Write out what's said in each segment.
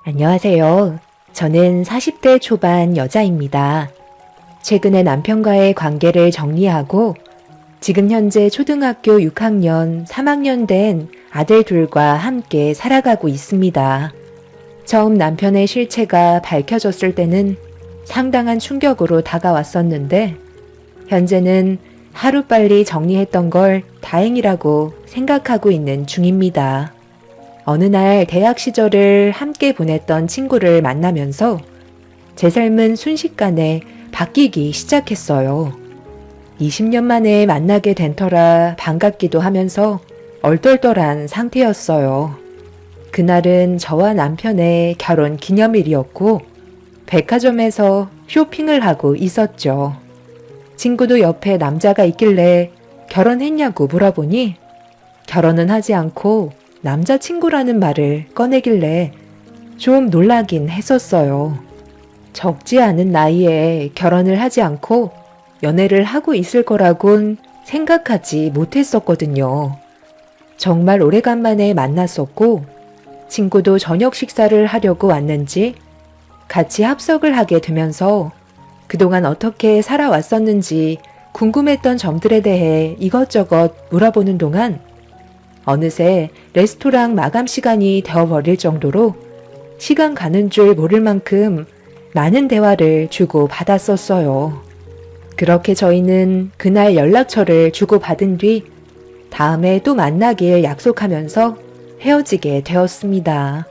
안녕하세요. 저는 40대 초반 여자입니다. 최근에 남편과의 관계를 정리하고 지금 현재 초등학교 6학년, 3학년 된 아들 둘과 함께 살아가고 있습니다. 처음 남편의 실체가 밝혀졌을 때는 상당한 충격으로 다가왔었는데 현재는 하루빨리 정리했던 걸 다행이라고 생각하고 있는 중입니다. 어느 날 대학 시절을 함께 보냈던 친구를 만나면서 제 삶은 순식간에 바뀌기 시작했어요. 20년 만에 만나게 된 터라 반갑기도 하면서 얼떨떨한 상태였어요. 그날은 저와 남편의 결혼 기념일이었고 백화점에서 쇼핑을 하고 있었죠. 친구도 옆에 남자가 있길래 결혼했냐고 물어보니 결혼은 하지 않고 남자친구라는 말을 꺼내길래 좀 놀라긴 했었어요. 적지 않은 나이에 결혼을 하지 않고 연애를 하고 있을 거라곤 생각하지 못했었거든요. 정말 오래간만에 만났었고 친구도 저녁 식사를 하려고 왔는지 같이 합석을 하게 되면서 그동안 어떻게 살아왔었는지 궁금했던 점들에 대해 이것저것 물어보는 동안 어느새 레스토랑 마감 시간이 되어버릴 정도로 시간 가는 줄 모를 만큼 많은 대화를 주고받았었어요. 그렇게 저희는 그날 연락처를 주고받은 뒤 다음에 또 만나길 약속하면서 헤어지게 되었습니다.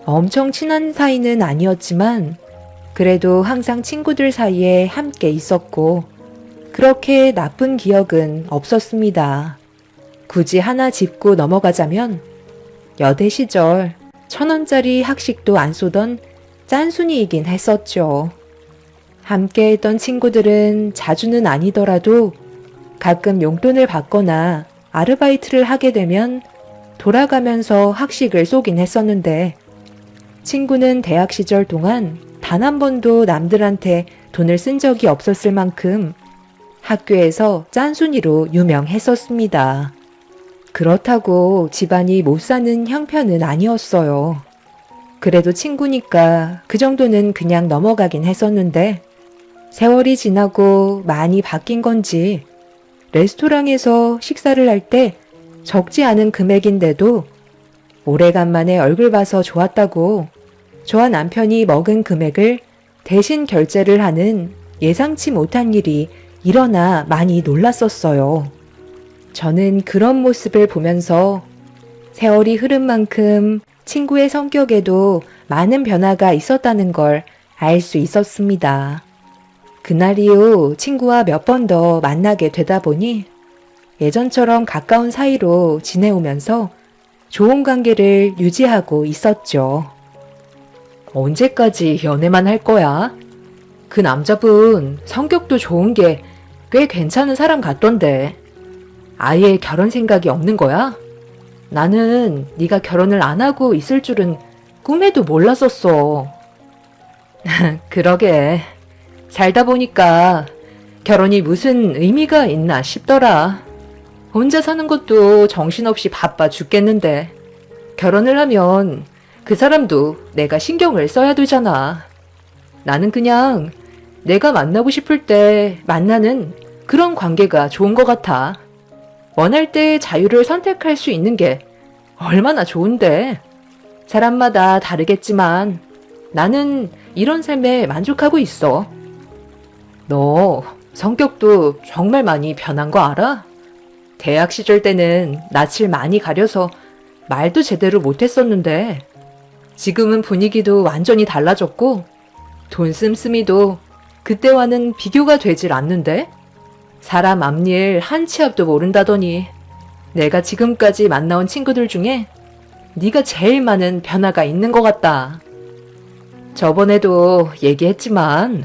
엄청 친한 사이는 아니었지만 그래도 항상 친구들 사이에 함께 있었고 그렇게 나쁜 기억은 없었습니다. 굳이 하나 짚고 넘어가자면 여대 시절 1,000원짜리 학식도 안 쏘던 짠순이이긴 했었죠. 함께 했던 친구들은 자주는 아니더라도 가끔 용돈을 받거나 아르바이트를 하게 되면 돌아가면서 학식을 쏘긴 했었는데 친구는 대학 시절 동안 단 한 번도 남들한테 돈을 쓴 적이 없었을 만큼 학교에서 짠순이로 유명했었습니다. 그렇다고 집안이 못 사는 형편은 아니었어요. 그래도 친구니까 그 정도는 그냥 넘어가긴 했었는데 세월이 지나고 많이 바뀐 건지 레스토랑에서 식사를 할 때 적지 않은 금액인데도 오래간만에 얼굴 봐서 좋았다고 저와 남편이 먹은 금액을 대신 결제를 하는 예상치 못한 일이 일어나 많이 놀랐었어요. 저는 그런 모습을 보면서 세월이 흐른 만큼 친구의 성격에도 많은 변화가 있었다는 걸 알 수 있었습니다. 그날 이후 친구와 몇 번 더 만나게 되다 보니 예전처럼 가까운 사이로 지내오면서 좋은 관계를 유지하고 있었죠. 언제까지 연애만 할 거야? 그 남자분 성격도 좋은 게 꽤 괜찮은 사람 같던데. 아예 결혼 생각이 없는 거야? 나는 네가 결혼을 안 하고 있을 줄은 꿈에도 몰랐었어. 그러게. 살다 보니까 결혼이 무슨 의미가 있나 싶더라. 혼자 사는 것도 정신없이 바빠 죽겠는데 결혼을 하면 그 사람도 내가 신경을 써야 되잖아. 나는 그냥 내가 만나고 싶을 때 만나는 그런 관계가 좋은 것 같아. 원할 때 자유를 선택할 수 있는 게 얼마나 좋은데. 사람마다 다르겠지만 나는 이런 삶에 만족하고 있어. 너 성격도 정말 많이 변한 거 알아? 대학 시절 때는 낯을 많이 가려서 말도 제대로 못했었는데 지금은 분위기도 완전히 달라졌고 돈 씀씀이도 그때와는 비교가 되질 않는데 사람 앞일 한 치 앞도 모른다더니 내가 지금까지 만나온 친구들 중에 네가 제일 많은 변화가 있는 것 같다. 저번에도 얘기했지만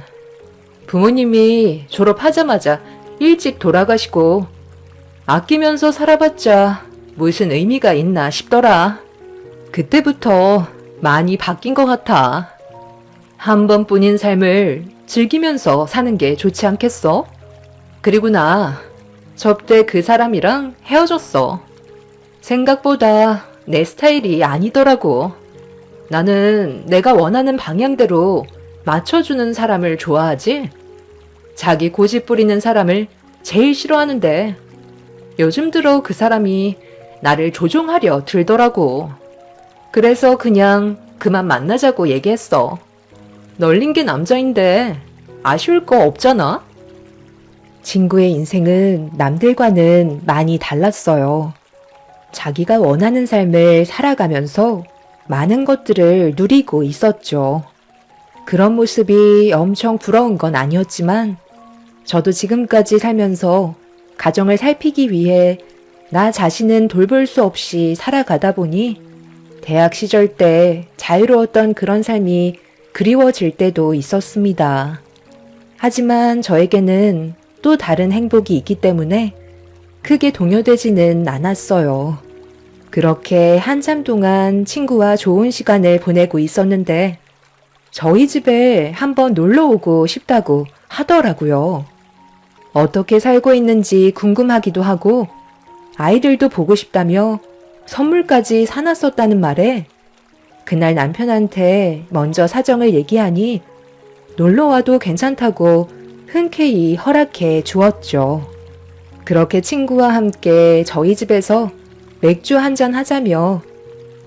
부모님이 졸업하자마자 일찍 돌아가시고 아끼면서 살아봤자 무슨 의미가 있나 싶더라. 그때부터 많이 바뀐 것 같아. 한 번뿐인 삶을 즐기면서 사는 게 좋지 않겠어? 그리고 나 접대 그 사람이랑 헤어졌어. 생각보다 내 스타일이 아니더라고. 나는 내가 원하는 방향대로 맞춰주는 사람을 좋아하지? 자기 고집 부리는 사람을 제일 싫어하는데 요즘 들어 그 사람이 나를 조종하려 들더라고. 그래서 그냥 그만 만나자고 얘기했어. 널린 게 남자인데 아쉬울 거 없잖아? 친구의 인생은 남들과는 많이 달랐어요. 자기가 원하는 삶을 살아가면서 많은 것들을 누리고 있었죠. 그런 모습이 엄청 부러운 건 아니었지만 저도 지금까지 살면서 가정을 살피기 위해 나 자신은 돌볼 수 없이 살아가다 보니 대학 시절 때 자유로웠던 그런 삶이 그리워질 때도 있었습니다. 하지만 저에게는 또 다른 행복이 있기 때문에 크게 동요되지는 않았어요. 그렇게 한참 동안 친구와 좋은 시간을 보내고 있었는데 저희 집에 한번 놀러 오고 싶다고 하더라고요. 어떻게 살고 있는지 궁금하기도 하고 아이들도 보고 싶다며 선물까지 사놨었다는 말에 그날 남편한테 먼저 사정을 얘기하니 놀러와도 괜찮다고 흔쾌히 허락해 주었죠. 그렇게 친구와 함께 저희 집에서 맥주 한잔 하자며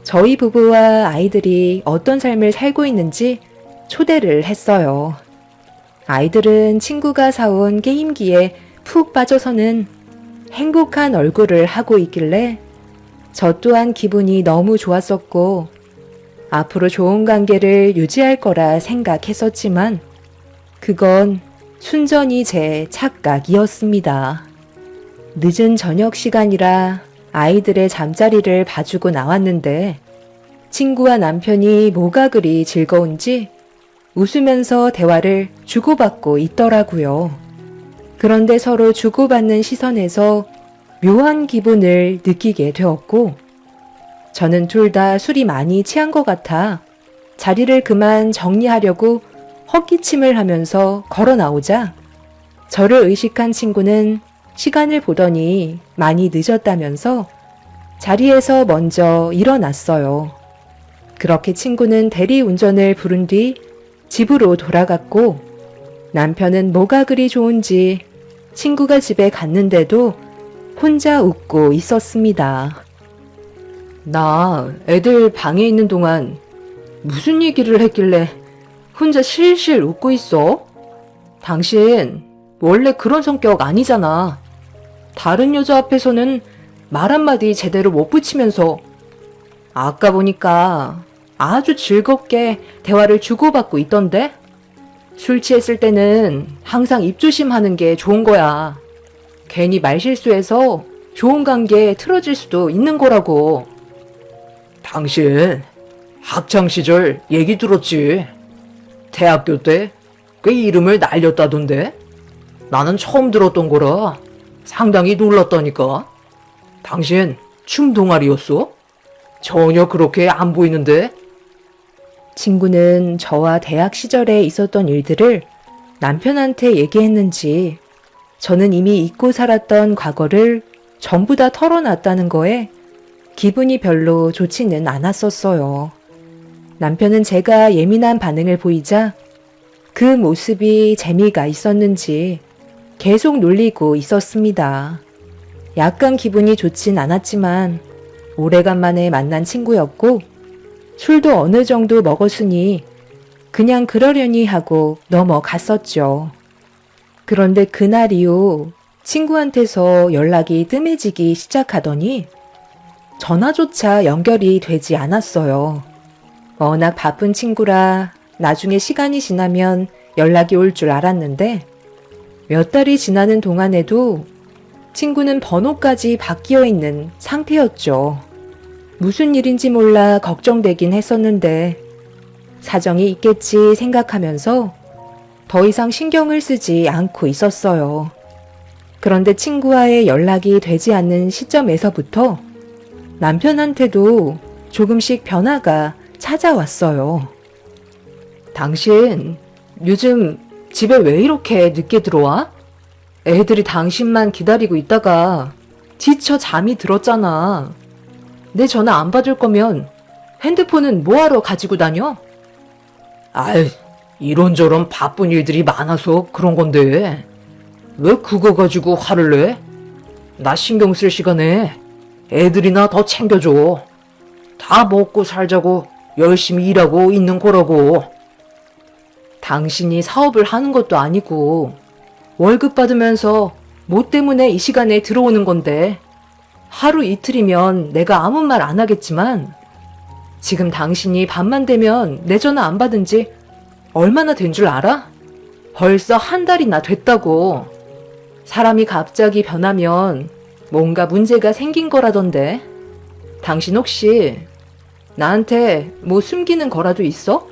저희 부부와 아이들이 어떤 삶을 살고 있는지 초대를 했어요. 아이들은 친구가 사온 게임기에 푹 빠져서는 행복한 얼굴을 하고 있길래 저 또한 기분이 너무 좋았었고 앞으로 좋은 관계를 유지할 거라 생각했었지만 그건 순전히 제 착각이었습니다. 늦은 저녁 시간이라 아이들의 잠자리를 봐주고 나왔는데 친구와 남편이 뭐가 그리 즐거운지 웃으면서 대화를 주고받고 있더라고요. 그런데 서로 주고받는 시선에서 묘한 기분을 느끼게 되었고 저는 둘 다 술이 많이 취한 것 같아 자리를 그만 정리하려고 헛기침을 하면서 걸어 나오자 저를 의식한 친구는 시간을 보더니 많이 늦었다면서 자리에서 먼저 일어났어요. 그렇게 친구는 대리운전을 부른 뒤 집으로 돌아갔고 남편은 뭐가 그리 좋은지 친구가 집에 갔는데도 혼자 웃고 있었습니다. 나 애들 방에 있는 동안 무슨 얘기를 했길래 혼자 실실 웃고 있어? 당신 원래 그런 성격 아니잖아. 다른 여자 앞에서는 말 한마디 제대로 못 붙이면서 아까 보니까 아주 즐겁게 대화를 주고받고 있던데? 술 취했을 때는 항상 입조심하는 게 좋은 거야. 괜히 말실수해서 좋은 관계 틀어질 수도 있는 거라고. 당신 학창시절 얘기 들었지? 대학교 때 꽤 이름을 날렸다던데? 나는 처음 들었던 거라 상당히 놀랐다니까. 당신 춤 동아리였어? 전혀 그렇게 안 보이는데? 친구는 저와 대학 시절에 있었던 일들을 남편한테 얘기했는지 저는 이미 잊고 살았던 과거를 전부 다 털어놨다는 거에 기분이 별로 좋지는 않았었어요. 남편은 제가 예민한 반응을 보이자 그 모습이 재미가 있었는지 계속 놀리고 있었습니다. 약간 기분이 좋진 않았지만 오래간만에 만난 친구였고 술도 어느 정도 먹었으니 그냥 그러려니 하고 넘어갔었죠. 그런데 그날 이후 친구한테서 연락이 뜸해지기 시작하더니 전화조차 연결이 되지 않았어요. 워낙 바쁜 친구라 나중에 시간이 지나면 연락이 올 줄 알았는데 몇 달이 지나는 동안에도 친구는 번호까지 바뀌어 있는 상태였죠. 무슨 일인지 몰라 걱정되긴 했었는데 사정이 있겠지 생각하면서 더 이상 신경을 쓰지 않고 있었어요. 그런데 친구와의 연락이 되지 않는 시점에서부터 남편한테도 조금씩 변화가 찾아왔어요. 당신 요즘 집에 왜 이렇게 늦게 들어와? 애들이 당신만 기다리고 있다가 지쳐 잠이 들었잖아. 내 전화 안 받을 거면 핸드폰은 뭐하러 가지고 다녀? 아이, 이런저런 바쁜 일들이 많아서 그런 건데. 왜 그거 가지고 화를 내? 나 신경 쓸 시간에 애들이나 더 챙겨줘. 다 먹고 살자고 열심히 일하고 있는 거라고. 당신이 사업을 하는 것도 아니고 월급 받으면서 뭐 때문에 이 시간에 들어오는 건데 하루 이틀이면 내가 아무 말 안 하겠지만 지금 당신이 밤만 되면 내 전화 안 받은 지 얼마나 된 줄 알아? 벌써 한 달이나 됐다고. 사람이 갑자기 변하면 뭔가 문제가 생긴 거라던데. 당신 혹시 나한테 뭐 숨기는 거라도 있어?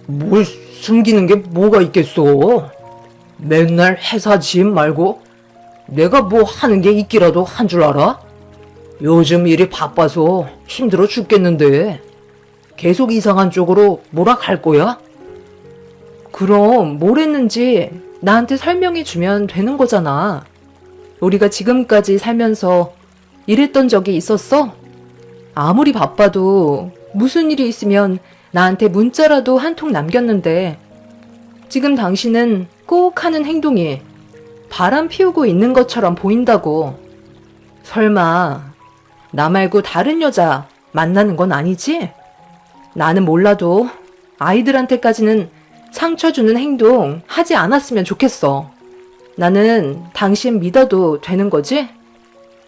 뭘 숨기는 게 뭐가 있겠어? 맨날 회사 짐 말고 내가 뭐 하는 게 있기라도 한 줄 알아? 요즘 일이 바빠서 힘들어 죽겠는데 계속 이상한 쪽으로 몰아갈 거야? 그럼 뭘 했는지 나한테 설명해 주면 되는 거잖아. 우리가 지금까지 살면서 이랬던 적이 있었어? 아무리 바빠도 무슨 일이 있으면 나한테 문자라도 한 통 남겼는데 지금 당신은 꼭 하는 행동이 바람 피우고 있는 것처럼 보인다고. 설마 나 말고 다른 여자 만나는 건 아니지? 나는 몰라도 아이들한테까지는 상처 주는 행동 하지 않았으면 좋겠어. 나는 당신 믿어도 되는 거지?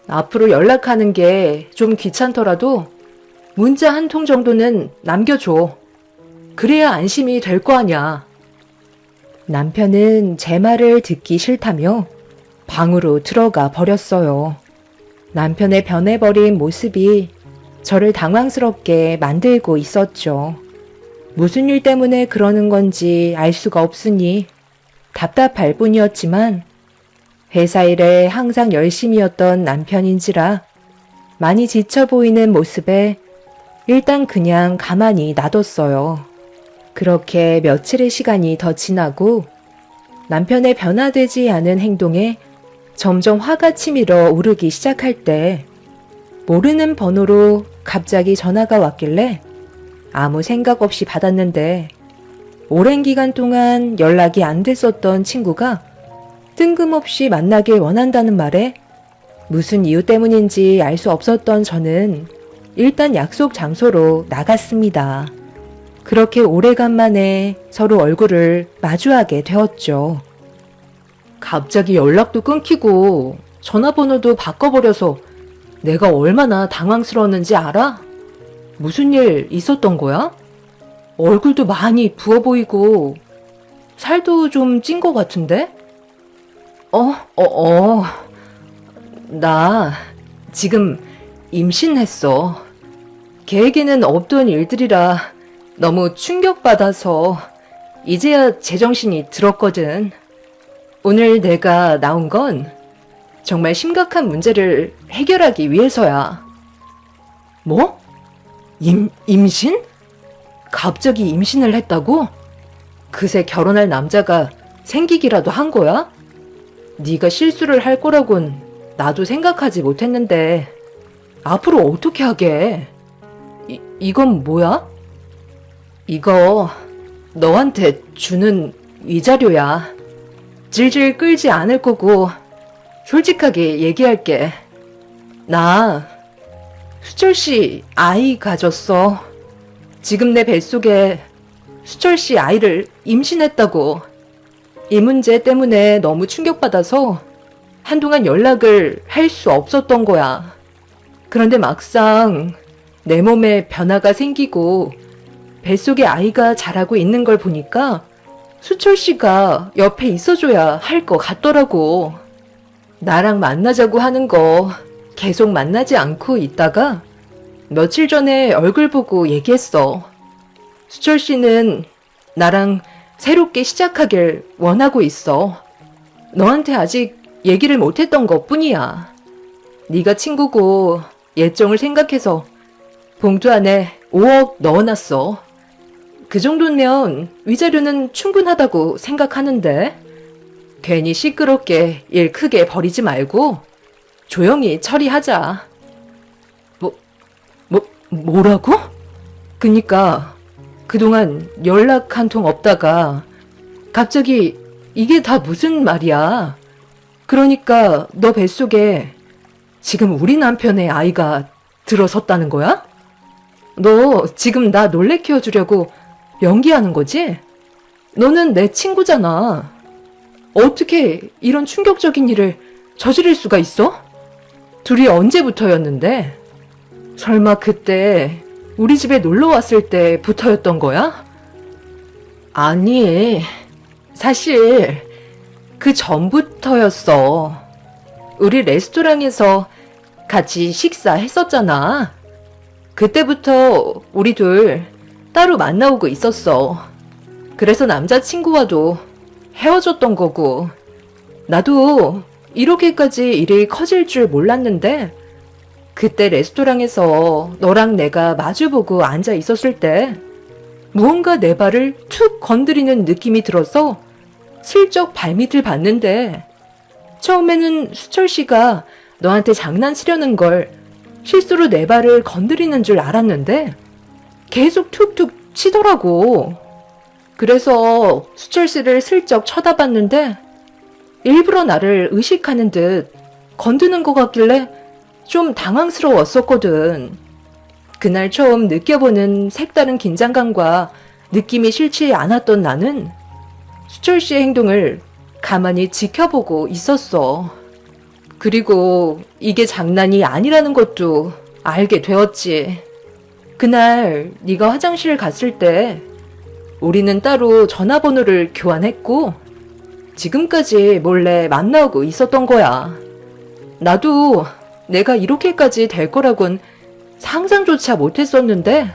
앞으로 연락하는 게 좀 귀찮더라도 문자 한 통 정도는 남겨줘. 그래야 안심이 될 거 아냐. 남편은 제 말을 듣기 싫다며 방으로 들어가 버렸어요. 남편의 변해버린 모습이 저를 당황스럽게 만들고 있었죠. 무슨 일 때문에 그러는 건지 알 수가 없으니 답답할 뿐이었지만 회사 일에 항상 열심이었던 남편인지라 많이 지쳐 보이는 모습에 일단 그냥 가만히 놔뒀어요. 그렇게 며칠의 시간이 더 지나고 남편의 변화되지 않은 행동에 점점 화가 치밀어 오르기 시작할 때 모르는 번호로 갑자기 전화가 왔길래 아무 생각 없이 받았는데 오랜 기간 동안 연락이 안 됐었던 친구가 뜬금없이 만나길 원한다는 말에 무슨 이유 때문인지 알 수 없었던 저는 일단 약속 장소로 나갔습니다. 그렇게 오래간만에 서로 얼굴을 마주하게 되었죠. 갑자기 연락도 끊기고 전화번호도 바꿔버려서 내가 얼마나 당황스러웠는지 알아? 무슨 일 있었던 거야? 얼굴도 많이 부어 보이고 살도 좀 찐 것 같은데? 나 지금 임신했어. 계획에는 없던 일들이라 너무 충격받아서 이제야 제정신이 들었거든. 오늘 내가 나온 건 정말 심각한 문제를 해결하기 위해서야. 뭐? 임신? 갑자기 임신을 했다고? 그새 결혼할 남자가 생기기라도 한 거야? 네가 실수를 할 거라곤 나도 생각하지 못했는데 앞으로 어떻게 하게? 이건 뭐야? 이거 너한테 주는 위자료야. 질질 끌지 않을 거고 솔직하게 얘기할게. 나 수철 씨 아이 가졌어. 지금 내 뱃속에 수철 씨 아이를 임신했다고. 이 문제 때문에 너무 충격받아서 한동안 연락을 할 수 없었던 거야. 그런데 막상 내 몸에 변화가 생기고 뱃속에 아이가 자라고 있는 걸 보니까 수철 씨가 옆에 있어줘야 할 것 같더라고. 나랑 만나자고 하는 거 계속 만나지 않고 있다가 며칠 전에 얼굴 보고 얘기했어. 수철 씨는 나랑 새롭게 시작하길 원하고 있어. 너한테 아직 얘기를 못했던 것 뿐이야. 네가 친구고 예정을 생각해서 봉투 안에 5억 넣어놨어. 그 정도면 위자료는 충분하다고 생각하는데 괜히 시끄럽게 일 크게 벌이지 말고 조용히 처리하자. 뭐라고? 그니까 그동안 연락 한 통 없다가 갑자기 이게 다 무슨 말이야? 그러니까 너 뱃속에 지금 우리 남편의 아이가 들어섰다는 거야? 너 지금 나 놀래켜 주려고 연기하는 거지? 너는 내 친구잖아. 어떻게 이런 충격적인 일을 저지를 수가 있어? 둘이 언제부터였는데? 설마 그때 우리 집에 놀러 왔을 때부터였던 거야? 아니, 사실 그 전부터였어. 우리 레스토랑에서 같이 식사했었잖아. 그때부터 우리 둘 따로 만나오고 있었어. 그래서 남자친구와도 헤어졌던 거고. 나도 이렇게까지 일이 커질 줄 몰랐는데 그때 레스토랑에서 너랑 내가 마주보고 앉아 있었을 때 무언가 내 발을 툭 건드리는 느낌이 들어서 슬쩍 발밑을 봤는데 처음에는 수철 씨가 너한테 장난치려는 걸 실수로 내 발을 건드리는 줄 알았는데 계속 툭툭 치더라고. 그래서 수철 씨를 슬쩍 쳐다봤는데 일부러 나를 의식하는 듯 건드는 것 같길래 좀 당황스러웠었거든. 그날 처음 느껴보는 색다른 긴장감과 느낌이 싫지 않았던 나는 수철 씨의 행동을 가만히 지켜보고 있었어. 그리고 이게 장난이 아니라는 것도 알게 되었지. 그날 네가 화장실 갔을 때 우리는 따로 전화번호를 교환했고 지금까지 몰래 만나고 있었던 거야. 나도 내가 이렇게까지 될 거라곤 상상조차 못했었는데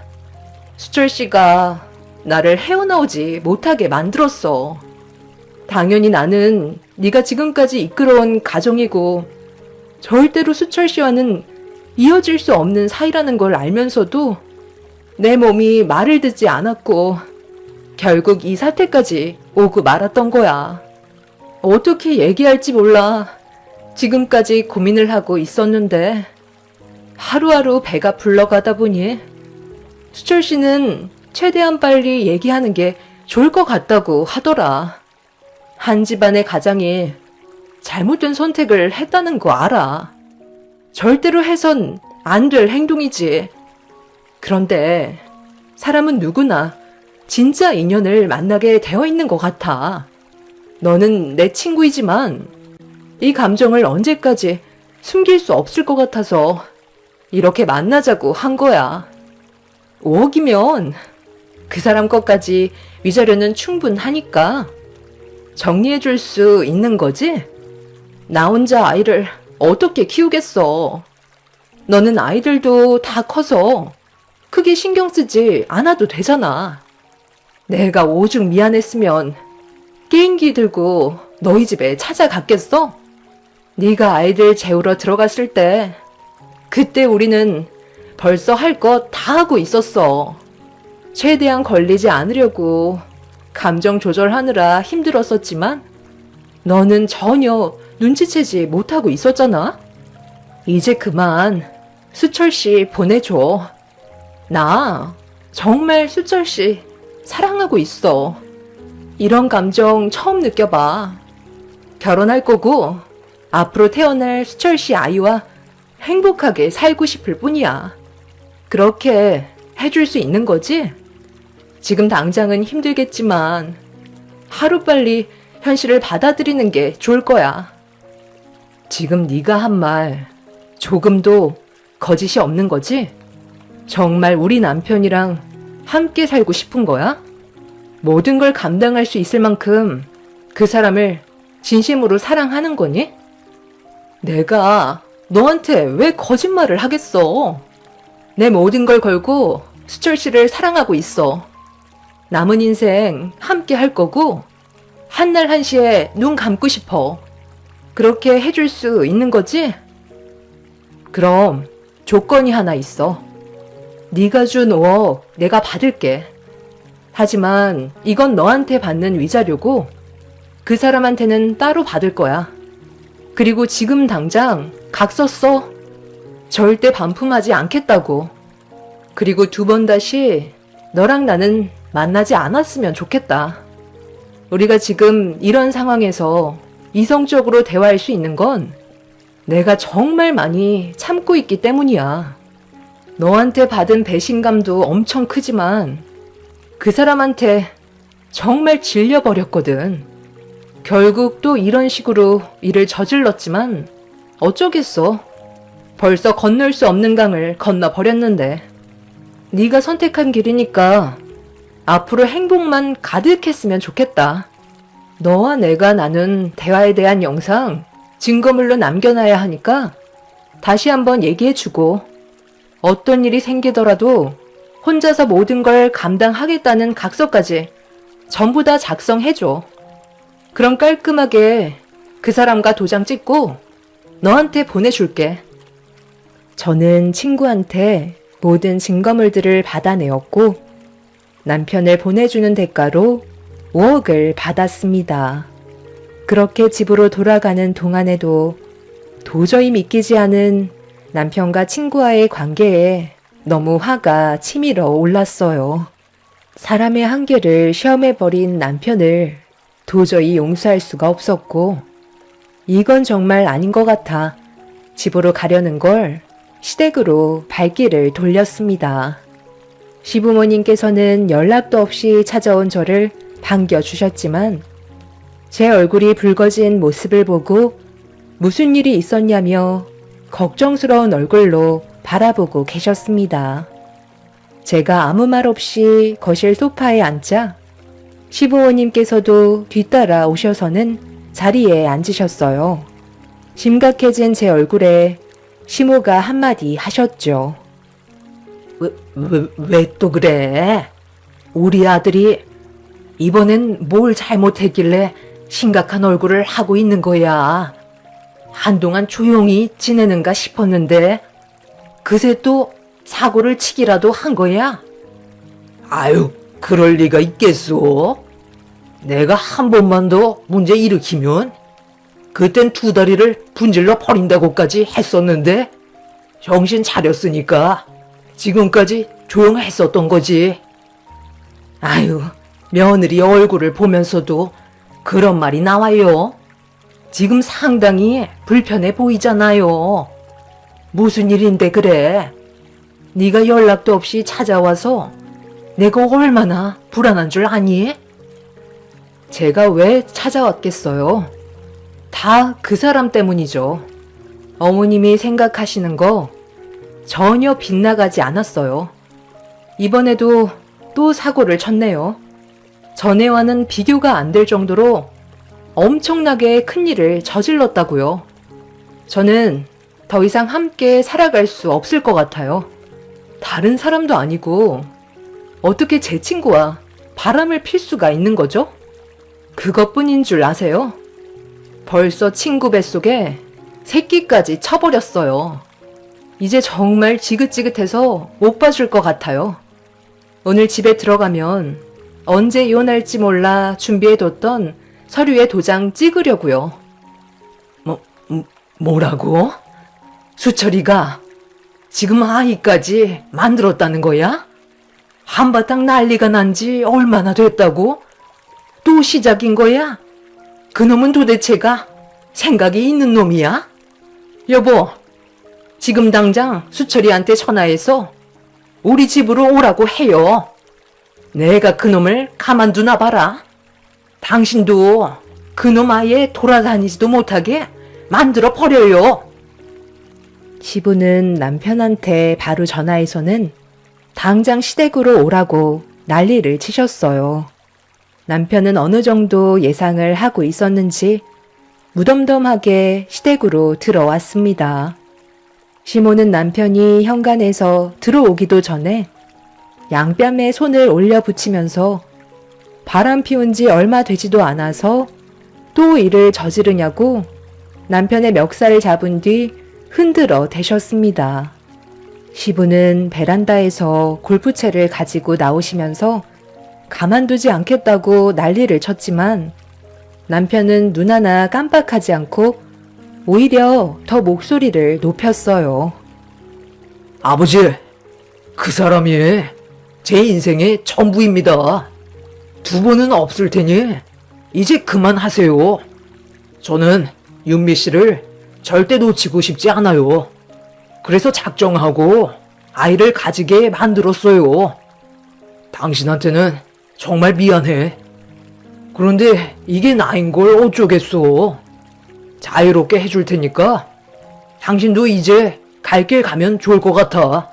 수철 씨가 나를 헤어나오지 못하게 만들었어. 당연히 나는 네가 지금까지 이끌어온 가정이고 절대로 수철 씨와는 이어질 수 없는 사이라는 걸 알면서도 내 몸이 말을 듣지 않았고 결국 이 사태까지 오고 말았던 거야. 어떻게 얘기할지 몰라. 지금까지 고민을 하고 있었는데 하루하루 배가 불러가다 보니 수철 씨는 최대한 빨리 얘기하는 게 좋을 것 같다고 하더라. 한 집안의 가장이 잘못된 선택을 했다는 거 알아. 절대로 해선 안 될 행동이지. 그런데 사람은 누구나 진짜 인연을 만나게 되어 있는 것 같아. 너는 내 친구이지만 이 감정을 언제까지 숨길 수 없을 것 같아서 이렇게 만나자고 한 거야. 5억이면 그 사람 것까지 위자료는 충분하니까 정리해줄 수 있는 거지? 나 혼자 아이를 어떻게 키우겠어. 너는 아이들도 다 커서 크게 신경 쓰지 않아도 되잖아. 내가 오죽 미안했으면 게임기 들고 너희 집에 찾아갔겠어? 네가 아이들 재우러 들어갔을 때 그때 우리는 벌써 할 것 다 하고 있었어. 최대한 걸리지 않으려고 감정 조절하느라 힘들었었지만 너는 전혀 눈치채지 못하고 있었잖아. 이제 그만 수철 씨 보내줘. 나 정말 수철 씨 사랑하고 있어. 이런 감정 처음 느껴봐. 결혼할 거고 앞으로 태어날 수철 씨 아이와 행복하게 살고 싶을 뿐이야. 그렇게 해줄 수 있는 거지? 지금 당장은 힘들겠지만 하루빨리 현실을 받아들이는 게 좋을 거야. 지금 네가 한 말 조금도 거짓이 없는 거지? 정말 우리 남편이랑 함께 살고 싶은 거야? 모든 걸 감당할 수 있을 만큼 그 사람을 진심으로 사랑하는 거니? 내가 너한테 왜 거짓말을 하겠어? 내 모든 걸 걸고 수철 씨를 사랑하고 있어. 남은 인생 함께 할 거고 한날 한시에 눈 감고 싶어. 그렇게 해줄 수 있는 거지? 그럼 조건이 하나 있어. 네가 준 5억 내가 받을게. 하지만 이건 너한테 받는 위자료고 그 사람한테는 따로 받을 거야. 그리고 지금 당장 각 썼어. 절대 반품하지 않겠다고. 그리고 두 번 다시 너랑 나는 만나지 않았으면 좋겠다. 우리가 지금 이런 상황에서 이성적으로 대화할 수 있는 건 내가 정말 많이 참고 있기 때문이야. 너한테 받은 배신감도 엄청 크지만 그 사람한테 정말 질려버렸거든. 결국 또 이런 식으로 일을 저질렀지만 어쩌겠어. 벌써 건널 수 없는 강을 건너버렸는데. 네가 선택한 길이니까 앞으로 행복만 가득했으면 좋겠다. 너와 내가 나눈 대화에 대한 영상 증거물로 남겨놔야 하니까 다시 한번 얘기해주고 어떤 일이 생기더라도 혼자서 모든 걸 감당하겠다는 각서까지 전부 다 작성해줘. 그럼 깔끔하게 그 사람과 도장 찍고 너한테 보내줄게. 저는 친구한테 모든 증거물들을 받아내었고 남편을 보내주는 대가로 5억을 받았습니다. 그렇게 집으로 돌아가는 동안에도 도저히 믿기지 않은 남편과 친구와의 관계에 너무 화가 치밀어 올랐어요. 사람의 한계를 시험해버린 남편을 도저히 용서할 수가 없었고 이건 정말 아닌 것 같아 집으로 가려는 걸 시댁으로 발길을 돌렸습니다. 시부모님께서는 연락도 없이 찾아온 저를 반겨주셨지만 제 얼굴이 붉어진 모습을 보고 무슨 일이 있었냐며 걱정스러운 얼굴로 바라보고 계셨습니다. 제가 아무 말 없이 거실 소파에 앉자 시부모님께서도 뒤따라 오셔서는 자리에 앉으셨어요. 심각해진 제 얼굴에 시모가 한마디 하셨죠. 왜 또 그래? 우리 아들이 이번엔 뭘 잘못했길래 심각한 얼굴을 하고 있는 거야. 한동안 조용히 지내는가 싶었는데 그새 또 사고를 치기라도 한 거야? 아유, 그럴 리가 있겠소? 내가 한 번만 더 문제 일으키면 그땐 두 다리를 분질러 버린다고까지 했었는데 정신 차렸으니까 지금까지 조용했었던 거지. 아유, 며느리 얼굴을 보면서도 그런 말이 나와요. 지금 상당히 불편해 보이잖아요. 무슨 일인데 그래? 네가 연락도 없이 찾아와서 내가 얼마나 불안한 줄 아니? 제가 왜 찾아왔겠어요? 다 그 사람 때문이죠. 어머님이 생각하시는 거 전혀 빗나가지 않았어요. 이번에도 또 사고를 쳤네요. 전에와는 비교가 안 될 정도로 엄청나게 큰 일을 저질렀다고요. 저는 더 이상 함께 살아갈 수 없을 것 같아요. 다른 사람도 아니고 어떻게 제 친구와 바람을 필 수가 있는 거죠? 그것뿐인 줄 아세요? 벌써 친구 뱃속에 새끼까지 쳐버렸어요. 이제 정말 지긋지긋해서 못 봐줄 것 같아요. 오늘 집에 들어가면 언제 이혼할지 몰라 준비해뒀던 서류에 도장 찍으려고요. 뭐라고? 수철이가 지금 아이까지 만들었다는 거야? 한바탕 난리가 난 지 얼마나 됐다고? 또 시작인 거야? 그놈은 도대체가 생각이 있는 놈이야? 여보, 지금 당장 수철이한테 전화해서 우리 집으로 오라고 해요. 내가 그놈을 가만두나 봐라. 당신도 그놈 아예 돌아다니지도 못하게 만들어 버려요. 시부는 남편한테 바로 전화해서는 당장 시댁으로 오라고 난리를 치셨어요. 남편은 어느 정도 예상을 하고 있었는지 무덤덤하게 시댁으로 들어왔습니다. 시모는 남편이 현관에서 들어오기도 전에 양뺨에 손을 올려 붙이면서 바람 피운 지 얼마 되지도 않아서 또 일을 저지르냐고 남편의 멱살을 잡은 뒤 흔들어 대셨습니다. 시부는 베란다에서 골프채를 가지고 나오시면서 가만두지 않겠다고 난리를 쳤지만 남편은 눈 하나 깜빡하지 않고 오히려 더 목소리를 높였어요. 아버지, 그 사람이 제 인생의 전부입니다. 두 번은 없을 테니 이제 그만하세요. 저는 윤미 씨를 절대 놓치고 싶지 않아요. 그래서 작정하고 아이를 가지게 만들었어요. 당신한테는 정말 미안해. 그런데 이게 나인 걸 어쩌겠어. 자유롭게 해줄 테니까 당신도 이제 갈 길 가면 좋을 것 같아.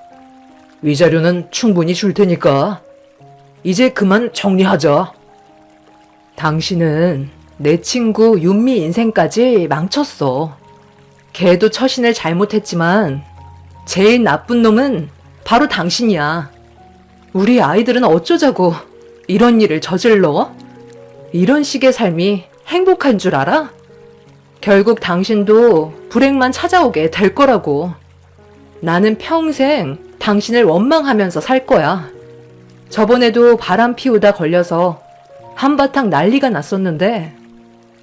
위자료는 충분히 줄 테니까 이제 그만 정리하자. 당신은 내 친구 윤미 인생까지 망쳤어. 걔도 처신을 잘못했지만 제일 나쁜 놈은 바로 당신이야. 우리 아이들은 어쩌자고 이런 일을 저질러? 이런 식의 삶이 행복한 줄 알아? 결국 당신도 불행만 찾아오게 될 거라고. 나는 평생 당신을 원망하면서 살 거야. 저번에도 바람 피우다 걸려서 한바탕 난리가 났었는데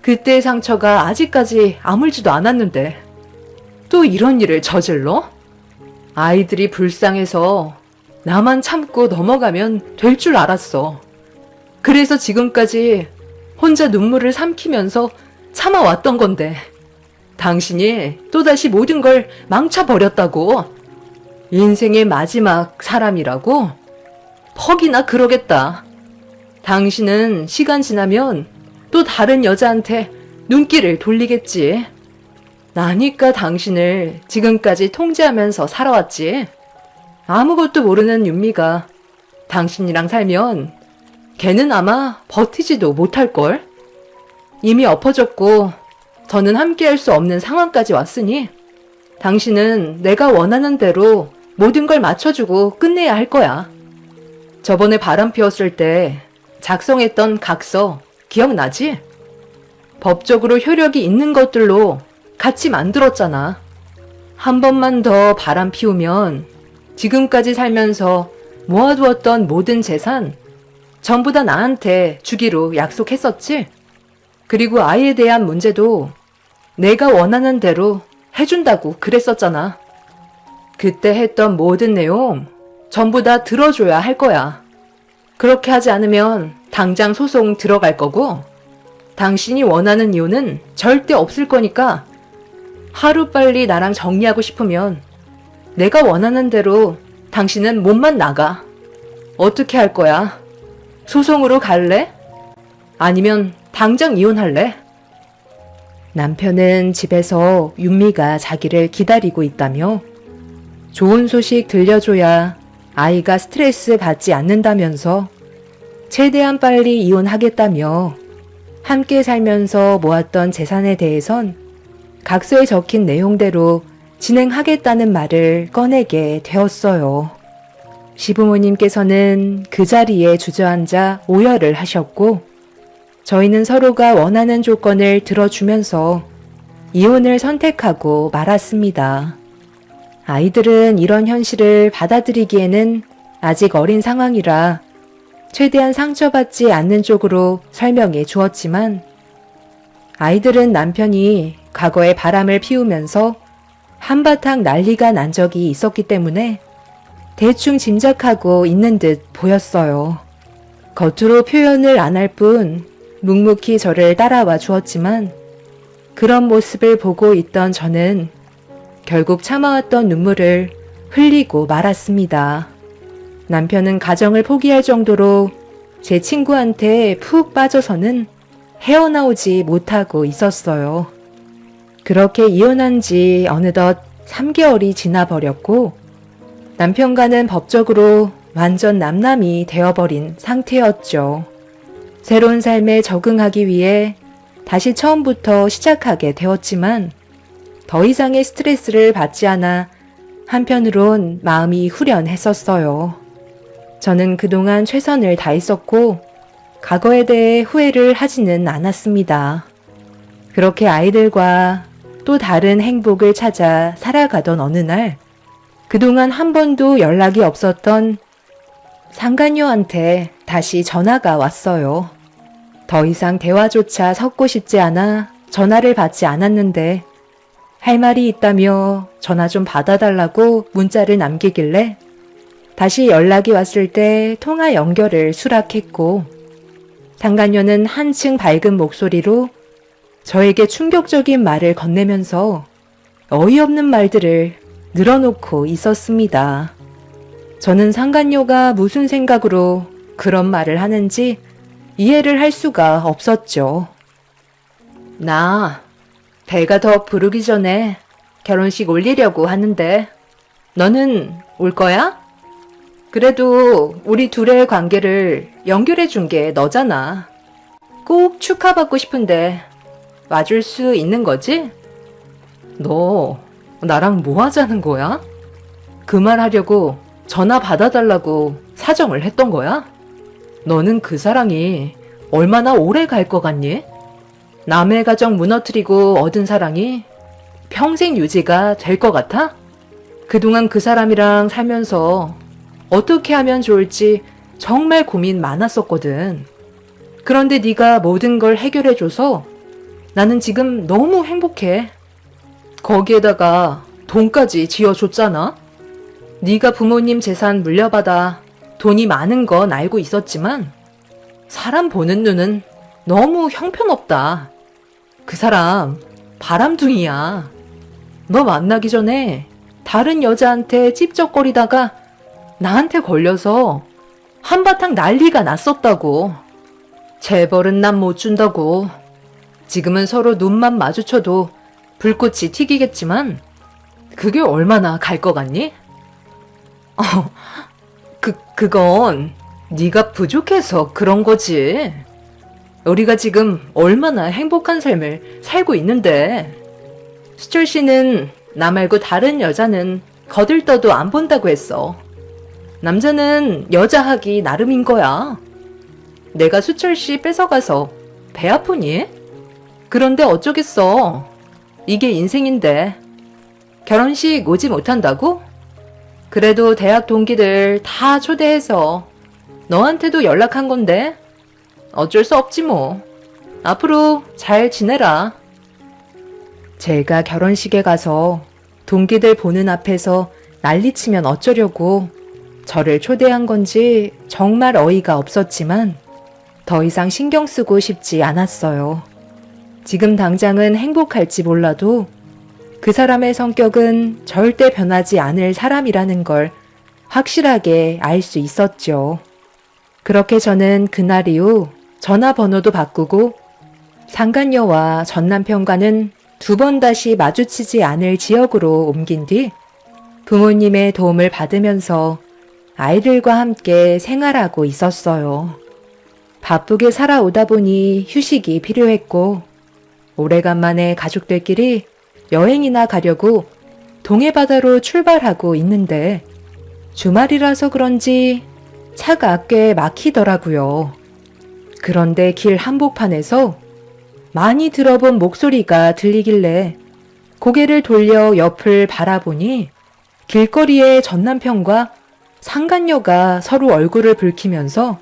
그때의 상처가 아직까지 아물지도 않았는데 또 이런 일을 저질러? 아이들이 불쌍해서 나만 참고 넘어가면 될 줄 알았어. 그래서 지금까지 혼자 눈물을 삼키면서 참아왔던 건데 당신이 또다시 모든 걸 망쳐버렸다고. 인생의 마지막 사람이라고? 퍽이나 그러겠다. 당신은 시간 지나면 또 다른 여자한테 눈길을 돌리겠지. 나니까 당신을 지금까지 통제하면서 살아왔지. 아무것도 모르는 윤미가 당신이랑 살면 걔는 아마 버티지도 못할걸? 이미 엎어졌고 더는 함께할 수 없는 상황까지 왔으니 당신은 내가 원하는 대로 모든 걸 맞춰주고 끝내야 할 거야. 저번에 바람 피웠을 때 작성했던 각서 기억나지? 법적으로 효력이 있는 것들로 같이 만들었잖아. 한 번만 더 바람 피우면 지금까지 살면서 모아두었던 모든 재산 전부 다 나한테 주기로 약속했었지? 그리고 아이에 대한 문제도 내가 원하는 대로 해준다고 그랬었잖아. 그때 했던 모든 내용 전부 다 들어줘야 할 거야. 그렇게 하지 않으면 당장 소송 들어갈 거고 당신이 원하는 이유는 절대 없을 거니까 하루빨리 나랑 정리하고 싶으면 내가 원하는 대로 당신은 몸만 나가. 어떻게 할 거야? 소송으로 갈래? 아니면 당장 이혼할래? 남편은 집에서 윤미가 자기를 기다리고 있다며 좋은 소식 들려줘야 아이가 스트레스 받지 않는다면서 최대한 빨리 이혼하겠다며 함께 살면서 모았던 재산에 대해선 각서에 적힌 내용대로 진행하겠다는 말을 꺼내게 되었어요. 시부모님께서는 그 자리에 주저앉아 오열을 하셨고 저희는 서로가 원하는 조건을 들어주면서 이혼을 선택하고 말았습니다. 아이들은 이런 현실을 받아들이기에는 아직 어린 상황이라 최대한 상처받지 않는 쪽으로 설명해 주었지만 아이들은 남편이 과거에 바람을 피우면서 한바탕 난리가 난 적이 있었기 때문에 대충 짐작하고 있는 듯 보였어요. 겉으로 표현을 안 할 뿐 묵묵히 저를 따라와 주었지만 그런 모습을 보고 있던 저는 결국 참아왔던 눈물을 흘리고 말았습니다. 남편은 가정을 포기할 정도로 제 친구한테 푹 빠져서는 헤어나오지 못하고 있었어요. 그렇게 이혼한 지 어느덧 3개월이 지나버렸고 남편과는 법적으로 완전 남남이 되어버린 상태였죠. 새로운 삶에 적응하기 위해 다시 처음부터 시작하게 되었지만 더 이상의 스트레스를 받지 않아 한편으론 마음이 후련했었어요. 저는 그동안 최선을 다했었고 과거에 대해 후회를 하지는 않았습니다. 그렇게 아이들과 또 다른 행복을 찾아 살아가던 어느 날 그동안 한 번도 연락이 없었던 상간녀한테 다시 전화가 왔어요. 더 이상 대화조차 섞고 싶지 않아 전화를 받지 않았는데 할 말이 있다며 전화 좀 받아달라고 문자를 남기길래 다시 연락이 왔을 때 통화 연결을 수락했고, 상간녀는 한층 밝은 목소리로 저에게 충격적인 말을 건네면서 어이없는 말들을 늘어놓고 있었습니다. 저는 상간녀가 무슨 생각으로 그런 말을 하는지 이해를 할 수가 없었죠. 나 배가 더 부르기 전에 결혼식 올리려고 하는데 너는 올 거야? 그래도 우리 둘의 관계를 연결해 준 게 너잖아. 꼭 축하받고 싶은데 와줄 수 있는 거지? 너 나랑 뭐 하자는 거야? 그 말 하려고 전화 받아달라고 사정을 했던 거야? 너는 그 사랑이 얼마나 오래 갈 것 같니? 남의 가정 무너뜨리고 얻은 사랑이 평생 유지가 될 것 같아? 그동안 그 사람이랑 살면서 어떻게 하면 좋을지 정말 고민 많았었거든. 그런데 네가 모든 걸 해결해줘서 나는 지금 너무 행복해. 거기에다가 돈까지 지어줬잖아. 네가 부모님 재산 물려받아 돈이 많은 건 알고 있었지만 사람 보는 눈은 너무 형편없다. 그 사람 바람둥이야. 너 만나기 전에 다른 여자한테 찝쩍거리다가 나한테 걸려서 한바탕 난리가 났었다고. 재벌은 난 못 준다고. 지금은 서로 눈만 마주쳐도 불꽃이 튀기겠지만 그게 얼마나 갈 것 같니? 그건 네가 부족해서 그런 거지. 우리가 지금 얼마나 행복한 삶을 살고 있는데. 수철 씨는 나 말고 다른 여자는 거들떠도 안 본다고 했어. 남자는 여자하기 나름인 거야. 내가 수철 씨 뺏어가서 배 아프니? 그런데 어쩌겠어. 이게 인생인데. 결혼식 오지 못한다고? 그래도 대학 동기들 다 초대해서 너한테도 연락한 건데 어쩔 수 없지 뭐. 앞으로 잘 지내라. 제가 결혼식에 가서 동기들 보는 앞에서 난리치면 어쩌려고 저를 초대한 건지 정말 어이가 없었지만 더 이상 신경 쓰고 싶지 않았어요. 지금 당장은 행복할지 몰라도 그 사람의 성격은 절대 변하지 않을 사람이라는 걸 확실하게 알 수 있었죠. 그렇게 저는 그날 이후 전화번호도 바꾸고 상간녀와 전 남편과는 두 번 다시 마주치지 않을 지역으로 옮긴 뒤 부모님의 도움을 받으면서 아이들과 함께 생활하고 있었어요. 바쁘게 살아오다 보니 휴식이 필요했고 오래간만에 가족들끼리 여행이나 가려고 동해바다로 출발하고 있는데 주말이라서 그런지 차가 꽤 막히더라고요. 그런데 길 한복판에서 많이 들어본 목소리가 들리길래 고개를 돌려 옆을 바라보니 길거리에 전 남편과 상간녀가 서로 얼굴을 붉히면서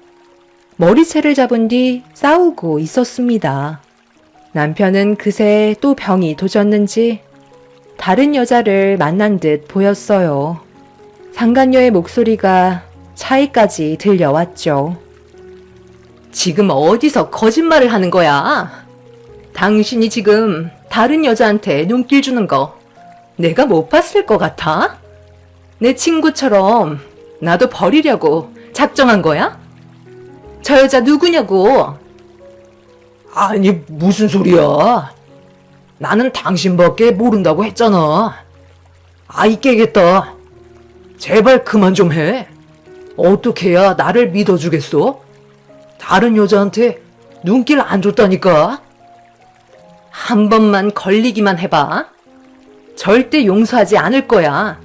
머리채를 잡은 뒤 싸우고 있었습니다. 남편은 그새 또 병이 도졌는지 다른 여자를 만난 듯 보였어요. 상간녀의 목소리가 차에까지 들려왔죠. 지금 어디서 거짓말을 하는 거야? 당신이 지금 다른 여자한테 눈길 주는 거 내가 못 봤을 것 같아? 내 친구처럼 나도 버리려고 작정한 거야? 저 여자 누구냐고? 아니, 무슨 소리야? 나는 당신밖에 모른다고 했잖아. 아이 깨겠다. 제발 그만 좀 해. 어떻게 해야 나를 믿어주겠어? 다른 여자한테 눈길 안 줬다니까. 한 번만 걸리기만 해봐. 절대 용서하지 않을 거야.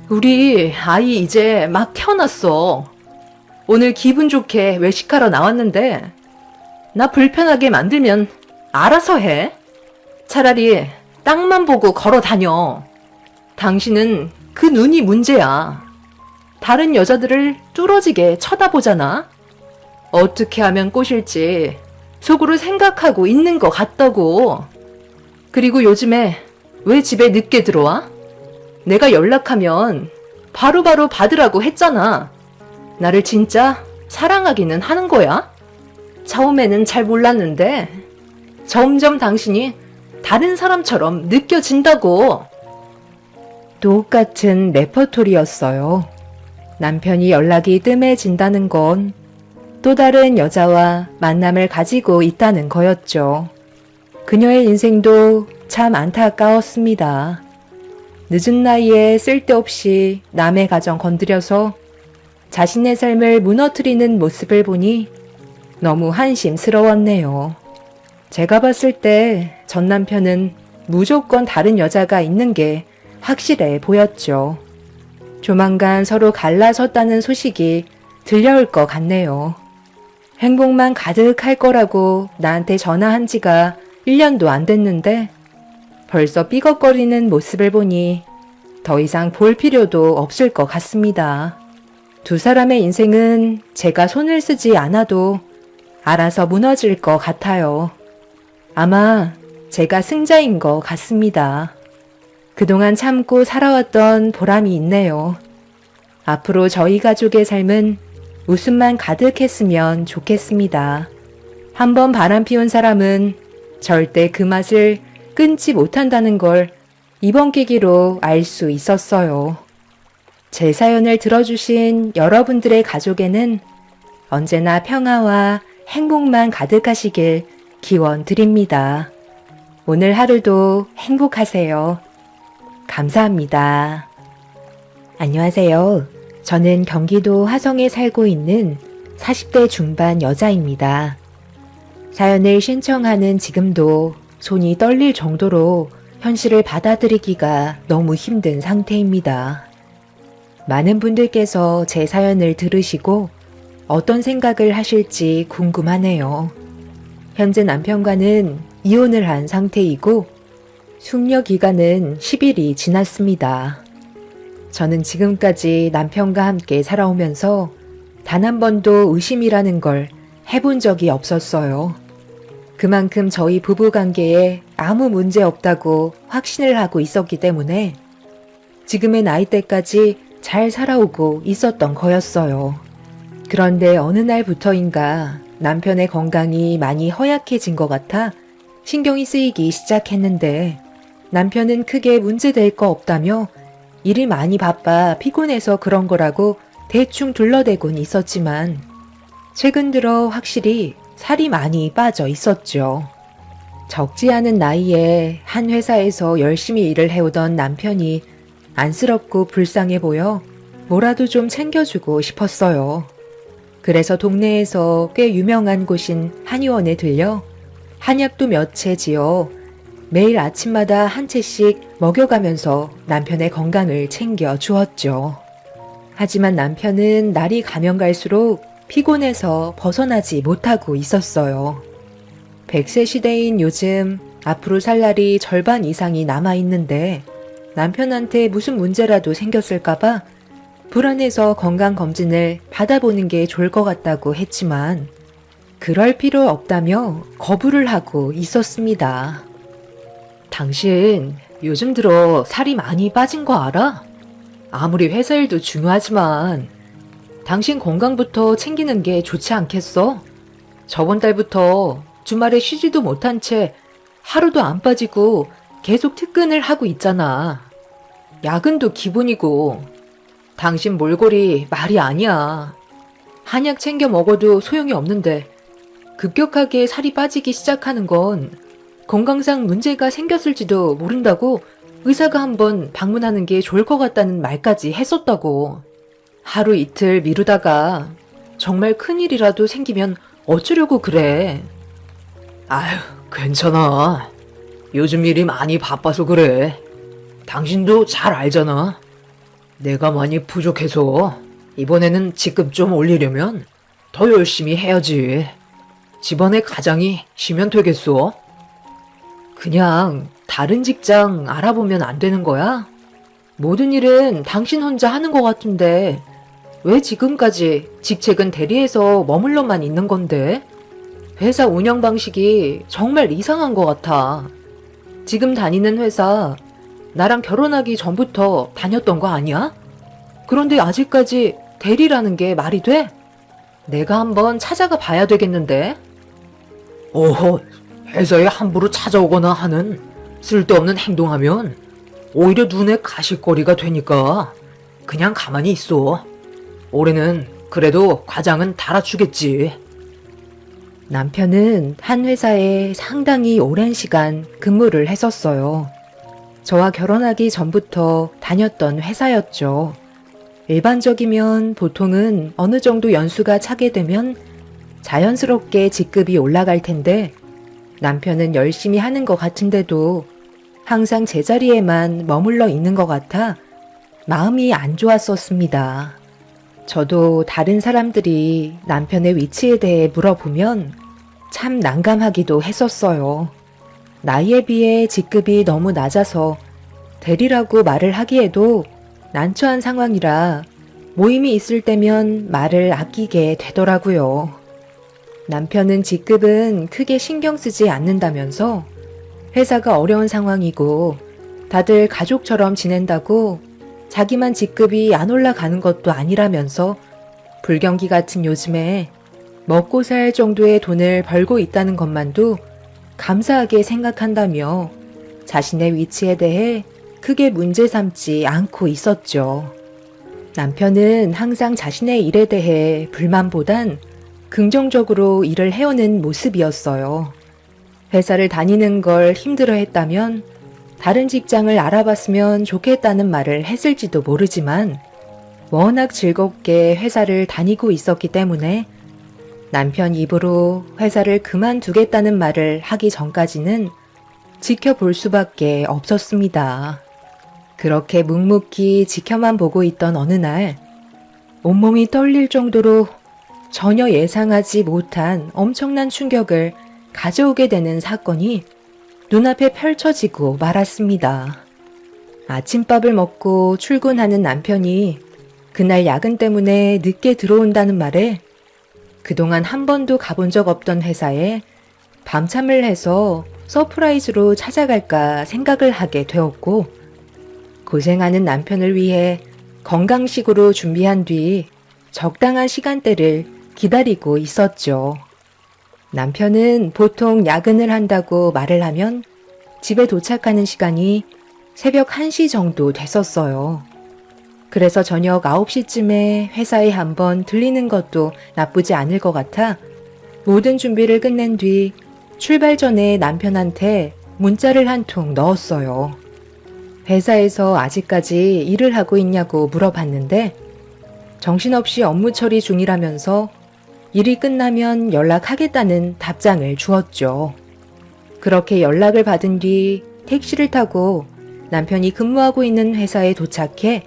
우리 아이 이제 막 태어났어. 오늘 기분 좋게 외식하러 나왔는데 나 불편하게 만들면 알아서 해. 차라리 땅만 보고 걸어 다녀. 당신은 그 눈이 문제야. 다른 여자들을 뚫어지게 쳐다보잖아. 어떻게 하면 꼬실지 속으로 생각하고 있는 것 같다고. 그리고 요즘에 왜 집에 늦게 들어와? 내가 연락하면 바로바로 받으라고 했잖아. 나를 진짜 사랑하기는 하는 거야? 처음에는 잘 몰랐는데 점점 당신이 다른 사람처럼 느껴진다고. 똑같은 레퍼토리였어요. 남편이 연락이 뜸해진다는 건 또 다른 여자와 만남을 가지고 있다는 거였죠. 그녀의 인생도 참 안타까웠습니다. 늦은 나이에 쓸데없이 남의 가정 건드려서 자신의 삶을 무너뜨리는 모습을 보니 너무 한심스러웠네요. 제가 봤을 때 전 남편은 무조건 다른 여자가 있는 게 확실해 보였죠. 조만간 서로 갈라섰다는 소식이 들려올 것 같네요. 행복만 가득할 거라고 나한테 전화한 지가 1년도 안 됐는데 벌써 삐걱거리는 모습을 보니 더 이상 볼 필요도 없을 것 같습니다. 두 사람의 인생은 제가 손을 쓰지 않아도 알아서 무너질 것 같아요. 아마 제가 승자인 것 같습니다. 그동안 참고 살아왔던 보람이 있네요. 앞으로 저희 가족의 삶은 웃음만 가득했으면 좋겠습니다. 한번 바람 피운 사람은 절대 그 맛을 끊지 못한다는 걸 이번 계기로 알 수 있었어요. 제 사연을 들어주신 여러분들의 가족에는 언제나 평화와 행복만 가득하시길 기원 드립니다. 오늘 하루도 행복하세요. 감사합니다. 안녕하세요. 저는 경기도 화성에 살고 있는 40대 중반 여자입니다. 사연을 신청하는 지금도 손이 떨릴 정도로 현실을 받아들이기가 너무 힘든 상태입니다. 많은 분들께서 제 사연을 들으시고 어떤 생각을 하실지 궁금하네요. 현재 남편과는 이혼을 한 상태이고 숙려 기간은 10일이 지났습니다. 저는 지금까지 남편과 함께 살아오면서 단 한 번도 의심이라는 걸 해본 적이 없었어요. 그만큼 저희 부부관계에 아무 문제 없다고 확신을 하고 있었기 때문에 지금의 나이대까지 잘 살아오고 있었던 거였어요. 그런데 어느 날부터인가 남편의 건강이 많이 허약해진 것 같아 신경이 쓰이기 시작했는데 남편은 크게 문제될 거 없다며 일이 많이 바빠 피곤해서 그런 거라고 대충 둘러대곤 있었지만 최근 들어 확실히 살이 많이 빠져 있었죠. 적지 않은 나이에 한 회사에서 열심히 일을 해오던 남편이 안쓰럽고 불쌍해 보여 뭐라도 좀 챙겨주고 싶었어요. 그래서 동네에서 꽤 유명한 곳인 한의원에 들려 한약도 몇 채 지어 매일 아침마다 한 채씩 먹여가면서 남편의 건강을 챙겨 주었죠. 하지만 남편은 날이 가면 갈수록 피곤해서 벗어나지 못하고 있었어요. 100세 시대인 요즘 앞으로 살 날이 절반 이상이 남아있는데 남편한테 무슨 문제라도 생겼을까봐 불안해서 건강검진을 받아보는 게 좋을 것 같다고 했지만 그럴 필요 없다며 거부를 하고 있었습니다. 당신 요즘 들어 살이 많이 빠진 거 알아? 아무리 회사 일도 중요하지만 당신 건강부터 챙기는 게 좋지 않겠어? 저번 달부터 주말에 쉬지도 못한 채 하루도 안 빠지고 계속 특근을 하고 있잖아. 야근도 기본이고 당신 몰골이 말이 아니야. 한약 챙겨 먹어도 소용이 없는데 급격하게 살이 빠지기 시작하는 건 건강상 문제가 생겼을지도 모른다고 의사가 한번 방문하는 게 좋을 것 같다는 말까지 했었다고. 하루 이틀 미루다가 정말 큰일이라도 생기면 어쩌려고 그래. 아휴, 괜찮아. 요즘 일이 많이 바빠서 그래. 당신도 잘 알잖아. 내가 많이 부족해서 이번에는 직급 좀 올리려면 더 열심히 해야지. 집안의 가장이 쉬면 되겠어? 그냥 다른 직장 알아보면 안 되는 거야? 모든 일은 당신 혼자 하는 것 같은데 왜 지금까지 직책은 대리해서 머물러만 있는 건데? 회사 운영 방식이 정말 이상한 것 같아. 지금 다니는 회사 나랑 결혼하기 전부터 다녔던 거 아니야? 그런데 아직까지 대리라는 게 말이 돼? 내가 한번 찾아가 봐야 되겠는데? 어허, 회사에 함부로 찾아오거나 하는 쓸데없는 행동하면 오히려 눈에 가시거리가 되니까 그냥 가만히 있어. 올해는 그래도 과장은 달아주겠지. 남편은 한 회사에 상당히 오랜 시간 근무를 했었어요. 저와 결혼하기 전부터 다녔던 회사였죠. 일반적이면 보통은 어느 정도 연수가 차게 되면 자연스럽게 직급이 올라갈 텐데 남편은 열심히 하는 것 같은데도 항상 제자리에만 머물러 있는 것 같아 마음이 안 좋았었습니다. 저도 다른 사람들이 남편의 위치에 대해 물어보면 참 난감하기도 했었어요. 나이에 비해 직급이 너무 낮아서 대리라고 말을 하기에도 난처한 상황이라 모임이 있을 때면 말을 아끼게 되더라고요. 남편은 직급은 크게 신경 쓰지 않는다면서 회사가 어려운 상황이고 다들 가족처럼 지낸다고 자기만 직급이 안 올라가는 것도 아니라면서 불경기 같은 요즘에 먹고 살 정도의 돈을 벌고 있다는 것만도 감사하게 생각한다며 자신의 위치에 대해 크게 문제 삼지 않고 있었죠. 남편은 항상 자신의 일에 대해 불만보단 긍정적으로 일을 해오는 모습이었어요. 회사를 다니는 걸 힘들어 했다면 다른 직장을 알아봤으면 좋겠다는 말을 했을지도 모르지만 워낙 즐겁게 회사를 다니고 있었기 때문에 남편 입으로 회사를 그만두겠다는 말을 하기 전까지는 지켜볼 수밖에 없었습니다. 그렇게 묵묵히 지켜만 보고 있던 어느 날 온몸이 떨릴 정도로 전혀 예상하지 못한 엄청난 충격을 가져오게 되는 사건이 눈앞에 펼쳐지고 말았습니다. 아침밥을 먹고 출근하는 남편이 그날 야근 때문에 늦게 들어온다는 말에 그동안 한 번도 가본 적 없던 회사에 밤참을 해서 서프라이즈로 찾아갈까 생각을 하게 되었고 고생하는 남편을 위해 건강식으로 준비한 뒤 적당한 시간대를 기다리고 있었죠. 남편은 보통 야근을 한다고 말을 하면 집에 도착하는 시간이 새벽 1시 정도 됐었어요. 그래서 저녁 9시쯤에 회사에 한번 들리는 것도 나쁘지 않을 것 같아 모든 준비를 끝낸 뒤 출발 전에 남편한테 문자를 한 통 넣었어요. 회사에서 아직까지 일을 하고 있냐고 물어봤는데 정신없이 업무 처리 중이라면서 일이 끝나면 연락하겠다는 답장을 주었죠. 그렇게 연락을 받은 뒤 택시를 타고 남편이 근무하고 있는 회사에 도착해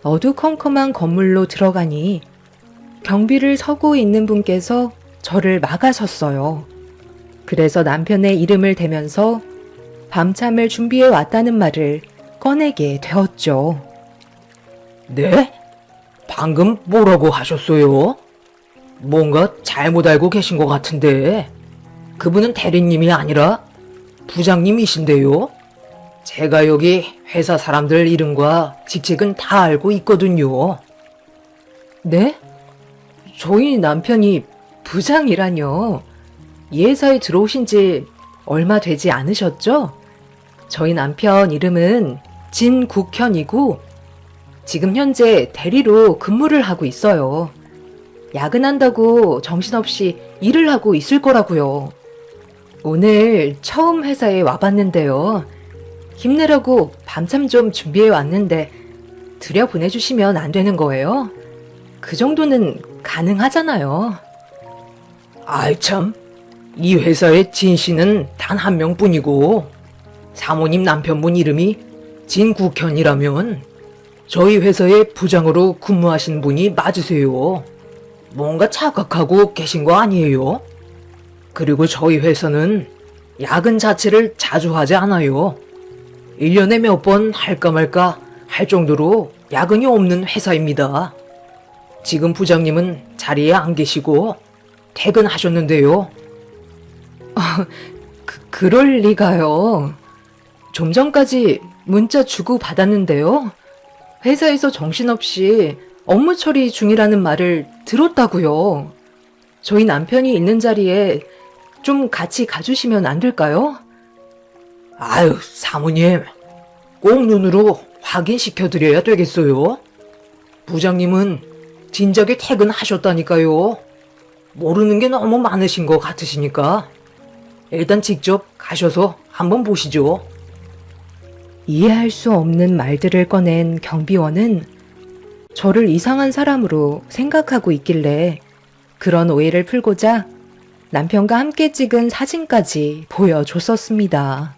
어두컴컴한 건물로 들어가니 경비를 서고 있는 분께서 저를 막아섰어요. 그래서 남편의 이름을 대면서 밤참을 준비해 왔다는 말을 꺼내게 되었죠. 네? 방금 뭐라고 하셨어요? 뭔가 잘못 알고 계신 것 같은데 그분은 대리님이 아니라 부장님이신데요? 제가 여기 회사 사람들 이름과 직책은 다 알고 있거든요. 네? 저희 남편이 부장이라뇨. 이 회사에 들어오신 지 얼마 되지 않으셨죠? 저희 남편 이름은 진국현이고 지금 현재 대리로 근무를 하고 있어요. 야근한다고 정신없이 일을 하고 있을 거라고요. 오늘 처음 회사에 와봤는데요. 힘내라고 밤참 좀 준비해 왔는데 들여보내주시면 안 되는 거예요? 그 정도는 가능하잖아요. 아이 참, 이 회사의 진 씨는 단 한 명뿐이고 사모님 남편분 이름이 진국현이라면 저희 회사의 부장으로 근무하신 분이 맞으세요. 뭔가 착각하고 계신 거 아니에요? 그리고 저희 회사는 야근 자체를 자주 하지 않아요. 1년에 몇 번 할까 말까 할 정도로 야근이 없는 회사입니다. 지금 부장님은 자리에 안 계시고 퇴근하셨는데요. 그럴 리가요. 좀 전까지 문자 주고 받았는데요. 회사에서 정신없이 업무 처리 중이라는 말을 들었다고요. 저희 남편이 있는 자리에 좀 같이 가주시면 안 될까요? 아유, 사모님. 꼭 눈으로 확인시켜드려야 되겠어요. 부장님은 진작에 퇴근하셨다니까요. 모르는 게 너무 많으신 것 같으시니까 일단 직접 가셔서 한번 보시죠. 이해할 수 없는 말들을 꺼낸 경비원은 저를 이상한 사람으로 생각하고 있길래 그런 오해를 풀고자 남편과 함께 찍은 사진까지 보여줬었습니다.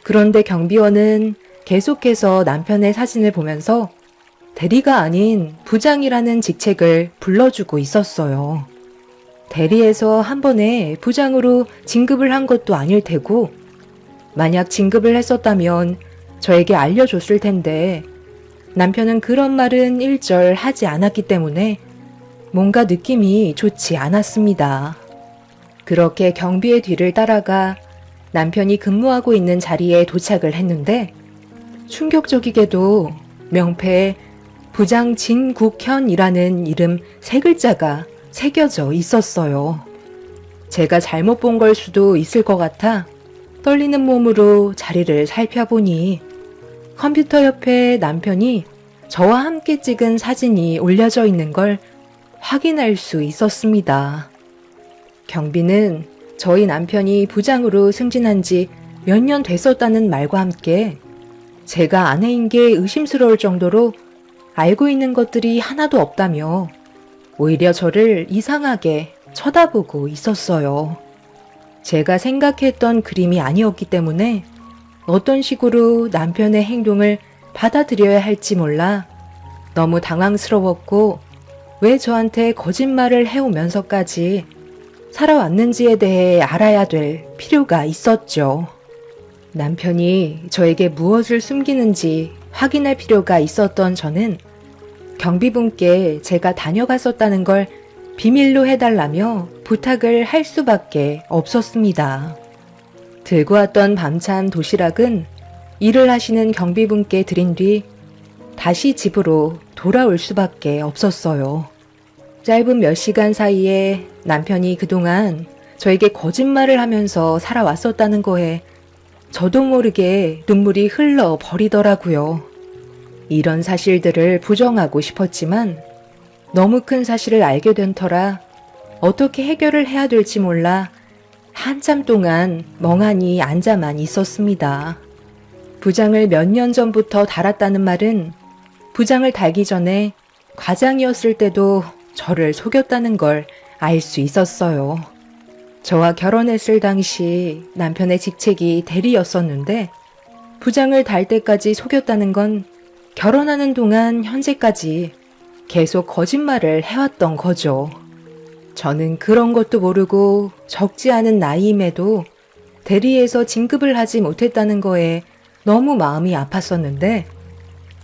그런데 경비원은 계속해서 남편의 사진을 보면서 대리가 아닌 부장이라는 직책을 불러주고 있었어요. 대리에서 한 번에 부장으로 진급을 한 것도 아닐 테고, 만약 진급을 했었다면 저에게 알려줬을 텐데, 남편은 그런 말은 일절 하지 않았기 때문에 뭔가 느낌이 좋지 않았습니다. 그렇게 경비의 뒤를 따라가 남편이 근무하고 있는 자리에 도착을 했는데, 충격적이게도 명패에 부장 진국현이라는 이름 3글자가 새겨져 있었어요. 제가 잘못 본 걸 수도 있을 것 같아 떨리는 몸으로 자리를 살펴보니 컴퓨터 옆에 남편이 저와 함께 찍은 사진이 올려져 있는 걸 확인할 수 있었습니다. 경비는 저희 남편이 부장으로 승진한 지 몇 년 됐었다는 말과 함께 제가 아내인 게 의심스러울 정도로 알고 있는 것들이 하나도 없다며 오히려 저를 이상하게 쳐다보고 있었어요. 제가 생각했던 그림이 아니었기 때문에 어떤 식으로 남편의 행동을 받아들여야 할지 몰라 너무 당황스러웠고 왜 저한테 거짓말을 해오면서까지 살아왔는지에 대해 알아야 될 필요가 있었죠. 남편이 저에게 무엇을 숨기는지 확인할 필요가 있었던 저는 경비분께 제가 다녀갔었다는 걸 비밀로 해달라며 부탁을 할 수밖에 없었습니다. 들고 왔던 밤찬 도시락은 일을 하시는 경비분께 드린 뒤 다시 집으로 돌아올 수밖에 없었어요. 짧은 몇 시간 사이에 남편이 그동안 저에게 거짓말을 하면서 살아왔었다는 거에 저도 모르게 눈물이 흘러 버리더라고요. 이런 사실들을 부정하고 싶었지만 너무 큰 사실을 알게 된 터라 어떻게 해결을 해야 될지 몰라 한참 동안 멍하니 앉아만 있었습니다. 부장을 몇 년 전부터 달았다는 말은 부장을 달기 전에 과장이었을 때도 저를 속였다는 걸 알 수 있었어요. 저와 결혼했을 당시 남편의 직책이 대리였었는데 부장을 달 때까지 속였다는 건 결혼하는 동안 현재까지 계속 거짓말을 해왔던 거죠. 저는 그런 것도 모르고 적지 않은 나이임에도 대리에서 진급을 하지 못했다는 거에 너무 마음이 아팠었는데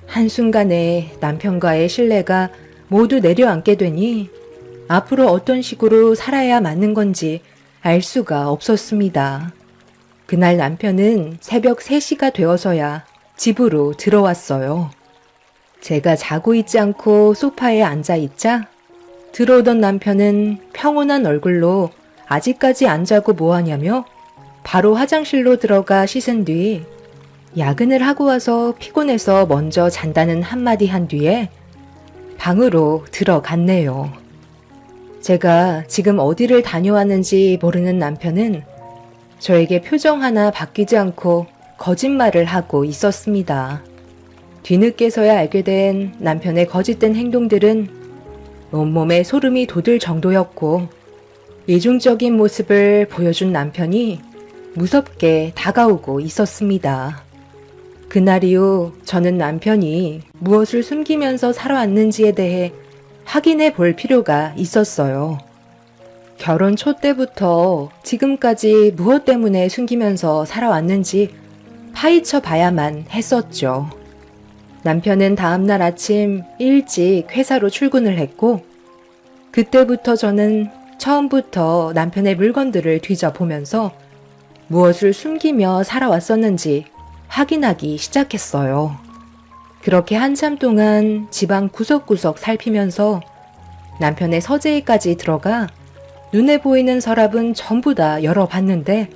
한순간에 남편과의 신뢰가 모두 내려앉게 되니 앞으로 어떤 식으로 살아야 맞는 건지 알 수가 없었습니다. 그날 남편은 새벽 3시가 되어서야 집으로 들어왔어요. 제가 자고 있지 않고 소파에 앉아 있자 들어오던 남편은 평온한 얼굴로 아직까지 안 자고 뭐하냐며 바로 화장실로 들어가 씻은 뒤 야근을 하고 와서 피곤해서 먼저 잔다는 한마디 한 뒤에 방으로 들어갔네요. 제가 지금 어디를 다녀왔는지 모르는 남편은 저에게 표정 하나 바뀌지 않고 거짓말을 하고 있었습니다. 뒤늦게서야 알게 된 남편의 거짓된 행동들은 온몸에 소름이 돋을 정도였고 이중적인 모습을 보여준 남편이 무섭게 다가오고 있었습니다. 그날 이후 저는 남편이 무엇을 숨기면서 살아왔는지에 대해 확인해 볼 필요가 있었어요. 결혼 초 때부터 지금까지 무엇 때문에 숨기면서 살아왔는지 파헤쳐 봐야만 했었죠. 남편은 다음날 아침 일찍 회사로 출근을 했고 그때부터 저는 처음부터 남편의 물건들을 뒤져보면서 무엇을 숨기며 살아왔었는지 확인하기 시작했어요. 그렇게 한참 동안 집안 구석구석 살피면서 남편의 서재에까지 들어가 눈에 보이는 서랍은 전부 다 열어봤는데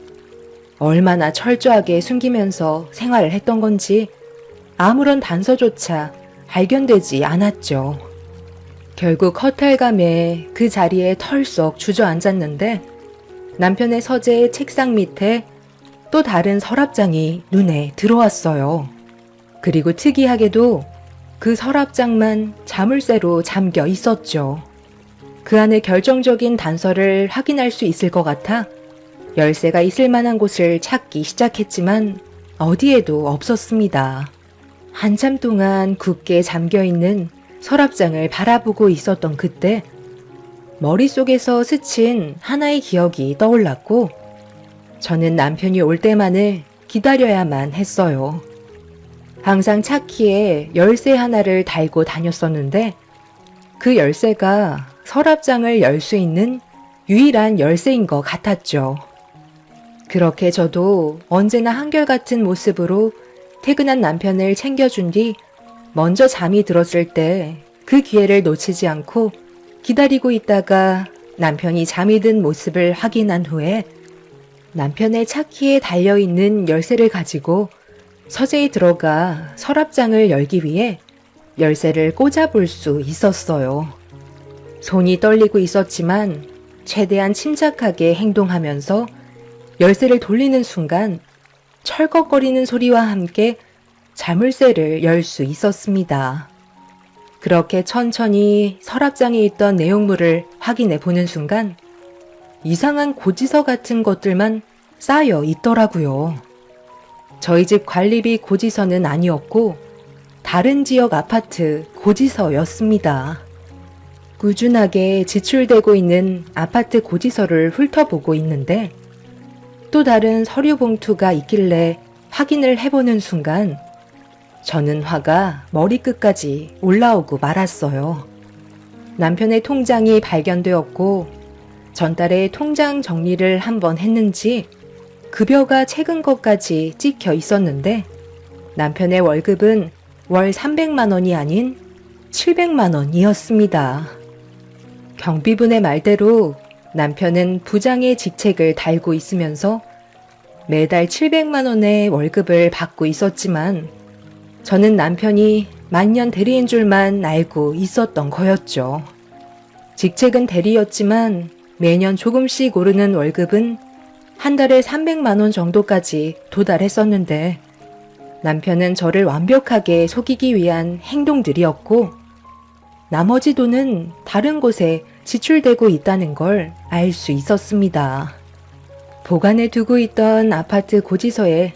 얼마나 철저하게 숨기면서 생활을 했던 건지 아무런 단서조차 발견되지 않았죠. 결국 허탈감에 그 자리에 털썩 주저앉았는데 남편의 서재의 책상 밑에 또 다른 서랍장이 눈에 들어왔어요. 그리고 특이하게도 그 서랍장만 자물쇠로 잠겨 있었죠. 그 안에 결정적인 단서를 확인할 수 있을 것 같아 열쇠가 있을 만한 곳을 찾기 시작했지만 어디에도 없었습니다. 한참 동안 굳게 잠겨있는 서랍장을 바라보고 있었던 그때 머릿속에서 스친 하나의 기억이 떠올랐고 저는 남편이 올 때만을 기다려야만 했어요. 항상 차키에 열쇠 하나를 달고 다녔었는데 그 열쇠가 서랍장을 열 수 있는 유일한 열쇠인 것 같았죠. 그렇게 저도 언제나 한결같은 모습으로 퇴근한 남편을 챙겨준 뒤 먼저 잠이 들었을 때 그 기회를 놓치지 않고 기다리고 있다가 남편이 잠이 든 모습을 확인한 후에 남편의 차키에 달려있는 열쇠를 가지고 서재에 들어가 서랍장을 열기 위해 열쇠를 꽂아볼 수 있었어요. 손이 떨리고 있었지만 최대한 침착하게 행동하면서 열쇠를 돌리는 순간 철컥거리는 소리와 함께 자물쇠를 열 수 있었습니다. 그렇게 천천히 서랍장에 있던 내용물을 확인해 보는 순간 이상한 고지서 같은 것들만 쌓여 있더라고요. 저희 집 관리비 고지서는 아니었고 다른 지역 아파트 고지서였습니다. 꾸준하게 지출되고 있는 아파트 고지서를 훑어보고 있는데 또 다른 서류 봉투가 있길래 확인을 해보는 순간 저는 화가 머리끝까지 올라오고 말았어요. 남편의 통장이 발견되었고 전달에 통장 정리를 한번 했는지 급여가 최근 것까지 찍혀 있었는데 남편의 월급은 월 300만 원이 아닌 700만 원이었습니다. 경비분의 말대로 남편은 부장의 직책을 달고 있으면서 매달 700만 원의 월급을 받고 있었지만 저는 남편이 만년 대리인 줄만 알고 있었던 거였죠. 직책은 대리였지만 매년 조금씩 오르는 월급은 한 달에 300만 원 정도까지 도달했었는데 남편은 저를 완벽하게 속이기 위한 행동들이었고 나머지 돈은 다른 곳에 지출되고 있다는 걸 알 수 있었습니다. 보관해 두고 있던 아파트 고지서에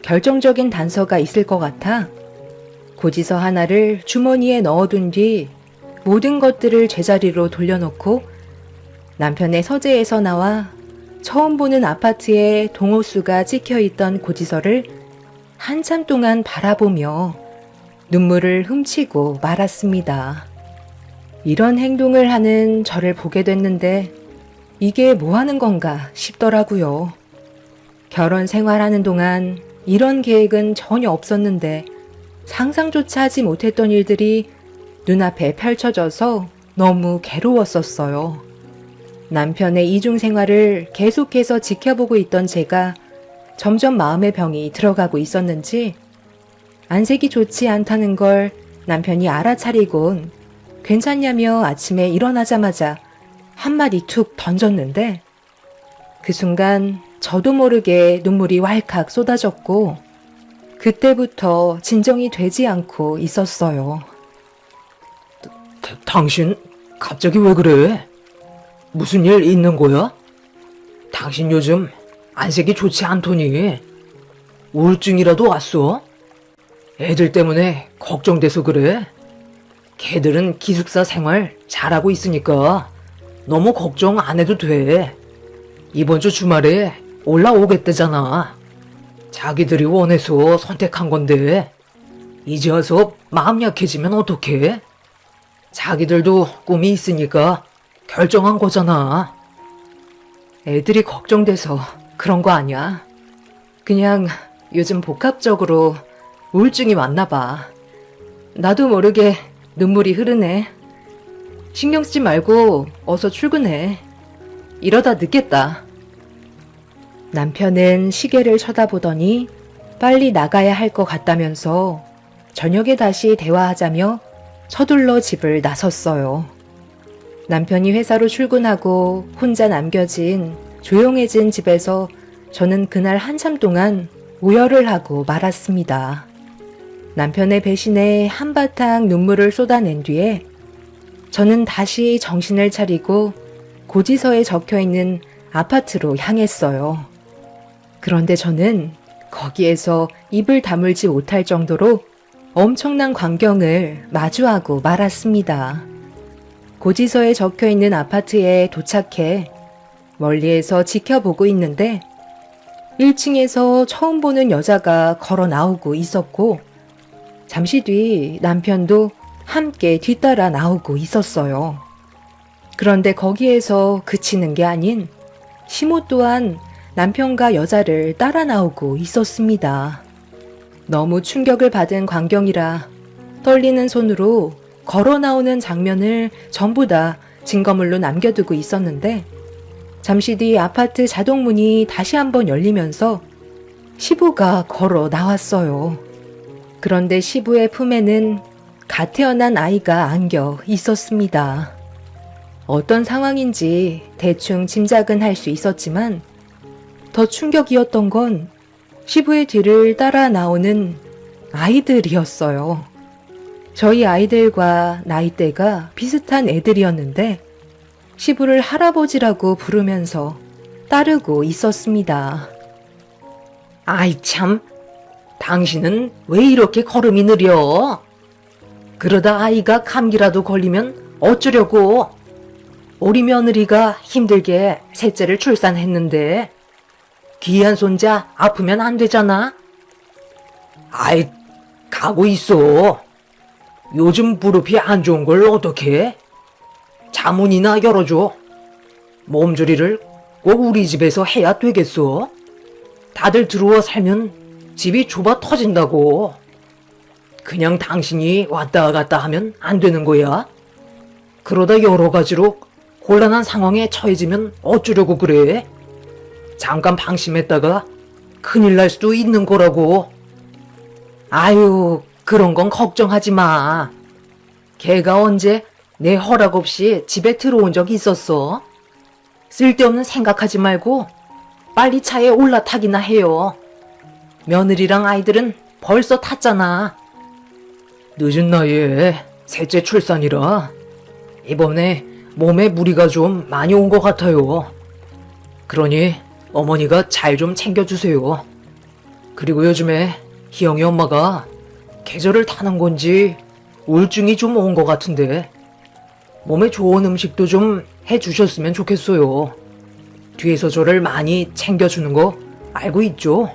결정적인 단서가 있을 것 같아 고지서 하나를 주머니에 넣어둔 뒤 모든 것들을 제자리로 돌려놓고 남편의 서재에서 나와 처음 보는 아파트에 동호수가 찍혀있던 고지서를 한참 동안 바라보며 눈물을 훔치고 말았습니다. 이런 행동을 하는 저를 보게 됐는데 이게 뭐 하는 건가 싶더라고요. 결혼 생활하는 동안 이런 계획은 전혀 없었는데 상상조차 하지 못했던 일들이 눈앞에 펼쳐져서 너무 괴로웠었어요. 남편의 이중 생활을 계속해서 지켜보고 있던 제가 점점 마음의 병이 들어가고 있었는지 안색이 좋지 않다는 걸 남편이 알아차리곤 괜찮냐며 아침에 일어나자마자 한마디 툭 던졌는데 그 순간 저도 모르게 눈물이 왈칵 쏟아졌고 그때부터 진정이 되지 않고 있었어요. 당신 갑자기 왜 그래? 무슨 일 있는 거야? 당신 요즘 안색이 좋지 않더니 우울증이라도 왔어? 애들 때문에 걱정돼서 그래? 걔들은 기숙사 생활 잘하고 있으니까 너무 걱정 안 해도 돼. 이번 주 주말에 올라오겠대잖아. 자기들이 원해서 선택한 건데 이제 와서 마음 약해지면 어떡해? 자기들도 꿈이 있으니까 결정한 거잖아. 애들이 걱정돼서 그런 거 아니야. 그냥 요즘 복합적으로 우울증이 왔나 봐. 나도 모르게 눈물이 흐르네. 신경 쓰지 말고 어서 출근해. 이러다 늦겠다. 남편은 시계를 쳐다보더니 빨리 나가야 할 것 같다면서 저녁에 다시 대화하자며 서둘러 집을 나섰어요. 남편이 회사로 출근하고 혼자 남겨진 조용해진 집에서 저는 그날 한참 동안 오열을 하고 말았습니다. 남편의 배신에 한바탕 눈물을 쏟아낸 뒤에 저는 다시 정신을 차리고 고지서에 적혀있는 아파트로 향했어요. 그런데 저는 거기에서 입을 다물지 못할 정도로 엄청난 광경을 마주하고 말았습니다. 고지서에 적혀있는 아파트에 도착해 멀리에서 지켜보고 있는데 1층에서 처음 보는 여자가 걸어 나오고 있었고 잠시 뒤 남편도 함께 뒤따라 나오고 있었어요. 그런데 거기에서 그치는 게 아닌 시모 또한 남편과 여자를 따라 나오고 있었습니다. 너무 충격을 받은 광경이라 떨리는 손으로 걸어 나오는 장면을 전부 다 증거물로 남겨두고 있었는데 잠시 뒤 아파트 자동문이 다시 한번 열리면서 시부가 걸어 나왔어요. 그런데 시부의 품에는 갓 태어난 아이가 안겨 있었습니다. 어떤 상황인지 대충 짐작은 할 수 있었지만 더 충격이었던 건 시부의 뒤를 따라 나오는 아이들이었어요. 저희 아이들과 나이대가 비슷한 애들이었는데 시부를 할아버지라고 부르면서 따르고 있었습니다. 아이 참, 당신은 왜 이렇게 걸음이 느려? 그러다 아이가 감기라도 걸리면 어쩌려고? 우리 며느리가 힘들게 셋째를 출산했는데 귀한 손자 아프면 안 되잖아? 아이, 가고 있어. 요즘 무릎이 안 좋은 걸 어떻게? 자문이나 열어줘. 몸조리를 꼭 우리 집에서 해야 되겠어. 다들 들어와 살면 집이 좁아 터진다고. 그냥 당신이 왔다 갔다 하면 안 되는 거야. 그러다 여러 가지로 곤란한 상황에 처해지면 어쩌려고 그래? 잠깐 방심했다가 큰일 날 수도 있는 거라고. 아유, 그런 건 걱정하지 마. 걔가 언제 내 허락 없이 집에 들어온 적이 있었어? 쓸데없는 생각하지 말고 빨리 차에 올라타기나 해요. 며느리랑 아이들은 벌써 탔잖아. 늦은 나이에 셋째 출산이라 이번에 몸에 무리가 좀 많이 온 것 같아요. 그러니 어머니가 잘 좀 챙겨주세요. 그리고 요즘에 희영이 엄마가 계절을 타는 건지 우울증이 좀 온 것 같은데 몸에 좋은 음식도 좀 해주셨으면 좋겠어요. 뒤에서 저를 많이 챙겨주는 거 알고 있죠?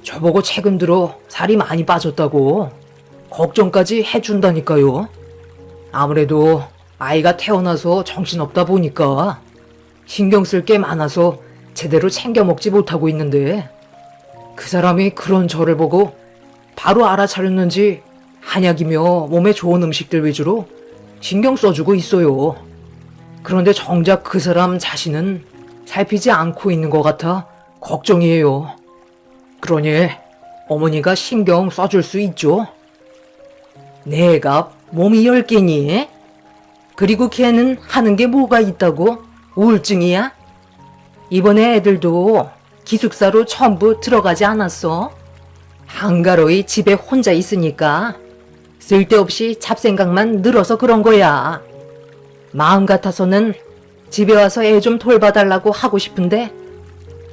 저보고 최근 들어 살이 많이 빠졌다고 걱정까지 해준다니까요. 아무래도 아이가 태어나서 정신없다 보니까 신경 쓸 게 많아서 제대로 챙겨 먹지 못하고 있는데 그 사람이 그런 저를 보고 바로 알아차렸는지 한약이며 몸에 좋은 음식들 위주로 신경 써주고 있어요. 그런데 정작 그 사람 자신은 살피지 않고 있는 것 같아 걱정이에요. 그러니 어머니가 신경 써줄 수 있죠? 내가 몸이 10개니? 그리고 걔는 하는 게 뭐가 있다고? 우울증이야? 이번에 애들도 기숙사로 전부 들어가지 않았어? 한가로이 집에 혼자 있으니까 쓸데없이 잡생각만 늘어서 그런 거야. 마음 같아서는 집에 와서 애 좀 돌봐달라고 하고 싶은데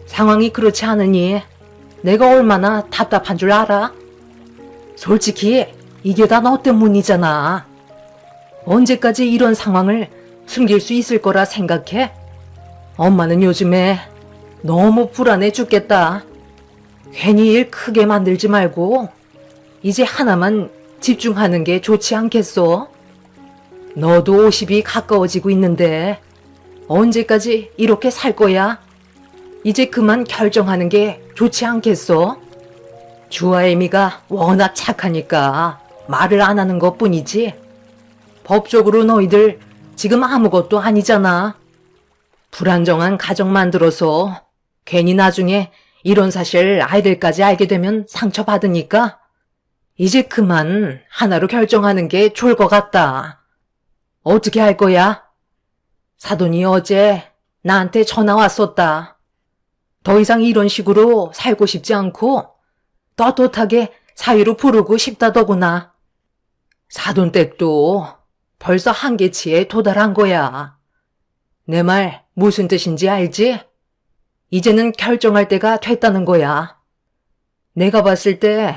상황이 그렇지 않으니 내가 얼마나 답답한 줄 알아? 솔직히 이게 다 너 때문이잖아. 언제까지 이런 상황을 숨길 수 있을 거라 생각해? 엄마는 요즘에 너무 불안해 죽겠다. 괜히 일 크게 만들지 말고 이제 하나만 집중하는 게 좋지 않겠어? 너도 50이 가까워지고 있는데 언제까지 이렇게 살 거야? 이제 그만 결정하는 게 좋지 않겠어? 주아 애미가 워낙 착하니까 말을 안 하는 것 뿐이지. 법적으로 너희들 지금 아무것도 아니잖아. 불안정한 가정 만들어서 괜히 나중에 이런 사실 아이들까지 알게 되면 상처받으니까 이제 그만 하나로 결정하는 게 좋을 것 같다. 어떻게 할 거야? 사돈이 어제 나한테 전화 왔었다. 더 이상 이런 식으로 살고 싶지 않고 떳떳하게 사위로 부르고 싶다더구나. 사돈댁도 벌써 한계치에 도달한 거야. 내 말 무슨 뜻인지 알지? 이제는 결정할 때가 됐다는 거야. 내가 봤을 때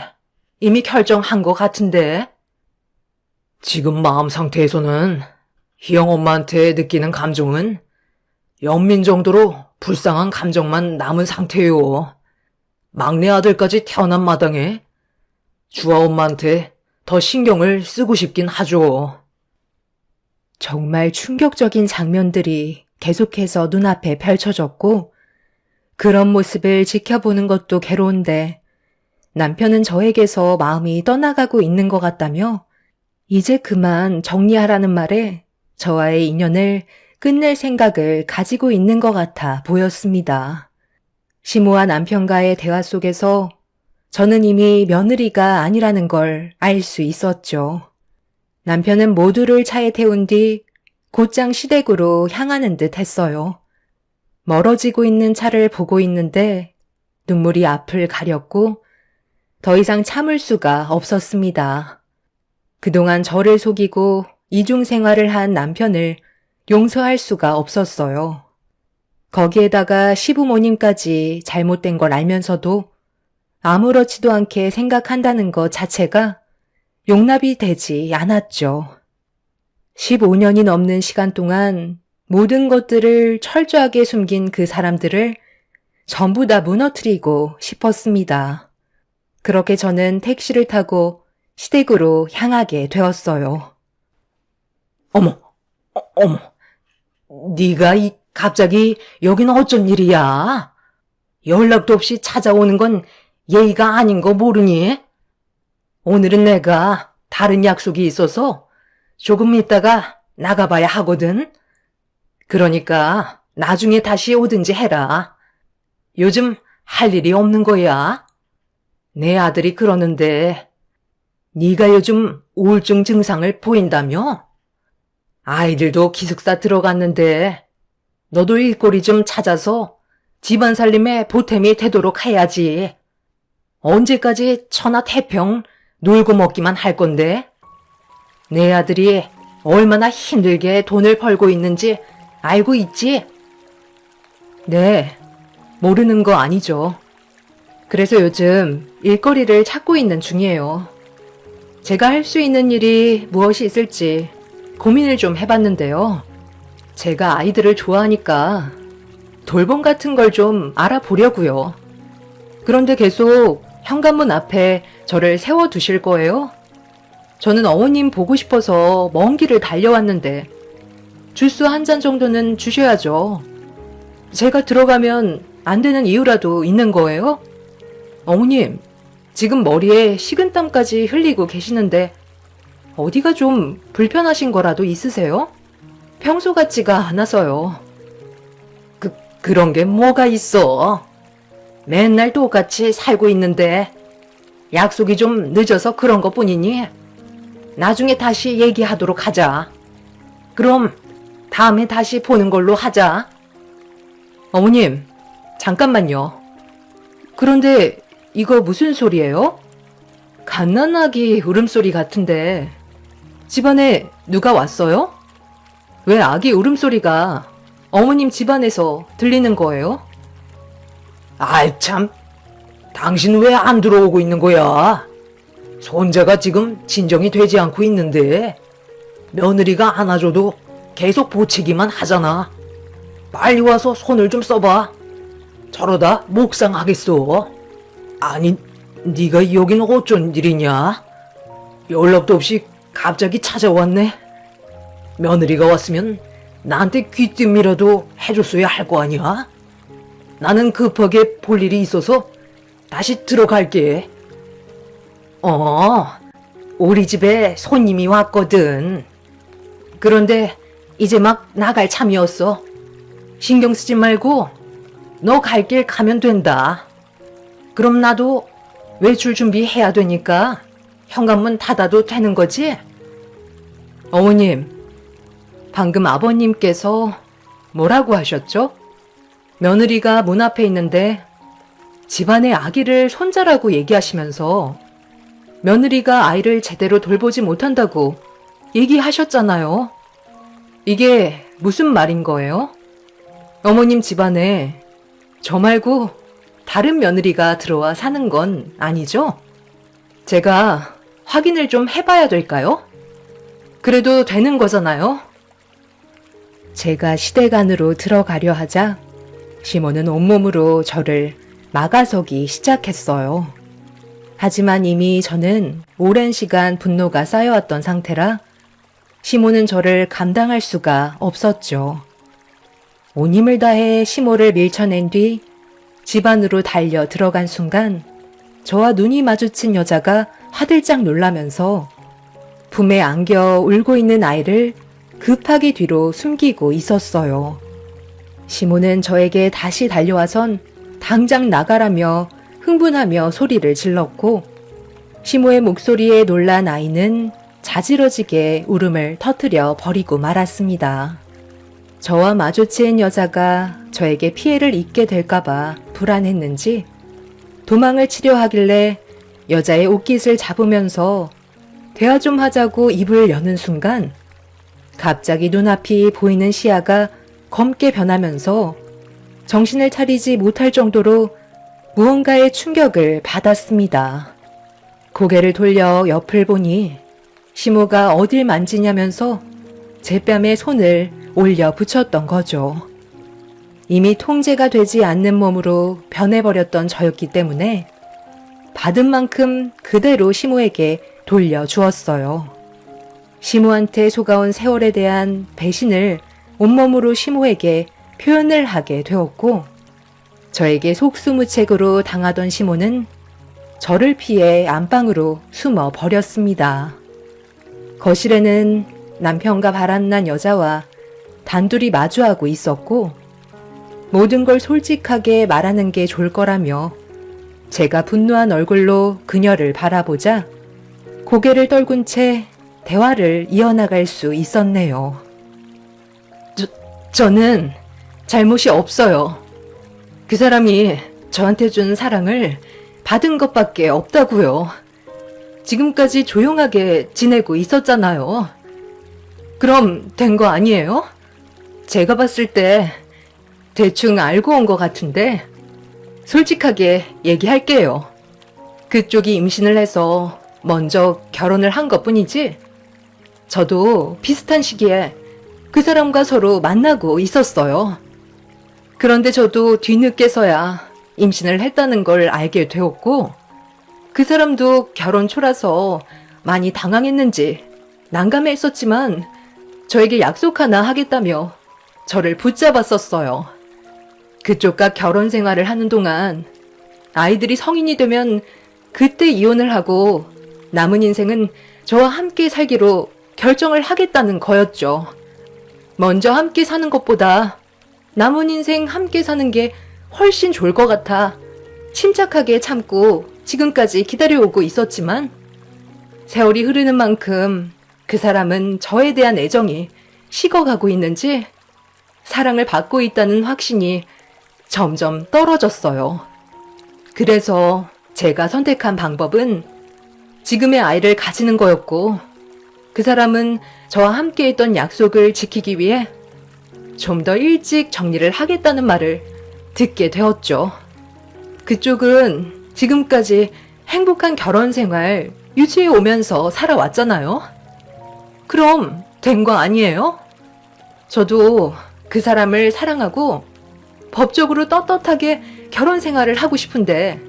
이미 결정한 것 같은데. 지금 마음 상태에서는 희영 엄마한테 느끼는 감정은 연민 정도로 불쌍한 감정만 남은 상태요. 막내 아들까지 태어난 마당에 주아 엄마한테 더 신경을 쓰고 싶긴 하죠. 정말 충격적인 장면들이 계속해서 눈앞에 펼쳐졌고, 그런 모습을 지켜보는 것도 괴로운데, 남편은 저에게서 마음이 떠나가고 있는 것 같다며, 이제 그만 정리하라는 말에 저와의 인연을 끝낼 생각을 가지고 있는 것 같아 보였습니다. 시모와 남편과의 대화 속에서 저는 이미 며느리가 아니라는 걸 알 수 있었죠. 남편은 모두를 차에 태운 뒤 곧장 시댁으로 향하는 듯 했어요. 멀어지고 있는 차를 보고 있는데 눈물이 앞을 가렸고 더 이상 참을 수가 없었습니다. 그동안 저를 속이고 이중 생활을 한 남편을 용서할 수가 없었어요. 거기에다가 시부모님까지 잘못된 걸 알면서도 아무렇지도 않게 생각한다는 것 자체가 용납이 되지 않았죠. 15년이 넘는 시간 동안 모든 것들을 철저하게 숨긴 그 사람들을 전부 다 무너뜨리고 싶었습니다. 그렇게 저는 택시를 타고 시댁으로 향하게 되었어요. 어머, 네가 갑자기 여긴 어쩐 일이야? 연락도 없이 찾아오는 건 예의가 아닌 거 모르니? 오늘은 내가 다른 약속이 있어서 조금 있다가 나가봐야 하거든. 그러니까 나중에 다시 오든지 해라. 요즘 할 일이 없는 거야. 내 아들이 그러는데 네가 요즘 우울증 증상을 보인다며? 아이들도 기숙사 들어갔는데 너도 일거리 좀 찾아서 집안 살림에 보탬이 되도록 해야지. 언제까지 천하태평 놀고 먹기만 할 건데? 내 아들이 얼마나 힘들게 돈을 벌고 있는지 알고 있지? 네, 모르는 거 아니죠. 그래서 요즘 일거리를 찾고 있는 중이에요. 제가 할 수 있는 일이 무엇이 있을지 고민을 좀 해봤는데요. 제가 아이들을 좋아하니까 돌봄 같은 걸 좀 알아보려고요. 그런데 계속 현관문 앞에 저를 세워두실 거예요? 저는 어머님 보고 싶어서 먼 길을 달려왔는데 주스 한 잔 정도는 주셔야죠. 제가 들어가면 안 되는 이유라도 있는 거예요? 어머님, 지금 머리에 식은땀까지 흘리고 계시는데 어디가 좀 불편하신 거라도 있으세요? 평소 같지가 않아서요. 그런 게 뭐가 있어? 맨날 똑같이 살고 있는데 약속이 좀 늦어서 그런 것 뿐이니 나중에 다시 얘기하도록 하자. 그럼 다음에 다시 보는 걸로 하자. 어머님, 잠깐만요. 그런데 이거 무슨 소리예요? 갓난아기 울음소리 같은데 집안에 누가 왔어요? 왜 아기 울음소리가 어머님 집안에서 들리는 거예요? 아이 참, 당신 왜 안 들어오고 있는 거야? 손자가 지금 진정이 되지 않고 있는데 며느리가 안아줘도 계속 보채기만 하잖아. 빨리 와서 손을 좀 써봐. 저러다 목 상하겠어. 아니, 네가 여긴 어쩐 일이냐? 연락도 없이 갑자기 찾아왔네. 며느리가 왔으면 나한테 귀띔이라도 해줬어야 할 거 아니야? 나는 급하게 볼 일이 있어서 다시 들어갈게. 우리 집에 손님이 왔거든. 그런데 이제 막 나갈 참이었어. 신경 쓰지 말고 너 갈 길 가면 된다. 그럼 나도 외출 준비해야 되니까 현관문 닫아도 되는 거지? 어머님, 방금 아버님께서 뭐라고 하셨죠? 며느리가 문 앞에 있는데 집안의 아기를 손자라고 얘기하시면서 며느리가 아이를 제대로 돌보지 못한다고 얘기하셨잖아요. 이게 무슨 말인 거예요? 어머님 집안에 저 말고 다른 며느리가 들어와 사는 건 아니죠? 제가 확인을 좀 해봐야 될까요? 그래도 되는 거잖아요? 제가 시댁 안으로 들어가려 하자 시몬은 온몸으로 저를 막아서기 시작했어요. 하지만 이미 저는 오랜 시간 분노가 쌓여왔던 상태라 시몬은 저를 감당할 수가 없었죠. 온 힘을 다해 시모를 밀쳐낸 뒤 집 안으로 달려 들어간 순간 저와 눈이 마주친 여자가 화들짝 놀라면서 품에 안겨 울고 있는 아이를 급하게 뒤로 숨기고 있었어요. 시모는 저에게 다시 달려와선 당장 나가라며 흥분하며 소리를 질렀고 시모의 목소리에 놀란 아이는 자지러지게 울음을 터뜨려 버리고 말았습니다. 저와 마주친 여자가 저에게 피해를 입게 될까봐 불안했는지 도망을 치려 하길래 여자의 옷깃을 잡으면서 대화 좀 하자고 입을 여는 순간 갑자기 눈앞이 보이는 시야가 검게 변하면서 정신을 차리지 못할 정도로 무언가의 충격을 받았습니다. 고개를 돌려 옆을 보니 시모가 어딜 만지냐면서 제 뺨에 손을 올려 붙였던 거죠. 이미 통제가 되지 않는 몸으로 변해버렸던 저였기 때문에 받은 만큼 그대로 시모에게 돌려주었어요. 시모한테 속아온 세월에 대한 배신을 온몸으로 시모에게 표현을 하게 되었고 저에게 속수무책으로 당하던 시모는 저를 피해 안방으로 숨어 버렸습니다. 거실에는 남편과 바람난 여자와 단둘이 마주하고 있었고 모든 걸 솔직하게 말하는 게 좋을 거라며 제가 분노한 얼굴로 그녀를 바라보자 고개를 떨군 채 대화를 이어나갈 수 있었네요. 저는 잘못이 없어요. 그 사람이 저한테 준 사랑을 받은 것밖에 없다고요. 지금까지 조용하게 지내고 있었잖아요. 그럼 된 거 아니에요? 제가 봤을 때 대충 알고 온 것 같은데 솔직하게 얘기할게요. 그쪽이 임신을 해서 먼저 결혼을 한 것뿐이지 저도 비슷한 시기에 그 사람과 서로 만나고 있었어요. 그런데 저도 뒤늦게서야 임신을 했다는 걸 알게 되었고 그 사람도 결혼 초라서 많이 당황했는지 난감했었지만 저에게 약속 하나 하겠다며 저를 붙잡았었어요. 그쪽과 결혼 생활을 하는 동안 아이들이 성인이 되면 그때 이혼을 하고 남은 인생은 저와 함께 살기로 결정을 하겠다는 거였죠. 먼저 함께 사는 것보다 남은 인생 함께 사는 게 훨씬 좋을 것 같아 침착하게 참고 지금까지 기다려오고 있었지만 세월이 흐르는 만큼 그 사람은 저에 대한 애정이 식어가고 있는지 사랑을 받고 있다는 확신이 점점 떨어졌어요. 그래서 제가 선택한 방법은 지금의 아이를 가지는 거였고 그 사람은 저와 함께 했던 약속을 지키기 위해 좀 더 일찍 정리를 하겠다는 말을 듣게 되었죠. 그쪽은 지금까지 행복한 결혼 생활 유지해 오면서 살아왔잖아요. 그럼 된 거 아니에요? 저도 그 사람을 사랑하고 법적으로 떳떳하게 결혼 생활을 하고 싶은데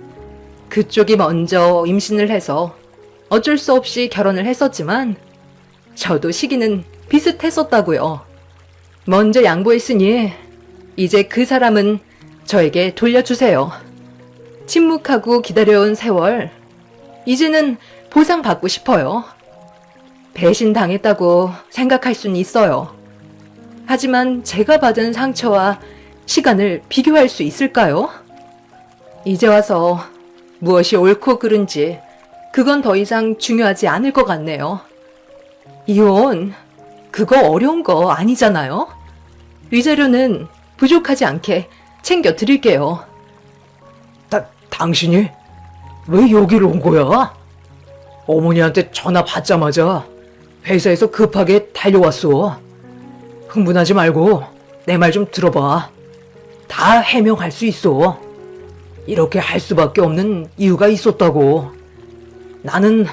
그쪽이 먼저 임신을 해서 어쩔 수 없이 결혼을 했었지만 저도 시기는 비슷했었다고요. 먼저 양보했으니 이제 그 사람은 저에게 돌려주세요. 침묵하고 기다려온 세월, 이제는 보상받고 싶어요. 배신당했다고 생각할 수는 있어요. 하지만 제가 받은 상처와 시간을 비교할 수 있을까요? 이제 와서 무엇이 옳고 그른지 그건 더 이상 중요하지 않을 것 같네요. 이혼, 그거 어려운 거 아니잖아요? 위자료는 부족하지 않게 챙겨 드릴게요. 당신이 왜 여기로 온 거야? 어머니한테 전화 받자마자 회사에서 급하게 달려왔어. 흥분하지 말고 내 말 좀 들어봐. 다 해명할 수 있어. 이렇게 할 수밖에 없는 이유가 있었다고. 나는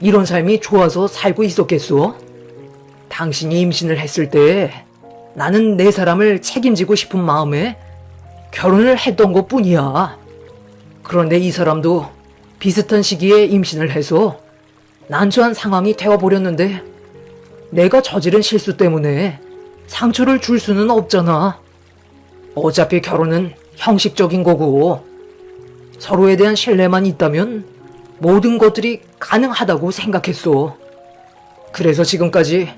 이런 삶이 좋아서 살고 있었겠어? 당신이 임신을 했을 때 나는 내 사람을 책임지고 싶은 마음에 결혼을 했던 것 뿐이야. 그런데 이 사람도 비슷한 시기에 임신을 해서 난처한 상황이 되어버렸는데 내가 저지른 실수 때문에 상처를 줄 수는 없잖아. 어차피 결혼은 형식적인 거고 서로에 대한 신뢰만 있다면 모든 것들이 가능하다고 생각했어. 그래서 지금까지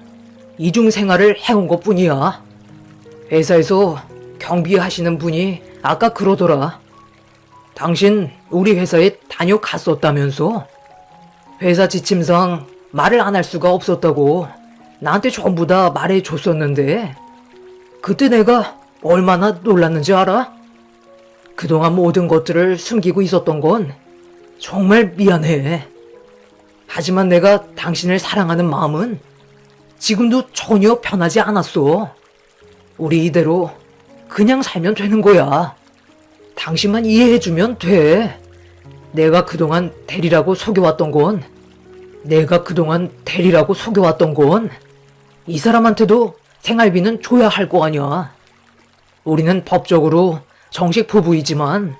이중 생활을 해온 것 뿐이야. 회사에서 경비하시는 분이 아까 그러더라. 당신 우리 회사에 다녀갔었다면서? 회사 지침상 말을 안 할 수가 없었다고 나한테 전부 다 말해줬었는데 그때 내가 얼마나 놀랐는지 알아? 그동안 모든 것들을 숨기고 있었던 건 정말 미안해. 하지만 내가 당신을 사랑하는 마음은 지금도 전혀 변하지 않았어. 우리 이대로 그냥 살면 되는 거야. 당신만 이해해주면 돼. 내가 그동안 대리라고 속여왔던 건 이 사람한테도 생활비는 줘야 할 거 아니야. 우리는 법적으로 정식 부부이지만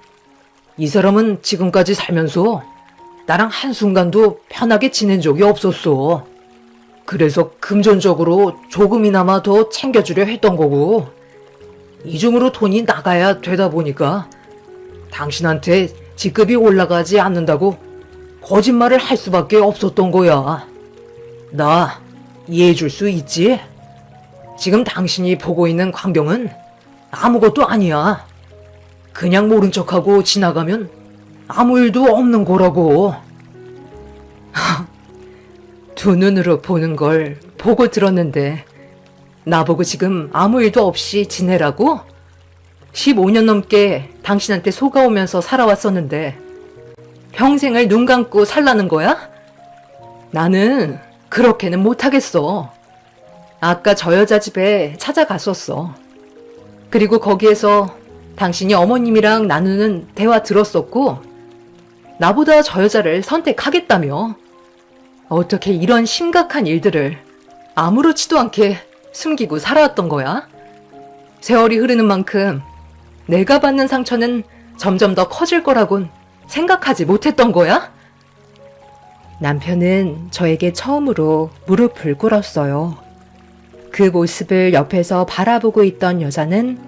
이 사람은 지금까지 살면서 나랑 한순간도 편하게 지낸 적이 없었어. 그래서 금전적으로 조금이나마 더 챙겨주려 했던 거고 이중으로 돈이 나가야 되다 보니까 당신한테 직급이 올라가지 않는다고 거짓말을 할 수밖에 없었던 거야. 나 이해해줄 수 있지? 지금 당신이 보고 있는 광경은 아무것도 아니야. 그냥 모른 척하고 지나가면 아무 일도 없는 거라고. 두 눈으로 보는 걸 보고 들었는데 나보고 지금 아무 일도 없이 지내라고? 15년 넘게 당신한테 속아오면서 살아왔었는데 평생을 눈 감고 살라는 거야? 나는 그렇게는 못하겠어. 아까 저 여자 집에 찾아갔었어. 그리고 거기에서 당신이 어머님이랑 나누는 대화 들었었고 나보다 저 여자를 선택하겠다며. 어떻게 이런 심각한 일들을 아무렇지도 않게 숨기고 살아왔던 거야? 세월이 흐르는 만큼 내가 받는 상처는 점점 더 커질 거라곤 생각하지 못했던 거야? 남편은 저에게 처음으로 무릎을 꿇었어요. 그 모습을 옆에서 바라보고 있던 여자는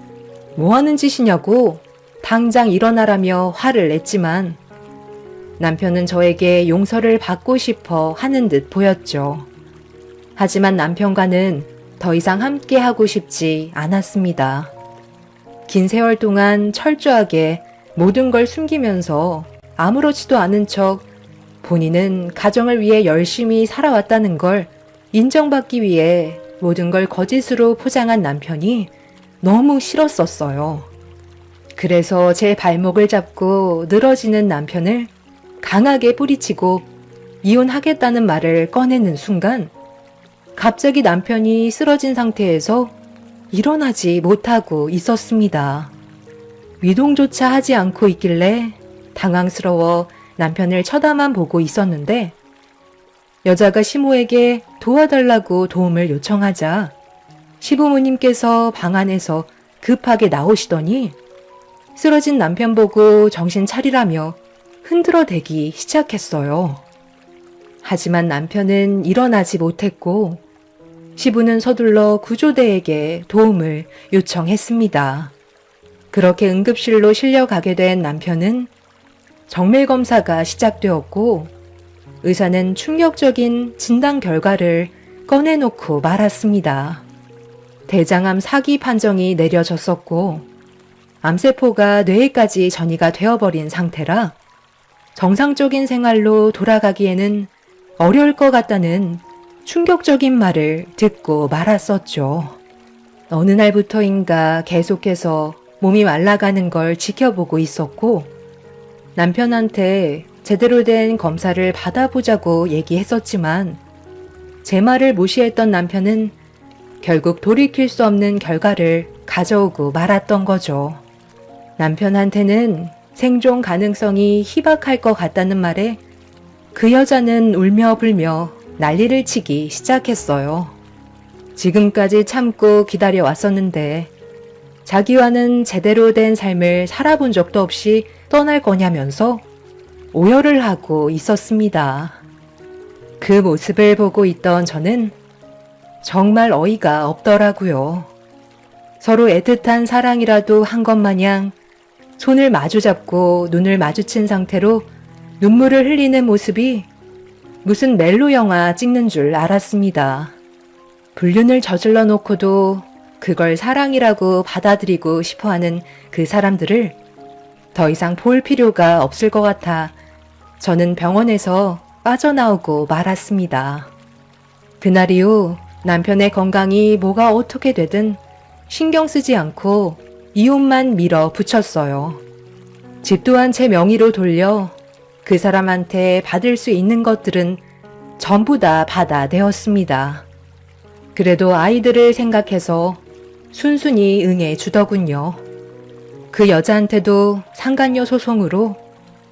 뭐 하는 짓이냐고 당장 일어나라며 화를 냈지만 남편은 저에게 용서를 받고 싶어 하는 듯 보였죠. 하지만 남편과는 더 이상 함께 하고 싶지 않았습니다. 긴 세월 동안 철저하게 모든 걸 숨기면서 아무렇지도 않은 척 본인은 가정을 위해 열심히 살아왔다는 걸 인정받기 위해 모든 걸 거짓으로 포장한 남편이 너무 싫었었어요. 그래서 제 발목을 잡고 늘어지는 남편을 강하게 뿌리치고 이혼하겠다는 말을 꺼내는 순간 갑자기 남편이 쓰러진 상태에서 일어나지 못하고 있었습니다. 위동조차 하지 않고 있길래 당황스러워 남편을 쳐다만 보고 있었는데 여자가 시모에게 도와달라고 도움을 요청하자 시부모님께서 방 안에서 급하게 나오시더니 쓰러진 남편 보고 정신 차리라며 흔들어대기 시작했어요. 하지만 남편은 일어나지 못했고 시부는 서둘러 구조대에게 도움을 요청했습니다. 그렇게 응급실로 실려가게 된 남편은 정밀검사가 시작되었고 의사는 충격적인 진단 결과를 꺼내놓고 말았습니다. 대장암 4기 판정이 내려졌었고 암세포가 뇌에까지 전이가 되어버린 상태라 정상적인 생활로 돌아가기에는 어려울 것 같다는 충격적인 말을 듣고 말았었죠. 어느 날부터인가 계속해서 몸이 말라가는 걸 지켜보고 있었고 남편한테 제대로 된 검사를 받아보자고 얘기했었지만 제 말을 무시했던 남편은 결국 돌이킬 수 없는 결과를 가져오고 말았던 거죠. 남편한테는 생존 가능성이 희박할 것 같다는 말에 그 여자는 울며 불며 난리를 치기 시작했어요. 지금까지 참고 기다려왔었는데 자기와는 제대로 된 삶을 살아본 적도 없이 떠날 거냐면서 오열을 하고 있었습니다. 그 모습을 보고 있던 저는 정말 어이가 없더라고요. 서로 애틋한 사랑이라도 한 것 마냥 손을 마주잡고 눈을 마주친 상태로 눈물을 흘리는 모습이 무슨 멜로 영화 찍는 줄 알았습니다. 불륜을 저질러 놓고도 그걸 사랑이라고 받아들이고 싶어하는 그 사람들을 더 이상 볼 필요가 없을 것 같아 저는 병원에서 빠져나오고 말았습니다. 그날 이후 남편의 건강이 뭐가 어떻게 되든 신경 쓰지 않고 이혼만 밀어붙였어요. 집 또한 제 명의로 돌려 그 사람한테 받을 수 있는 것들은 전부 다 받아내었습니다. 그래도 아이들을 생각해서 순순히 응해 주더군요. 그 여자한테도 상간녀 소송으로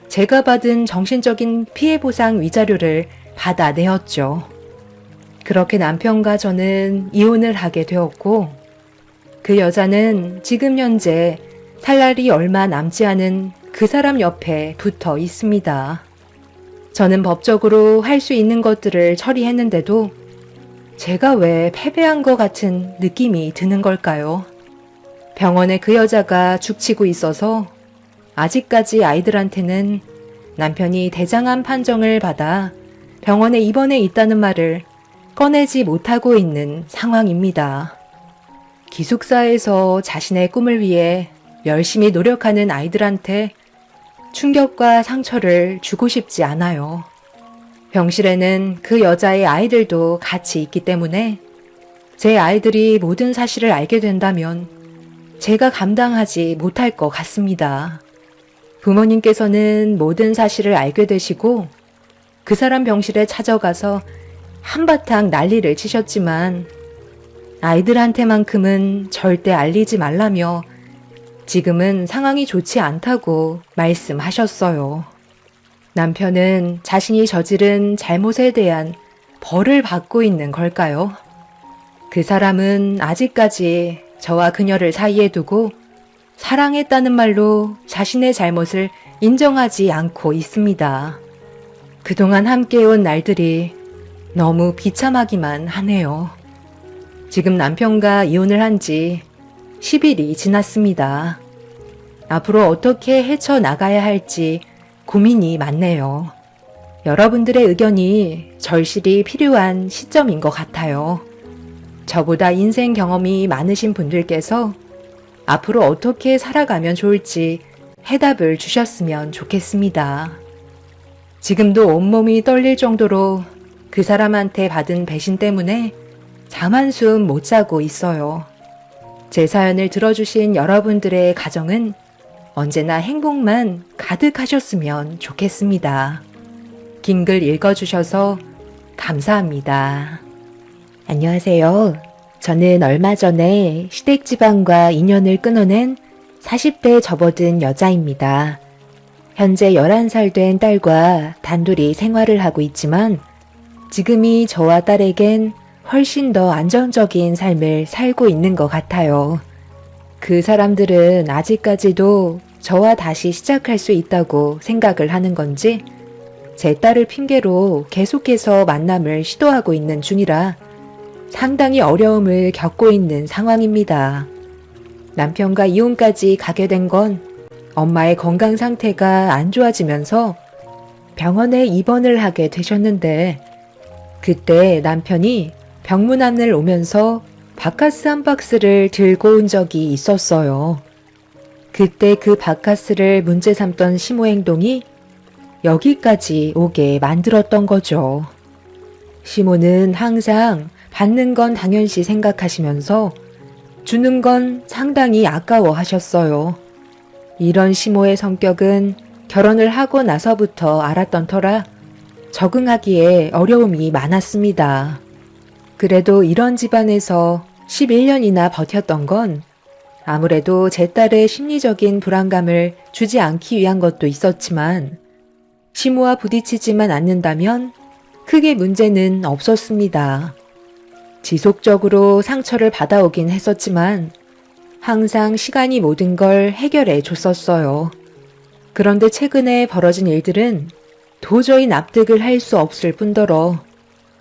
제가 받은 정신적인 피해보상 위자료를 받아내었죠. 그렇게 남편과 저는 이혼을 하게 되었고 그 여자는 지금 현재 살 날이 얼마 남지 않은 그 사람 옆에 붙어 있습니다. 저는 법적으로 할 수 있는 것들을 처리했는데도 제가 왜 패배한 것 같은 느낌이 드는 걸까요? 병원에 그 여자가 죽치고 있어서 아직까지 아이들한테는 남편이 대장암 판정을 받아 병원에 입원해 있다는 말을 꺼내지 못하고 있는 상황입니다. 기숙사에서 자신의 꿈을 위해 열심히 노력하는 아이들한테 충격과 상처를 주고 싶지 않아요. 병실에는 그 여자의 아이들도 같이 있기 때문에 제 아이들이 모든 사실을 알게 된다면 제가 감당하지 못할 것 같습니다. 부모님께서는 모든 사실을 알게 되시고 그 사람 병실에 찾아가서 한바탕 난리를 치셨지만 아이들한테만큼은 절대 알리지 말라며 지금은 상황이 좋지 않다고 말씀하셨어요. 남편은 자신이 저지른 잘못에 대한 벌을 받고 있는 걸까요? 그 사람은 아직까지 저와 그녀를 사이에 두고 사랑했다는 말로 자신의 잘못을 인정하지 않고 있습니다. 그동안 함께해온 날들이 너무 비참하기만 하네요. 지금 남편과 이혼을 한 지 10일이 지났습니다. 앞으로 어떻게 헤쳐나가야 할지 고민이 많네요. 여러분들의 의견이 절실히 필요한 시점인 것 같아요. 저보다 인생 경험이 많으신 분들께서 앞으로 어떻게 살아가면 좋을지 해답을 주셨으면 좋겠습니다. 지금도 온몸이 떨릴 정도로 그 사람한테 받은 배신 때문에 잠 한숨 못 자고 있어요. 제 사연을 들어주신 여러분들의 가정은 언제나 행복만 가득하셨으면 좋겠습니다. 긴 글 읽어주셔서 감사합니다. 안녕하세요. 저는 얼마 전에 시댁집안과 인연을 끊어낸 40대 접어든 여자입니다. 현재 11살 된 딸과 단둘이 생활을 하고 있지만 지금이 저와 딸에겐 훨씬 더 안정적인 삶을 살고 있는 것 같아요. 그 사람들은 아직까지도 저와 다시 시작할 수 있다고 생각을 하는 건지 제 딸을 핑계로 계속해서 만남을 시도하고 있는 중이라 상당히 어려움을 겪고 있는 상황입니다. 남편과 이혼까지 가게 된 건 엄마의 건강 상태가 안 좋아지면서 병원에 입원을 하게 되셨는데 그때 남편이 병문안을 오면서 바카스 한 박스를 들고 온 적이 있었어요. 그때 그 바카스를 문제 삼던 시모 행동이 여기까지 오게 만들었던 거죠. 시모는 항상 받는 건 당연시 생각하시면서 주는 건 상당히 아까워 하셨어요. 이런 시모의 성격은 결혼을 하고 나서부터 알았던 터라 적응하기에 어려움이 많았습니다. 그래도 이런 집안에서 11년이나 버텼던 건 아무래도 제 딸의 심리적인 불안감을 주지 않기 위한 것도 있었지만 시모와 부딪히지만 않는다면 크게 문제는 없었습니다. 지속적으로 상처를 받아오긴 했었지만 항상 시간이 모든 걸 해결해 줬었어요. 그런데 최근에 벌어진 일들은 도저히 납득을 할 수 없을 뿐더러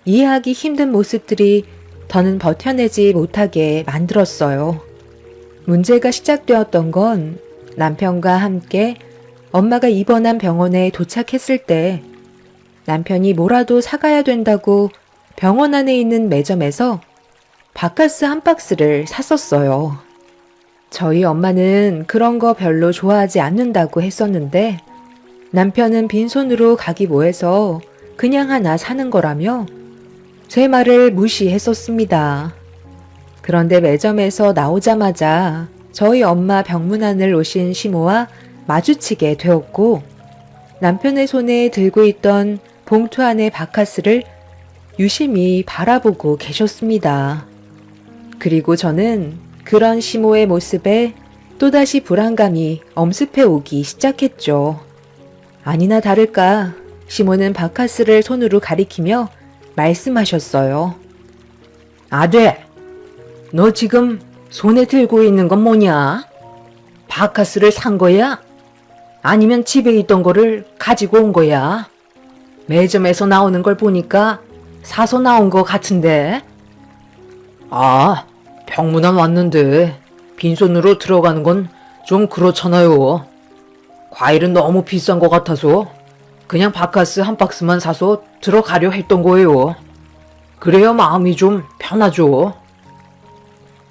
이해하기 힘든 모습들이 더는 버텨내지 못하게 만들었어요. 문제가 시작되었던 건 남편과 함께 엄마가 입원한 병원에 도착했을 때 남편이 뭐라도 사가야 된다고 병원 안에 있는 매점에서 바카스 한 박스를 샀었어요. 저희 엄마는 그런 거 별로 좋아하지 않는다고 했었는데 남편은 빈손으로 가기 뭐해서 그냥 하나 사는 거라며 제 말을 무시했었습니다. 그런데 매점에서 나오자마자 저희 엄마 병문안을 오신 시모와 마주치게 되었고 남편의 손에 들고 있던 봉투 안의 바카스를 유심히 바라보고 계셨습니다. 그리고 저는 그런 시모의 모습에 또다시 불안감이 엄습해 오기 시작했죠. 아니나 다를까 시모는 바카스를 손으로 가리키며 말씀하셨어요. 아들, 너 지금 손에 들고 있는 건 뭐냐? 바카스를 산 거야? 아니면 집에 있던 거를 가지고 온 거야? 매점에서 나오는 걸 보니까 사서 나온 거 같은데? 아, 병문안 왔는데 빈손으로 들어가는 건 좀 그렇잖아요. 과일은 너무 비싼 것 같아서 그냥 바카스 한 박스만 사서 들어가려 했던 거예요. 그래야 마음이 좀 편하죠.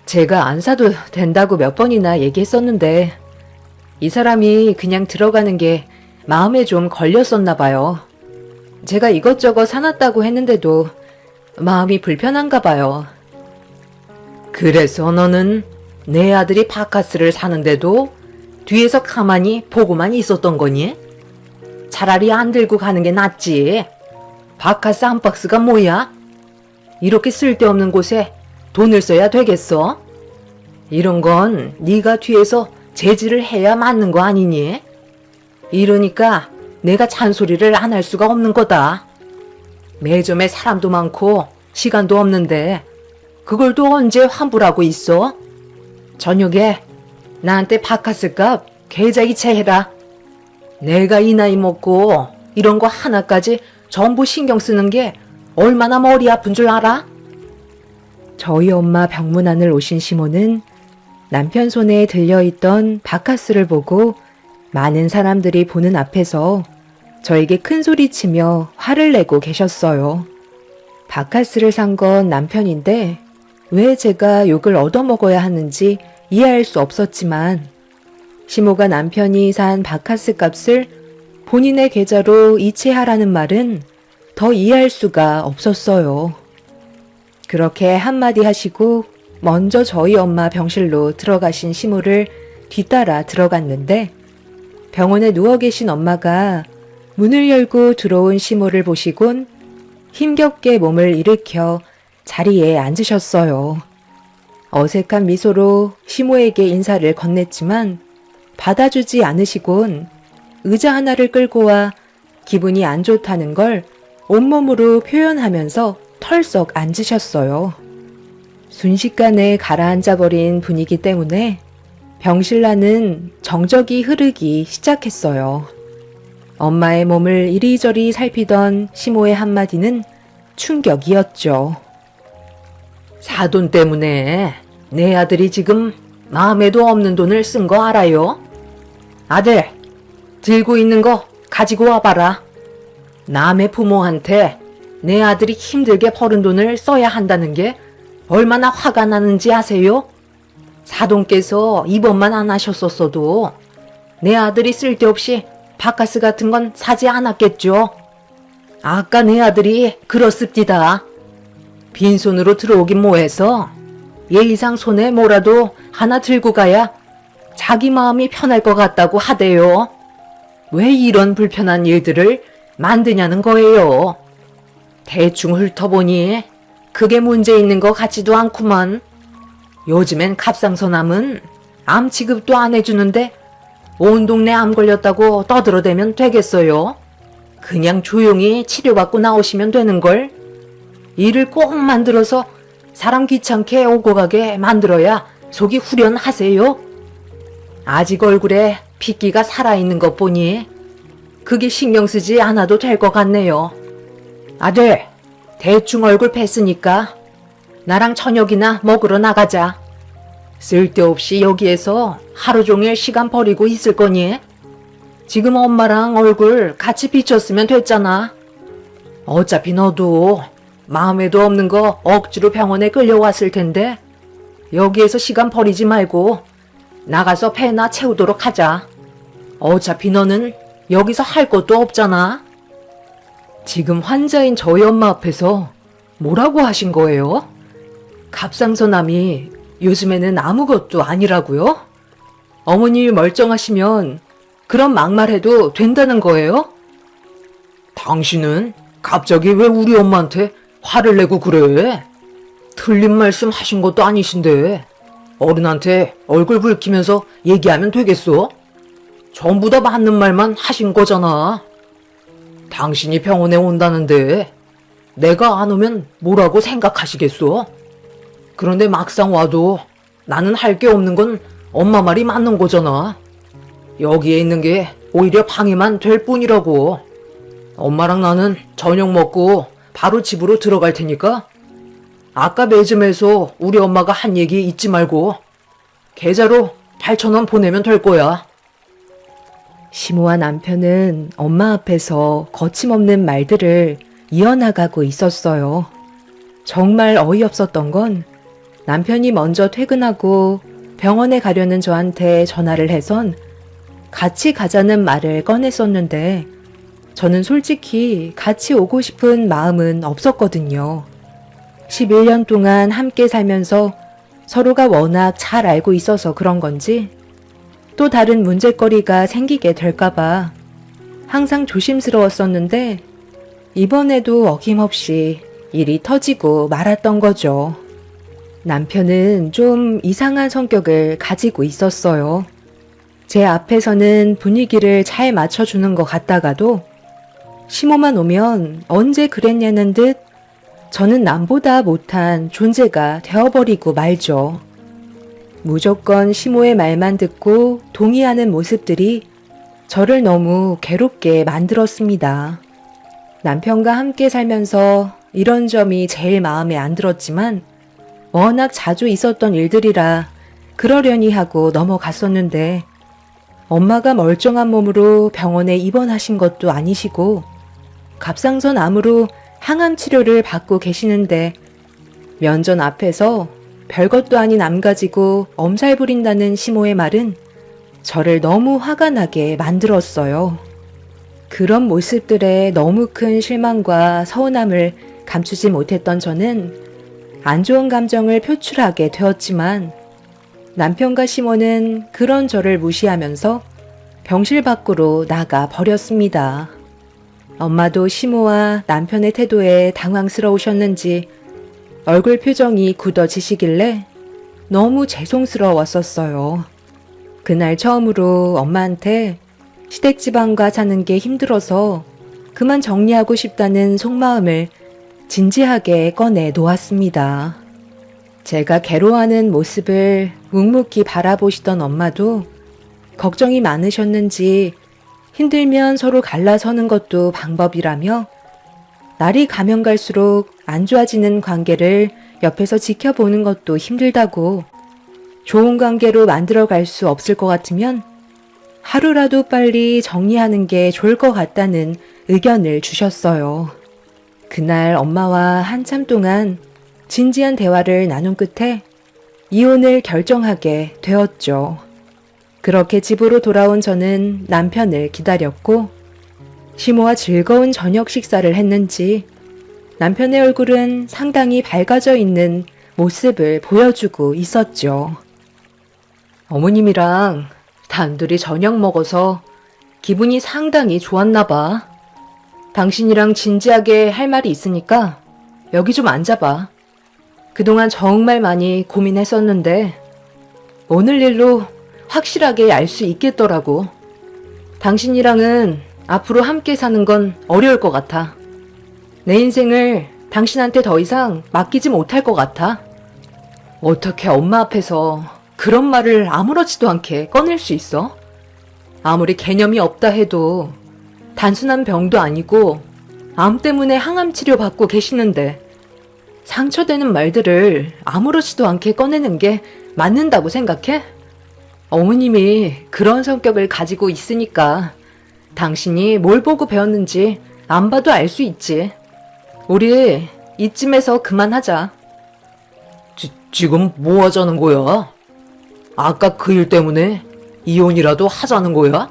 제가 안 사도 된다고 몇 번이나 얘기했었는데 이 사람이 그냥 들어가는 게 마음에 좀 걸렸었나 봐요. 제가 이것저것 사놨다고 했는데도 마음이 불편한가 봐요. 그래서 너는 내 아들이 바카스를 사는데도 뒤에서 가만히 보고만 있었던 거니? 차라리 안 들고 가는 게 낫지. 바카스 한 박스가 뭐야? 이렇게 쓸데없는 곳에 돈을 써야 되겠어? 이런 건 네가 뒤에서 제지를 해야 맞는 거 아니니? 이러니까 내가 잔소리를 안 할 수가 없는 거다. 매점에 사람도 많고 시간도 없는데 그걸 또 언제 환불하고 있어? 저녁에 나한테 바카스 값 계좌이체 해라. 내가 이 나이 먹고 이런 거 하나까지 전부 신경 쓰는 게 얼마나 머리 아픈 줄 알아? 저희 엄마 병문안을 오신 시모는 남편 손에 들려있던 바카스를 보고 많은 사람들이 보는 앞에서 저에게 큰 소리치며 화를 내고 계셨어요. 바카스를 산 건 남편인데 왜 제가 욕을 얻어먹어야 하는지 이해할 수 없었지만 시모가 남편이 산 바카스 값을 본인의 계좌로 이체하라는 말은 더 이해할 수가 없었어요. 그렇게 한마디 하시고 먼저 저희 엄마 병실로 들어가신 시모를 뒤따라 들어갔는데 병원에 누워 계신 엄마가 문을 열고 들어온 시모를 보시곤 힘겹게 몸을 일으켜 자리에 앉으셨어요. 어색한 미소로 시모에게 인사를 건넸지만 받아주지 않으시곤 의자 하나를 끌고 와 기분이 안 좋다는 걸 온몸으로 표현하면서 털썩 앉으셨어요. 순식간에 가라앉아버린 분위기 때문에 병실라는 정적이 흐르기 시작했어요. 엄마의 몸을 이리저리 살피던 시모의 한마디는 충격이었죠. 사돈 때문에 내 아들이 지금 마음에도 없는 돈을 쓴 거 알아요? 아들, 들고 있는 거 가지고 와봐라. 남의 부모한테 내 아들이 힘들게 벌은 돈을 써야 한다는 게 얼마나 화가 나는지 아세요? 사돈께서 입원만 안 하셨었어도 내 아들이 쓸데없이 바카스 같은 건 사지 않았겠죠. 아까 내 아들이 그렇습니다. 빈손으로 들어오긴 뭐해서 예의상 손에 뭐라도 하나 들고 가야 자기 마음이 편할 것 같다고 하대요. 왜 이런 불편한 일들을 만드냐는 거예요. 대충 훑어보니 그게 문제 있는 것 같지도 않구만. 요즘엔 갑상선암은 암 취급도 안 해주는데 온 동네 암 걸렸다고 떠들어대면 되겠어요? 그냥 조용히 치료받고 나오시면 되는걸. 일을 꼭 만들어서 사람 귀찮게 오고 가게 만들어야 속이 후련하세요? 아직 얼굴에 핏기가 살아있는 것 보니 그게 신경 쓰지 않아도 될 것 같네요. 아들, 대충 얼굴 뺐으니까 나랑 저녁이나 먹으러 나가자. 쓸데없이 여기에서 하루 종일 시간 버리고 있을 거니? 지금 엄마랑 얼굴 같이 비쳤으면 됐잖아. 어차피 너도 마음에도 없는 거 억지로 병원에 끌려왔을 텐데 여기에서 시간 버리지 말고 나가서 배나 채우도록 하자. 어차피 너는 여기서 할 것도 없잖아. 지금 환자인 저희 엄마 앞에서 뭐라고 하신 거예요? 갑상선암이 요즘에는 아무것도 아니라고요? 어머님이 멀쩡하시면 그런 막말해도 된다는 거예요? 당신은 갑자기 왜 우리 엄마한테 화를 내고 그래? 틀린 말씀 하신 것도 아니신데 어른한테 얼굴 붉히면서 얘기하면 되겠어? 전부 다 맞는 말만 하신 거잖아. 당신이 병원에 온다는데 내가 안 오면 뭐라고 생각하시겠어? 그런데 막상 와도 나는 할 게 없는 건 엄마 말이 맞는 거잖아. 여기에 있는 게 오히려 방해만 될 뿐이라고. 엄마랑 나는 저녁 먹고 바로 집으로 들어갈 테니까 아까 매점에서 우리 엄마가 한 얘기 잊지 말고 계좌로 8,000원 보내면 될 거야. 시모와 남편은 엄마 앞에서 거침없는 말들을 이어나가고 있었어요. 정말 어이없었던 건 남편이 먼저 퇴근하고 병원에 가려는 저한테 전화를 해선 같이 가자는 말을 꺼냈었는데 저는 솔직히 같이 오고 싶은 마음은 없었거든요. 11년 동안 함께 살면서 서로가 워낙 잘 알고 있어서 그런 건지 또 다른 문제거리가 생기게 될까봐 항상 조심스러웠었는데 이번에도 어김없이 일이 터지고 말았던 거죠. 남편은 좀 이상한 성격을 가지고 있었어요. 제 앞에서는 분위기를 잘 맞춰주는 것 같다가도 시모만 오면 언제 그랬냐는 듯 저는 남보다 못한 존재가 되어버리고 말죠. 무조건 시모의 말만 듣고 동의하는 모습들이 저를 너무 괴롭게 만들었습니다. 남편과 함께 살면서 이런 점이 제일 마음에 안 들었지만 워낙 자주 있었던 일들이라 그러려니 하고 넘어갔었는데 엄마가 멀쩡한 몸으로 병원에 입원하신 것도 아니시고 갑상선 암으로 항암 치료를 받고 계시는데 면전 앞에서 별것도 아닌 암 가지고 엄살 부린다는 시모의 말은 저를 너무 화가 나게 만들었어요. 그런 모습들에 너무 큰 실망과 서운함을 감추지 못했던 저는 안 좋은 감정을 표출하게 되었지만 남편과 시모는 그런 저를 무시하면서 병실 밖으로 나가 버렸습니다. 엄마도 시모와 남편의 태도에 당황스러우셨는지 얼굴 표정이 굳어지시길래 너무 죄송스러웠었어요. 그날 처음으로 엄마한테 시댁지방과 사는 게 힘들어서 그만 정리하고 싶다는 속마음을 진지하게 꺼내 놓았습니다. 제가 괴로워하는 모습을 묵묵히 바라보시던 엄마도 걱정이 많으셨는지 힘들면 서로 갈라서는 것도 방법이라며 날이 가면 갈수록 안 좋아지는 관계를 옆에서 지켜보는 것도 힘들다고 좋은 관계로 만들어갈 수 없을 것 같으면 하루라도 빨리 정리하는 게 좋을 것 같다는 의견을 주셨어요. 그날 엄마와 한참 동안 진지한 대화를 나눈 끝에 이혼을 결정하게 되었죠. 그렇게 집으로 돌아온 저는 남편을 기다렸고 시모와 즐거운 저녁 식사를 했는지 남편의 얼굴은 상당히 밝아져 있는 모습을 보여주고 있었죠. 어머님이랑 단둘이 저녁 먹어서 기분이 상당히 좋았나 봐. 당신이랑 진지하게 할 말이 있으니까 여기 좀 앉아봐. 그동안 정말 많이 고민했었는데 오늘 일로 확실하게 알 수 있겠더라고. 당신이랑은 앞으로 함께 사는 건 어려울 것 같아. 내 인생을 당신한테 더 이상 맡기지 못할 것 같아. 어떻게 엄마 앞에서 그런 말을 아무렇지도 않게 꺼낼 수 있어? 아무리 개념이 없다 해도 단순한 병도 아니고 암 때문에 항암 치료 받고 계시는데 상처되는 말들을 아무렇지도 않게 꺼내는 게 맞는다고 생각해? 어머님이 그런 성격을 가지고 있으니까 당신이 뭘 보고 배웠는지 안 봐도 알 수 있지. 우리 이쯤에서 그만하자. 지금 뭐 하자는 거야? 아까 그 일 때문에 이혼이라도 하자는 거야?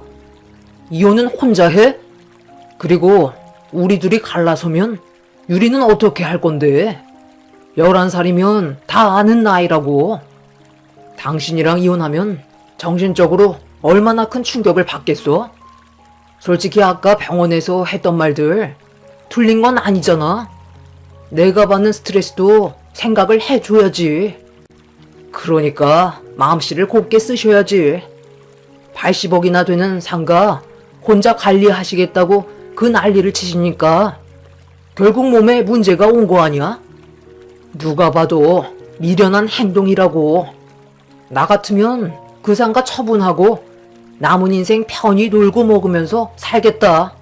이혼은 혼자 해? 그리고 우리 둘이 갈라서면 유리는 어떻게 할 건데? 11살이면 다 아는 나이라고. 당신이랑 이혼하면 정신적으로 얼마나 큰 충격을 받겠어? 솔직히 아까 병원에서 했던 말들 틀린 건 아니잖아. 내가 받는 스트레스도 생각을 해줘야지. 그러니까 마음씨를 곱게 쓰셔야지. 80억이나 되는 상가 혼자 관리하시겠다고 그 난리를 치시니까 결국 몸에 문제가 온 거 아니야? 누가 봐도 미련한 행동이라고. 나 같으면 그 상가 처분하고 남은 인생 편히 놀고 먹으면서 살겠다.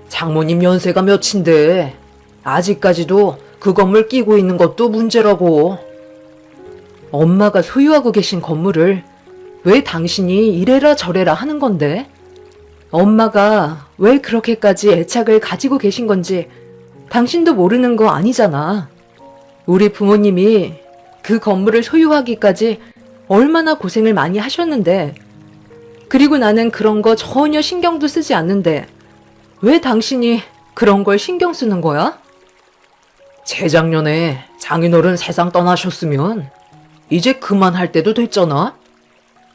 장모님 연세가 몇인데 아직까지도 그 건물 끼고 있는 것도 문제라고. 엄마가 소유하고 계신 건물을 왜 당신이 이래라 저래라 하는 건데? 엄마가 왜 그렇게까지 애착을 가지고 계신 건지 당신도 모르는 거 아니잖아. 우리 부모님이 그 건물을 소유하기까지 얼마나 고생을 많이 하셨는데, 그리고 나는 그런 거 전혀 신경도 쓰지 않는데 왜 당신이 그런 걸 신경 쓰는 거야? 재작년에 장인어른 세상 떠나셨으면 이제 그만할 때도 됐잖아.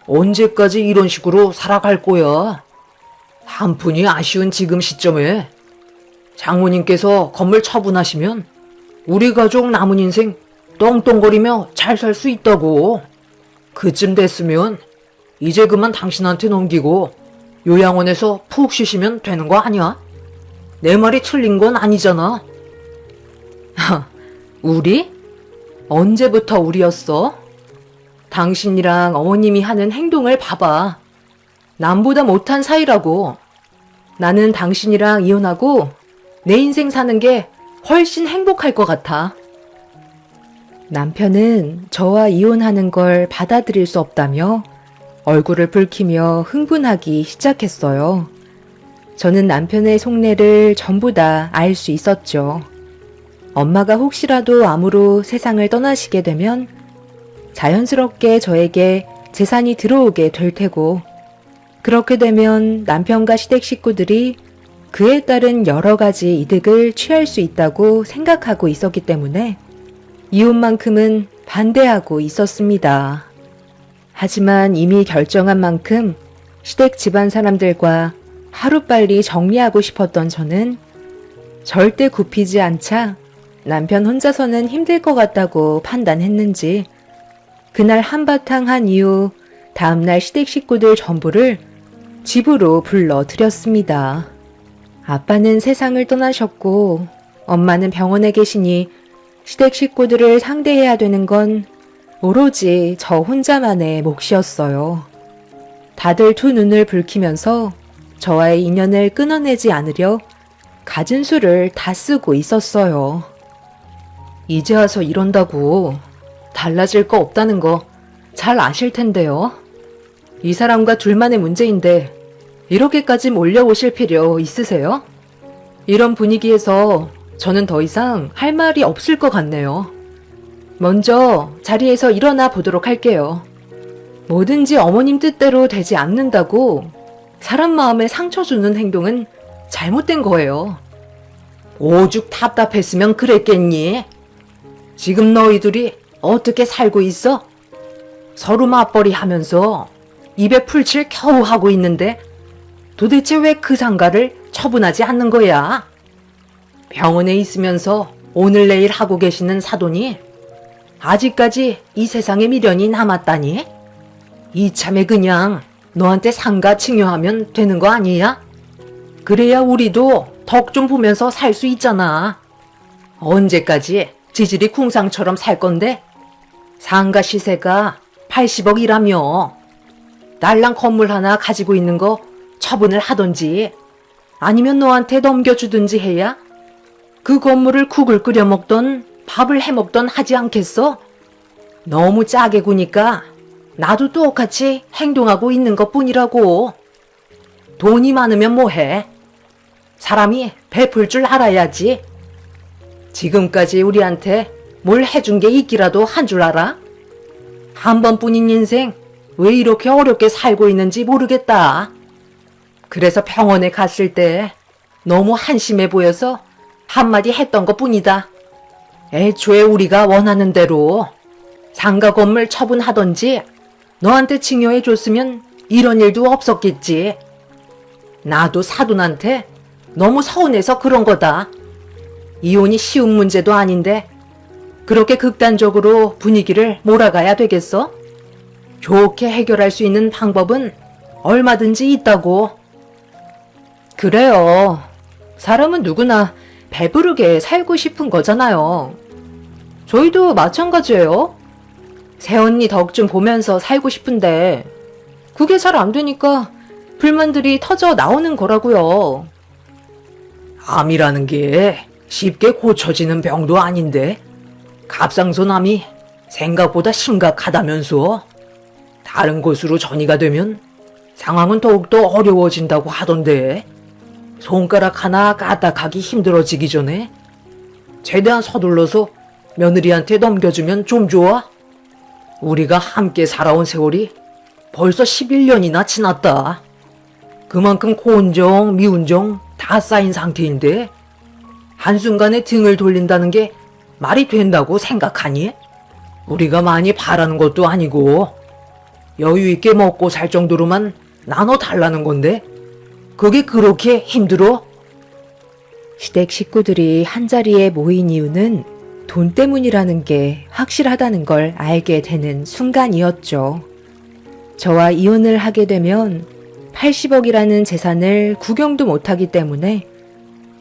언제까지 이런 식으로 살아갈 거야? 한푼이 아쉬운 지금 시점에 장모님께서 건물 처분하시면 우리 가족 남은 인생 떵떵거리며 잘 살 수 있다고. 그쯤 됐으면 이제 그만 당신한테 넘기고 요양원에서 푹 쉬시면 되는 거 아니야? 내 말이 틀린 건 아니잖아. 우리? 언제부터 우리였어? 당신이랑 어머님이 하는 행동을 봐봐. 남보다 못한 사이라고. 나는 당신이랑 이혼하고 내 인생 사는 게 훨씬 행복할 것 같아. 남편은 저와 이혼하는 걸 받아들일 수 없다며 얼굴을 붉히며 흥분하기 시작했어요. 저는 남편의 속내를 전부 다 알 수 있었죠. 엄마가 혹시라도 암으로 세상을 떠나시게 되면 자연스럽게 저에게 재산이 들어오게 될 테고, 그렇게 되면 남편과 시댁 식구들이 그에 따른 여러 가지 이득을 취할 수 있다고 생각하고 있었기 때문에 이혼만큼은 반대하고 있었습니다. 하지만 이미 결정한 만큼 시댁 집안 사람들과 하루빨리 정리하고 싶었던 저는 절대 굽히지 않자 남편 혼자서는 힘들 것 같다고 판단했는지 그날 한바탕 한 이후 다음날 시댁 식구들 전부를 집으로 불러들였습니다. 아빠는 세상을 떠나셨고 엄마는 병원에 계시니 시댁 식구들을 상대해야 되는 건 오로지 저 혼자만의 몫이었어요. 다들 두 눈을 붉히면서 저와의 인연을 끊어내지 않으려 갖은 수를 다 쓰고 있었어요. 이제 와서 이런다고 달라질 거 없다는 거 잘 아실 텐데요. 이 사람과 둘만의 문제인데 이렇게까지 몰려오실 필요 있으세요? 이런 분위기에서 저는 더 이상 할 말이 없을 것 같네요. 먼저 자리에서 일어나 보도록 할게요. 뭐든지 어머님 뜻대로 되지 않는다고 사람 마음에 상처 주는 행동은 잘못된 거예요. 오죽 답답했으면 그랬겠니? 지금 너희들이 어떻게 살고 있어? 서로 맞벌이 하면서 입에 풀칠 겨우 하고 있는데 도대체 왜 그 상가를 처분하지 않는 거야? 병원에 있으면서 오늘 내일 하고 계시는 사돈이 아직까지 이 세상에 미련이 남았다니? 이참에 그냥 너한테 상가 칭여하면 되는 거 아니야? 그래야 우리도 덕 좀 보면서 살 수 있잖아. 언제까지 지질이 궁상처럼 살 건데? 상가 시세가 80억이라며. 딸랑 건물 하나 가지고 있는 거 처분을 하던지 아니면 너한테 넘겨주든지 해야 그 건물을 국을 끓여 먹던 밥을 해 먹던 하지 않겠어? 너무 짜게 구니까 나도 똑같이 행동하고 있는 것 뿐이라고. 돈이 많으면 뭐해? 사람이 베풀 줄 알아야지. 지금까지 우리한테 뭘 해준 게 있기라도 한 줄 알아? 한 번뿐인 인생 왜 이렇게 어렵게 살고 있는지 모르겠다. 그래서 병원에 갔을 때 너무 한심해 보여서 한마디 했던 것 뿐이다. 애초에 우리가 원하는 대로 상가 건물 처분하던지 너한테 칭여해 줬으면 이런 일도 없었겠지. 나도 사돈한테 너무 서운해서 그런 거다. 이혼이 쉬운 문제도 아닌데 그렇게 극단적으로 분위기를 몰아가야 되겠어? 좋게 해결할 수 있는 방법은 얼마든지 있다고. 그래요. 사람은 누구나 배부르게 살고 싶은 거잖아요. 저희도 마찬가지예요. 새언니 덕 좀 보면서 살고 싶은데 그게 잘 안 되니까 불만들이 터져 나오는 거라고요. 암이라는 게 쉽게 고쳐지는 병도 아닌데 갑상선암이 생각보다 심각하다면서. 다른 곳으로 전이가 되면 상황은 더욱더 어려워진다고 하던데 손가락 하나 까딱하기 힘들어지기 전에 최대한 서둘러서 며느리한테 넘겨주면 좀 좋아? 우리가 함께 살아온 세월이 벌써 11년이나 지났다. 그만큼 고운정, 미운정 다 쌓인 상태인데 한순간에 등을 돌린다는 게 말이 된다고 생각하니? 우리가 많이 바라는 것도 아니고 여유 있게 먹고 살 정도로만 나눠 달라는 건데 그게 그렇게 힘들어? 시댁 식구들이 한자리에 모인 이유는 돈 때문이라는 게 확실하다는 걸 알게 되는 순간이었죠. 저와 이혼을 하게 되면 80억이라는 재산을 구경도 못하기 때문에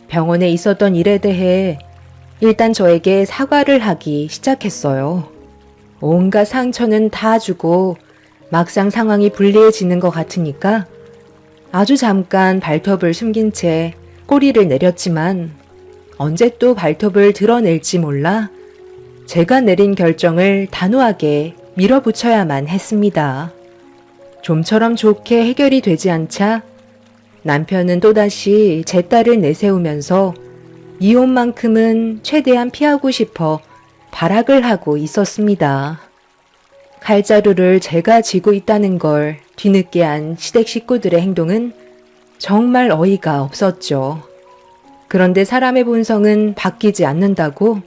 병원에 있었던 일에 대해 일단 저에게 사과를 하기 시작했어요. 온갖 상처는 다 주고 막상 상황이 불리해지는 것 같으니까 아주 잠깐 발톱을 숨긴 채 꼬리를 내렸지만 언제 또 발톱을 드러낼지 몰라 제가 내린 결정을 단호하게 밀어붙여야만 했습니다. 좀처럼 좋게 해결이 되지 않자 남편은 또다시 제 딸을 내세우면서 이혼만큼은 최대한 피하고 싶어 발악을 하고 있었습니다. 칼자루를 제가 쥐고 있다는 걸 뒤늦게 한 시댁 식구들의 행동은 정말 어이가 없었죠. 그런데 사람의 본성은 바뀌지 않는다고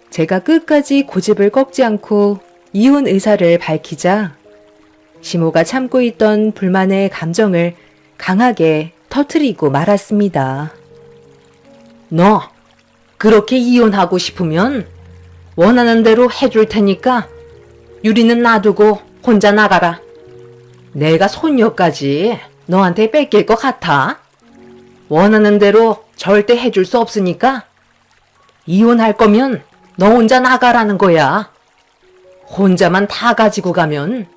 제가 끝까지 고집을 꺾지 않고 이혼 의사를 밝히자 시모가 참고 있던 불만의 감정을 강하게 터뜨리고 말았습니다. 너 그렇게 이혼하고 싶으면 원하는 대로 해줄 테니까 유리는 놔두고 혼자 나가라. 내가 손녀까지 너한테 뺏길 것 같아? 원하는 대로 절대 해줄 수 없으니까 이혼할 거면 너 혼자 나가라는 거야. 혼자만 다 가지고 가면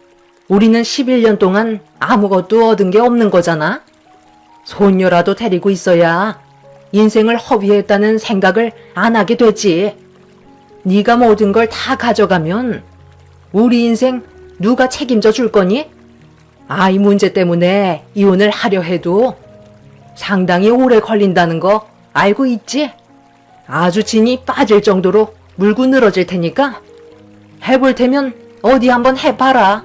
우리는 11년 동안 아무것도 얻은 게 없는 거잖아. 손녀라도 데리고 있어야 인생을 허비했다는 생각을 안 하게 되지. 네가 모든 걸 다 가져가면 우리 인생 누가 책임져 줄 거니? 아이 문제 때문에 이혼을 하려 해도 상당히 오래 걸린다는 거 알고 있지? 아주 진이 빠질 정도로 물고 늘어질 테니까 해볼 테면 어디 한번 해봐라.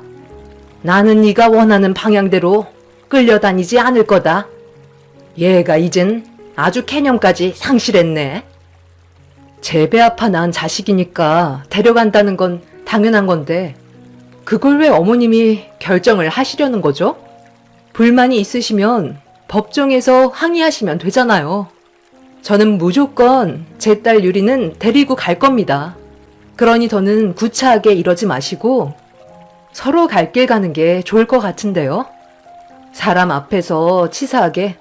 나는 네가 원하는 방향대로 끌려다니지 않을 거다. 얘가 이젠 아주 개념까지 상실했네. 제 배 아파 낳은 자식이니까 데려간다는 건 당연한 건데 그걸 왜 어머님이 결정을 하시려는 거죠? 불만이 있으시면 법정에서 항의하시면 되잖아요. 저는 무조건 제 딸 유리는 데리고 갈 겁니다. 그러니 더는 구차하게 이러지 마시고 서로 갈 길 가는 게 좋을 것 같은데요. 사람 앞에서 치사하게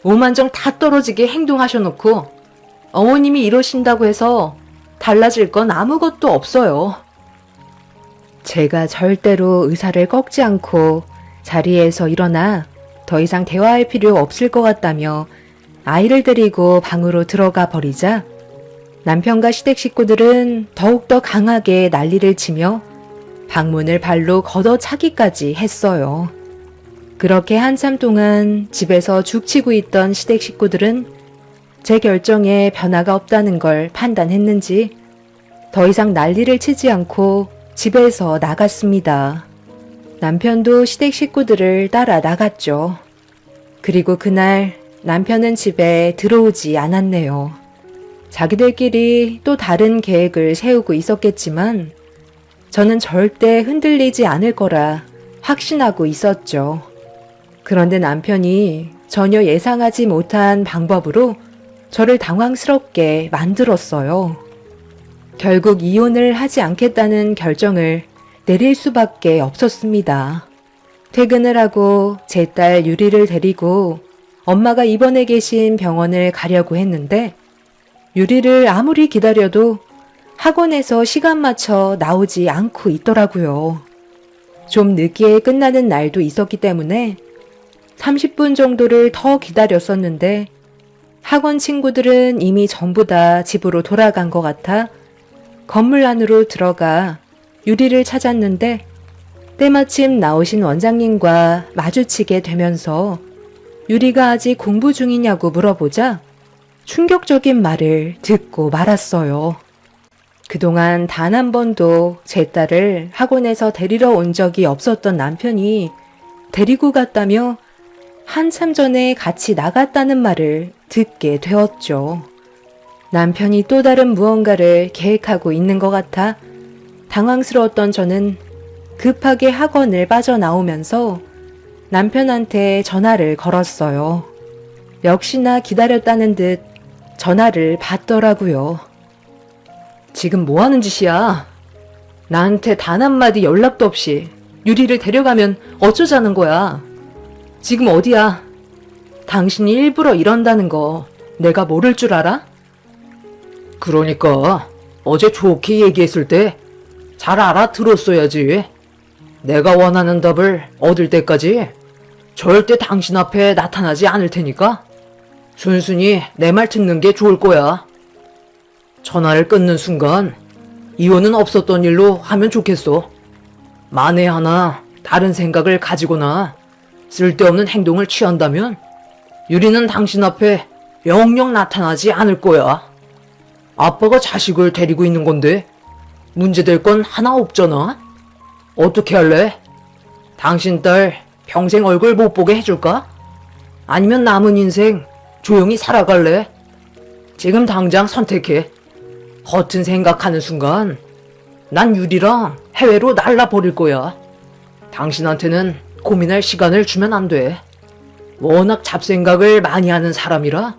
오만정 다 떨어지게 행동하셔놓고 어머님이 이러신다고 해서 달라질 건 아무것도 없어요. 제가 절대로 의사를 꺾지 않고 자리에서 일어나 더 이상 대화할 필요 없을 것 같다며 아이를 데리고 방으로 들어가 버리자 남편과 시댁 식구들은 더욱더 강하게 난리를 치며 방문을 발로 걷어차기까지 했어요. 그렇게 한참 동안 집에서 죽치고 있던 시댁 식구들은 제 결정에 변화가 없다는 걸 판단했는지 더 이상 난리를 치지 않고 집에서 나갔습니다. 남편도 시댁 식구들을 따라 나갔죠. 그리고 그날 남편은 집에 들어오지 않았네요. 자기들끼리 또 다른 계획을 세우고 있었겠지만 저는 절대 흔들리지 않을 거라 확신하고 있었죠. 그런데 남편이 전혀 예상하지 못한 방법으로 저를 당황스럽게 만들었어요. 결국 이혼을 하지 않겠다는 결정을 내릴 수밖에 없었습니다. 퇴근을 하고 제 딸 유리를 데리고 엄마가 입원해 계신 병원을 가려고 했는데 유리를 아무리 기다려도 학원에서 시간 맞춰 나오지 않고 있더라고요. 좀 늦게 끝나는 날도 있었기 때문에 30분 정도를 더 기다렸었는데 학원 친구들은 이미 전부 다 집으로 돌아간 것 같아 건물 안으로 들어가 유리를 찾았는데 때마침 나오신 원장님과 마주치게 되면서 유리가 아직 공부 중이냐고 물어보자 충격적인 말을 듣고 말았어요. 그동안 단 한 번도 제 딸을 학원에서 데리러 온 적이 없었던 남편이 데리고 갔다며 한참 전에 같이 나갔다는 말을 듣게 되었죠. 남편이 또 다른 무언가를 계획하고 있는 것 같아 당황스러웠던 저는 급하게 학원을 빠져나오면서 남편한테 전화를 걸었어요. 역시나 기다렸다는 듯 전화를 받더라고요. 지금 뭐 하는 짓이야? 나한테 단 한마디 연락도 없이 유리를 데려가면 어쩌자는 거야? 지금 어디야? 당신이 일부러 이런다는 거 내가 모를 줄 알아? 그러니까 어제 좋게 얘기했을 때 잘 알아들었어야지. 내가 원하는 답을 얻을 때까지 절대 당신 앞에 나타나지 않을 테니까 순순히 내 말 듣는 게 좋을 거야. 전화를 끊는 순간 이혼은 없었던 일로 하면 좋겠어. 만에 하나 다른 생각을 가지거나 쓸데없는 행동을 취한다면 유리는 당신 앞에 영영 나타나지 않을 거야. 아빠가 자식을 데리고 있는 건데 문제될 건 하나 없잖아. 어떻게 할래? 당신 딸 평생 얼굴 못 보게 해줄까? 아니면 남은 인생 조용히 살아갈래? 지금 당장 선택해. 허튼 생각하는 순간 난 유리랑 해외로 날라버릴 거야. 당신한테는 고민할 시간을 주면 안 돼. 워낙 잡생각을 많이 하는 사람이라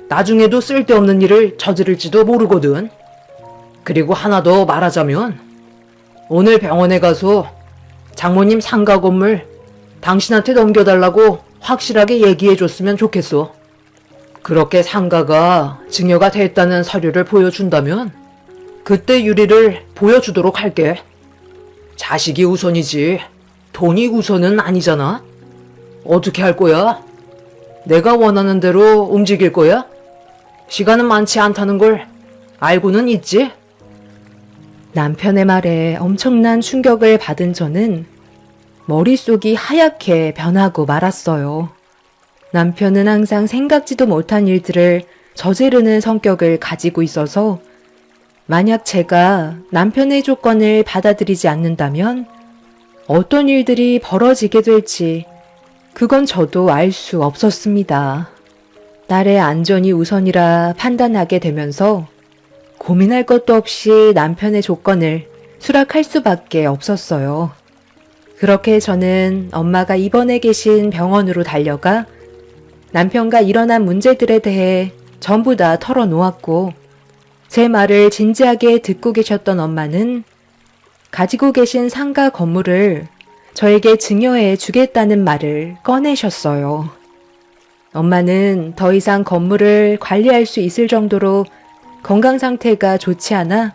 나중에도 쓸데없는 일을 저지를지도 모르거든. 그리고 하나 더 말하자면 오늘 병원에 가서 장모님 상가 건물 당신한테 넘겨달라고 확실하게 얘기해줬으면 좋겠어. 그렇게 상가가 증여가 됐다는 서류를 보여준다면 그때 유리를 보여주도록 할게. 자식이 우선이지 돈이 우선은 아니잖아. 어떻게 할 거야? 내가 원하는 대로 움직일 거야? 시간은 많지 않다는 걸 알고는 있지? 남편의 말에 엄청난 충격을 받은 저는 머릿속이 하얗게 변하고 말았어요. 남편은 항상 생각지도 못한 일들을 저지르는 성격을 가지고 있어서 만약 제가 남편의 조건을 받아들이지 않는다면 어떤 일들이 벌어지게 될지 그건 저도 알 수 없었습니다. 딸의 안전이 우선이라 판단하게 되면서 고민할 것도 없이 남편의 조건을 수락할 수밖에 없었어요. 그렇게 저는 엄마가 입원해 계신 병원으로 달려가 남편과 일어난 문제들에 대해 전부 다 털어놓았고 제 말을 진지하게 듣고 계셨던 엄마는 가지고 계신 상가 건물을 저에게 증여해 주겠다는 말을 꺼내셨어요. 엄마는 더 이상 건물을 관리할 수 있을 정도로 건강 상태가 좋지 않아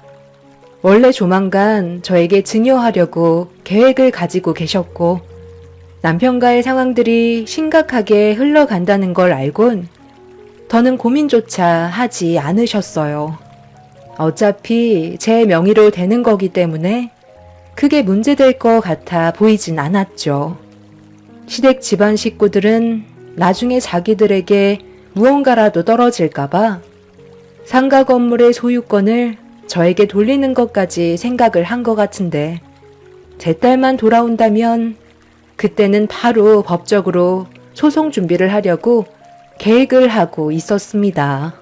원래 조만간 저에게 증여하려고 계획을 가지고 계셨고 남편과의 상황들이 심각하게 흘러간다는 걸 알곤 더는 고민조차 하지 않으셨어요. 어차피 제 명의로 되는 거기 때문에 크게 문제될 것 같아 보이진 않았죠. 시댁 집안 식구들은 나중에 자기들에게 무언가라도 떨어질까봐 상가 건물의 소유권을 저에게 돌리는 것까지 생각을 한 것 같은데 제 딸만 돌아온다면 그때는 바로 법적으로 소송 준비를 하려고 계획을 하고 있었습니다.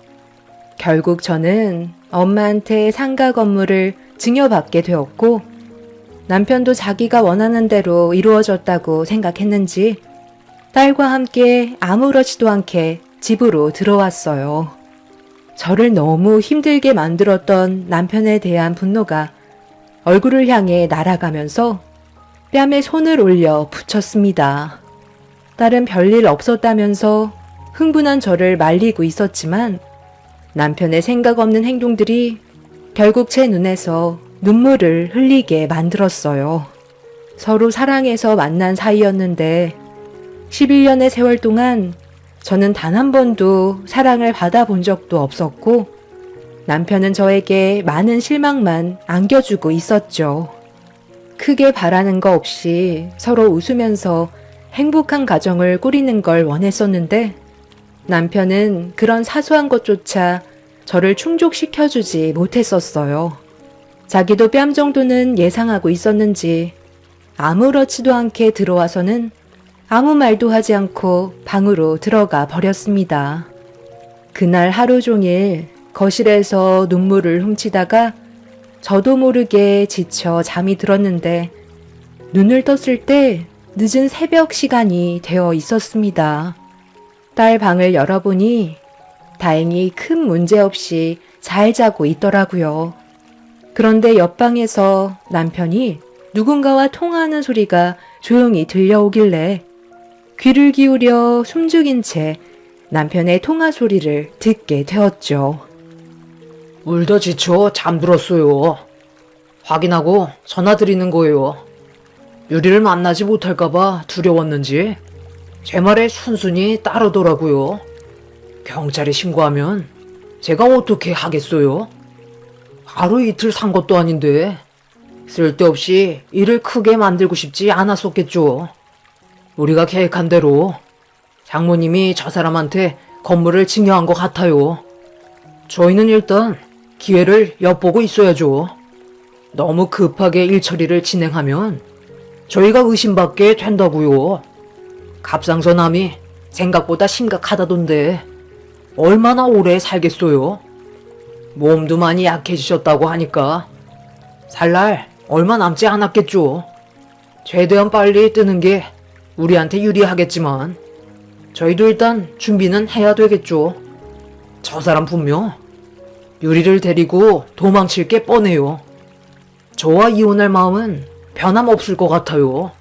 결국 저는 엄마한테 상가 건물을 증여받게 되었고 남편도 자기가 원하는 대로 이루어졌다고 생각했는지 딸과 함께 아무렇지도 않게 집으로 들어왔어요. 저를 너무 힘들게 만들었던 남편에 대한 분노가 얼굴을 향해 날아가면서 뺨에 손을 올려 붙였습니다. 딸은 별일 없었다면서 흥분한 저를 말리고 있었지만 남편의 생각 없는 행동들이 결국 제 눈에서 눈물을 흘리게 만들었어요. 서로 사랑해서 만난 사이였는데 11년의 세월 동안 저는 단 한 번도 사랑을 받아본 적도 없었고 남편은 저에게 많은 실망만 안겨주고 있었죠. 크게 바라는 거 없이 서로 웃으면서 행복한 가정을 꾸리는 걸 원했었는데 남편은 그런 사소한 것조차 저를 충족시켜주지 못했었어요. 자기도 뺨 정도는 예상하고 있었는지 아무렇지도 않게 들어와서는 아무 말도 하지 않고 방으로 들어가 버렸습니다. 그날 하루 종일 거실에서 눈물을 훔치다가 저도 모르게 지쳐 잠이 들었는데 눈을 떴을 때 늦은 새벽 시간이 되어 있었습니다. 딸 방을 열어보니 다행히 큰 문제 없이 잘 자고 있더라고요. 그런데 옆방에서 남편이 누군가와 통화하는 소리가 조용히 들려오길래 귀를 기울여 숨죽인 채 남편의 통화 소리를 듣게 되었죠. 울다 지쳐 잠들었어요. 확인하고 전화 드리는 거예요. 유리를 만나지 못할까봐 두려웠는지 제 말에 순순히 따르더라고요. 경찰에 신고하면 제가 어떻게 하겠어요? 하루 이틀 산 것도 아닌데 쓸데없이 일을 크게 만들고 싶지 않았었겠죠. 우리가 계획한 대로 장모님이 저 사람한테 건물을 증여한 것 같아요. 저희는 일단 기회를 엿보고 있어야죠. 너무 급하게 일 처리를 진행하면 저희가 의심받게 된다고요. 갑상선암이 생각보다 심각하다던데 얼마나 오래 살겠어요? 몸도 많이 약해지셨다고 하니까 살 날 얼마 남지 않았겠죠. 최대한 빨리 뜨는 게 우리한테 유리하겠지만 저희도 일단 준비는 해야 되겠죠. 저 사람 분명 유리를 데리고 도망칠 게 뻔해요. 저와 이혼할 마음은 변함없을 것 같아요.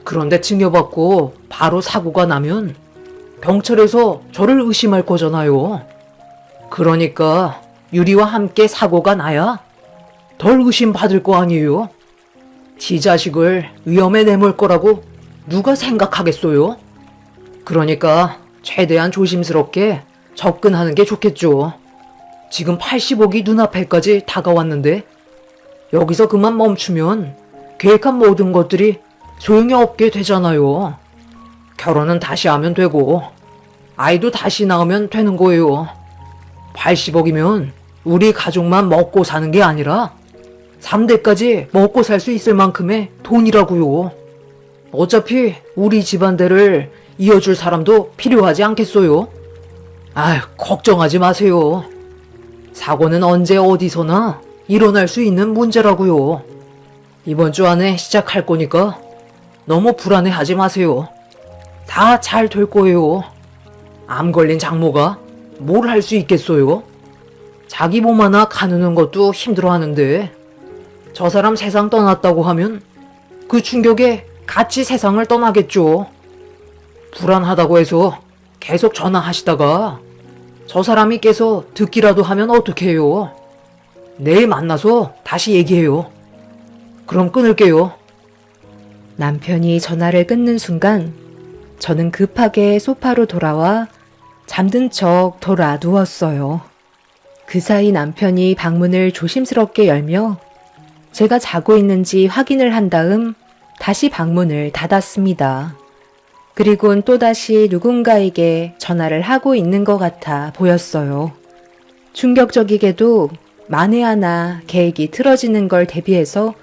그런데 증여받고 바로 사고가 나면 경찰에서 저를 의심할 거잖아요. 그러니까 유리와 함께 사고가 나야 덜 의심받을 거 아니에요. 지 자식을 위험에 내몰 거라고 누가 생각하겠어요? 그러니까 최대한 조심스럽게 접근하는 게 좋겠죠. 지금 80억이 눈앞에까지 다가왔는데 여기서 그만 멈추면 계획한 모든 것들이 소용이 없게 되잖아요. 결혼은 다시 하면 되고 아이도 다시 낳으면 되는 거예요. 80억이면 우리 가족만 먹고 사는 게 아니라 3대까지 먹고 살 수 있을 만큼의 돈이라고요. 어차피 우리 집안대를 이어줄 사람도 필요하지 않겠어요? 아휴, 걱정하지 마세요. 사고는 언제 어디서나 일어날 수 있는 문제라고요. 이번 주 안에 시작할 거니까 너무 불안해하지 마세요. 다 잘 될 거예요. 암 걸린 장모가 뭘 할 수 있겠어요? 자기 몸 하나 가누는 것도 힘들어하는데 저 사람 세상 떠났다고 하면 그 충격에 같이 세상을 떠나겠죠. 불안하다고 해서 계속 전화하시다가 저 사람이 깨서 듣기라도 하면 어떡해요? 내일 만나서 다시 얘기해요. 그럼 끊을게요. 남편이 전화를 끊는 순간 저는 급하게 소파로 돌아와 잠든 척 돌아 누웠어요. 그 사이 남편이 방문을 조심스럽게 열며 제가 자고 있는지 확인을 한 다음 다시 방문을 닫았습니다. 그리곤 또다시 누군가에게 전화를 하고 있는 것 같아 보였어요. 충격적이게도 만에 하나 계획이 틀어지는 걸 대비해서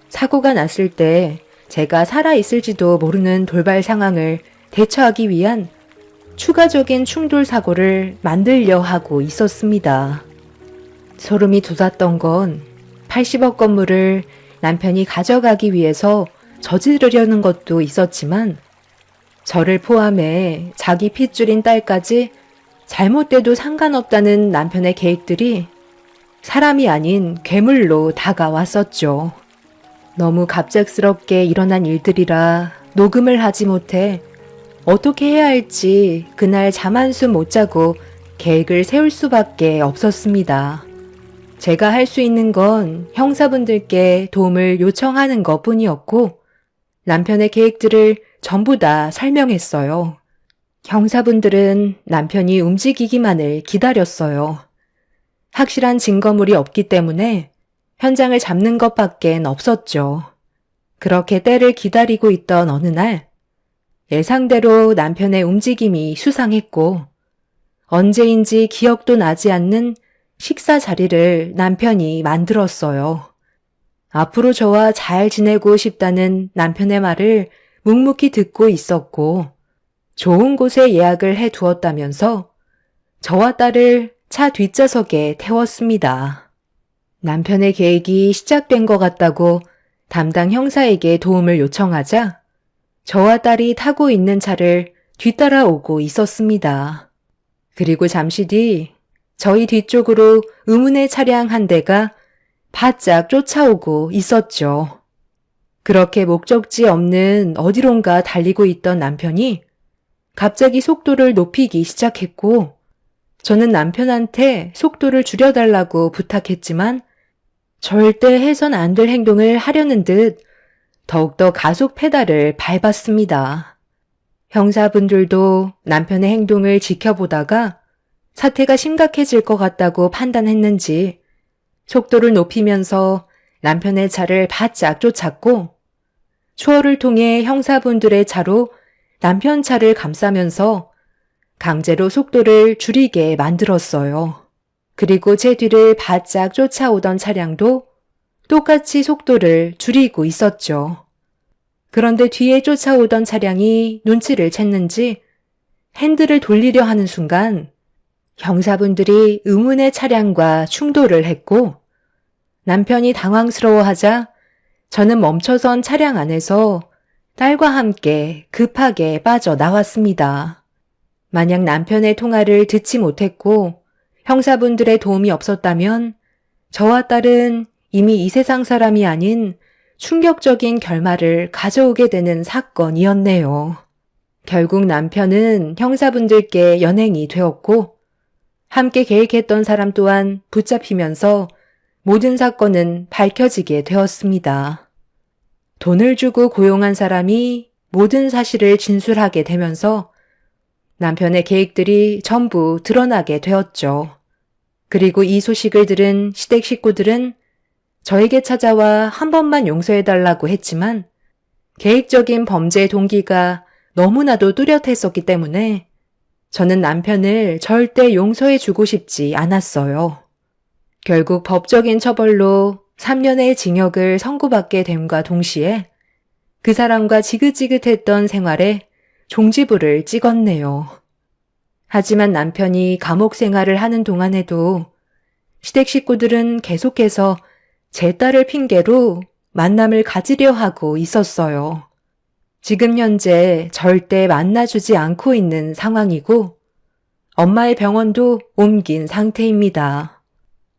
사고가 났을 때 제가 살아있을지도 모르는 돌발 상황을 대처하기 위한 추가적인 충돌 사고를 만들려 하고 있었습니다. 소름이 돋았던 건 80억 건물을 남편이 가져가기 위해서 저지르려는 것도 있었지만 저를 포함해 자기 핏줄인 딸까지 잘못돼도 상관없다는 남편의 계획들이 사람이 아닌 괴물로 다가왔었죠. 너무 갑작스럽게 일어난 일들이라 녹음을 하지 못해 어떻게 해야 할지 그날 잠 한숨 못 자고 계획을 세울 수밖에 없었습니다. 제가 할 수 있는 건 형사분들께 도움을 요청하는 것 뿐이었고 남편의 계획들을 전부 다 설명했어요. 형사분들은 남편이 움직이기만을 기다렸어요. 확실한 증거물이 없기 때문에 현장을 잡는 것밖엔 없었죠. 그렇게 때를 기다리고 있던 어느 날 예상대로 남편의 움직임이 수상했고 언제인지 기억도 나지 않는 식사 자리를 남편이 만들었어요. 앞으로 저와 잘 지내고 싶다는 남편의 말을 묵묵히 듣고 있었고 좋은 곳에 예약을 해 두었다면서 저와 딸을 차 뒷좌석에 태웠습니다. 남편의 계획이 시작된 것 같다고 담당 형사에게 도움을 요청하자 저와 딸이 타고 있는 차를 뒤따라오고 있었습니다. 그리고 잠시 뒤 저희 뒤쪽으로 의문의 차량 한 대가 바짝 쫓아오고 있었죠. 그렇게 목적지 없는 어디론가 달리고 있던 남편이 갑자기 속도를 높이기 시작했고 저는 남편한테 속도를 줄여달라고 부탁했지만 절대 해선 안 될 행동을 하려는 듯 더욱더 가속 페달을 밟았습니다. 형사분들도 남편의 행동을 지켜보다가 사태가 심각해질 것 같다고 판단했는지 속도를 높이면서 남편의 차를 바짝 쫓았고 추월을 통해 형사분들의 차로 남편 차를 감싸면서 강제로 속도를 줄이게 만들었어요. 그리고 제 뒤를 바짝 쫓아오던 차량도 똑같이 속도를 줄이고 있었죠. 그런데 뒤에 쫓아오던 차량이 눈치를 챘는지 핸들을 돌리려 하는 순간 형사분들이 의문의 차량과 충돌을 했고 남편이 당황스러워하자 저는 멈춰선 차량 안에서 딸과 함께 급하게 빠져나왔습니다. 만약 남편의 통화를 듣지 못했고 형사분들의 도움이 없었다면 저와 딸은 이미 이 세상 사람이 아닌 충격적인 결말을 가져오게 되는 사건이었네요. 결국 남편은 형사분들께 연행이 되었고 함께 계획했던 사람 또한 붙잡히면서 모든 사건은 밝혀지게 되었습니다. 돈을 주고 고용한 사람이 모든 사실을 진술하게 되면서 남편의 계획들이 전부 드러나게 되었죠. 그리고 이 소식을 들은 시댁 식구들은 저에게 찾아와 한 번만 용서해달라고 했지만 계획적인 범죄 동기가 너무나도 뚜렷했었기 때문에 저는 남편을 절대 용서해주고 싶지 않았어요. 결국 법적인 처벌로 3년의 징역을 선고받게 됨과 동시에 그 사람과 지긋지긋했던 생활에 종지부를 찍었네요. 하지만 남편이 감옥 생활을 하는 동안에도 시댁 식구들은 계속해서 제 딸을 핑계로 만남을 가지려 하고 있었어요. 지금 현재 절대 만나주지 않고 있는 상황이고 엄마의 병원도 옮긴 상태입니다.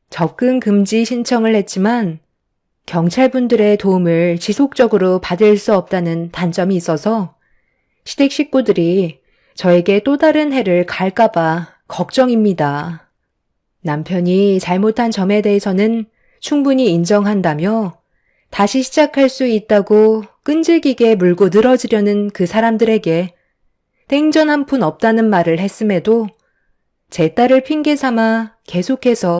접근 금지 신청을 했지만 경찰분들의 도움을 지속적으로 받을 수 없다는 단점이 있어서 시댁 식구들이 저에게 또 다른 해를 갈까봐 걱정입니다. 남편이 잘못한 점에 대해서는 충분히 인정한다며 다시 시작할 수 있다고 끈질기게 물고 늘어지려는 그 사람들에게 땡전 한 푼 없다는 말을 했음에도 제 딸을 핑계 삼아 계속해서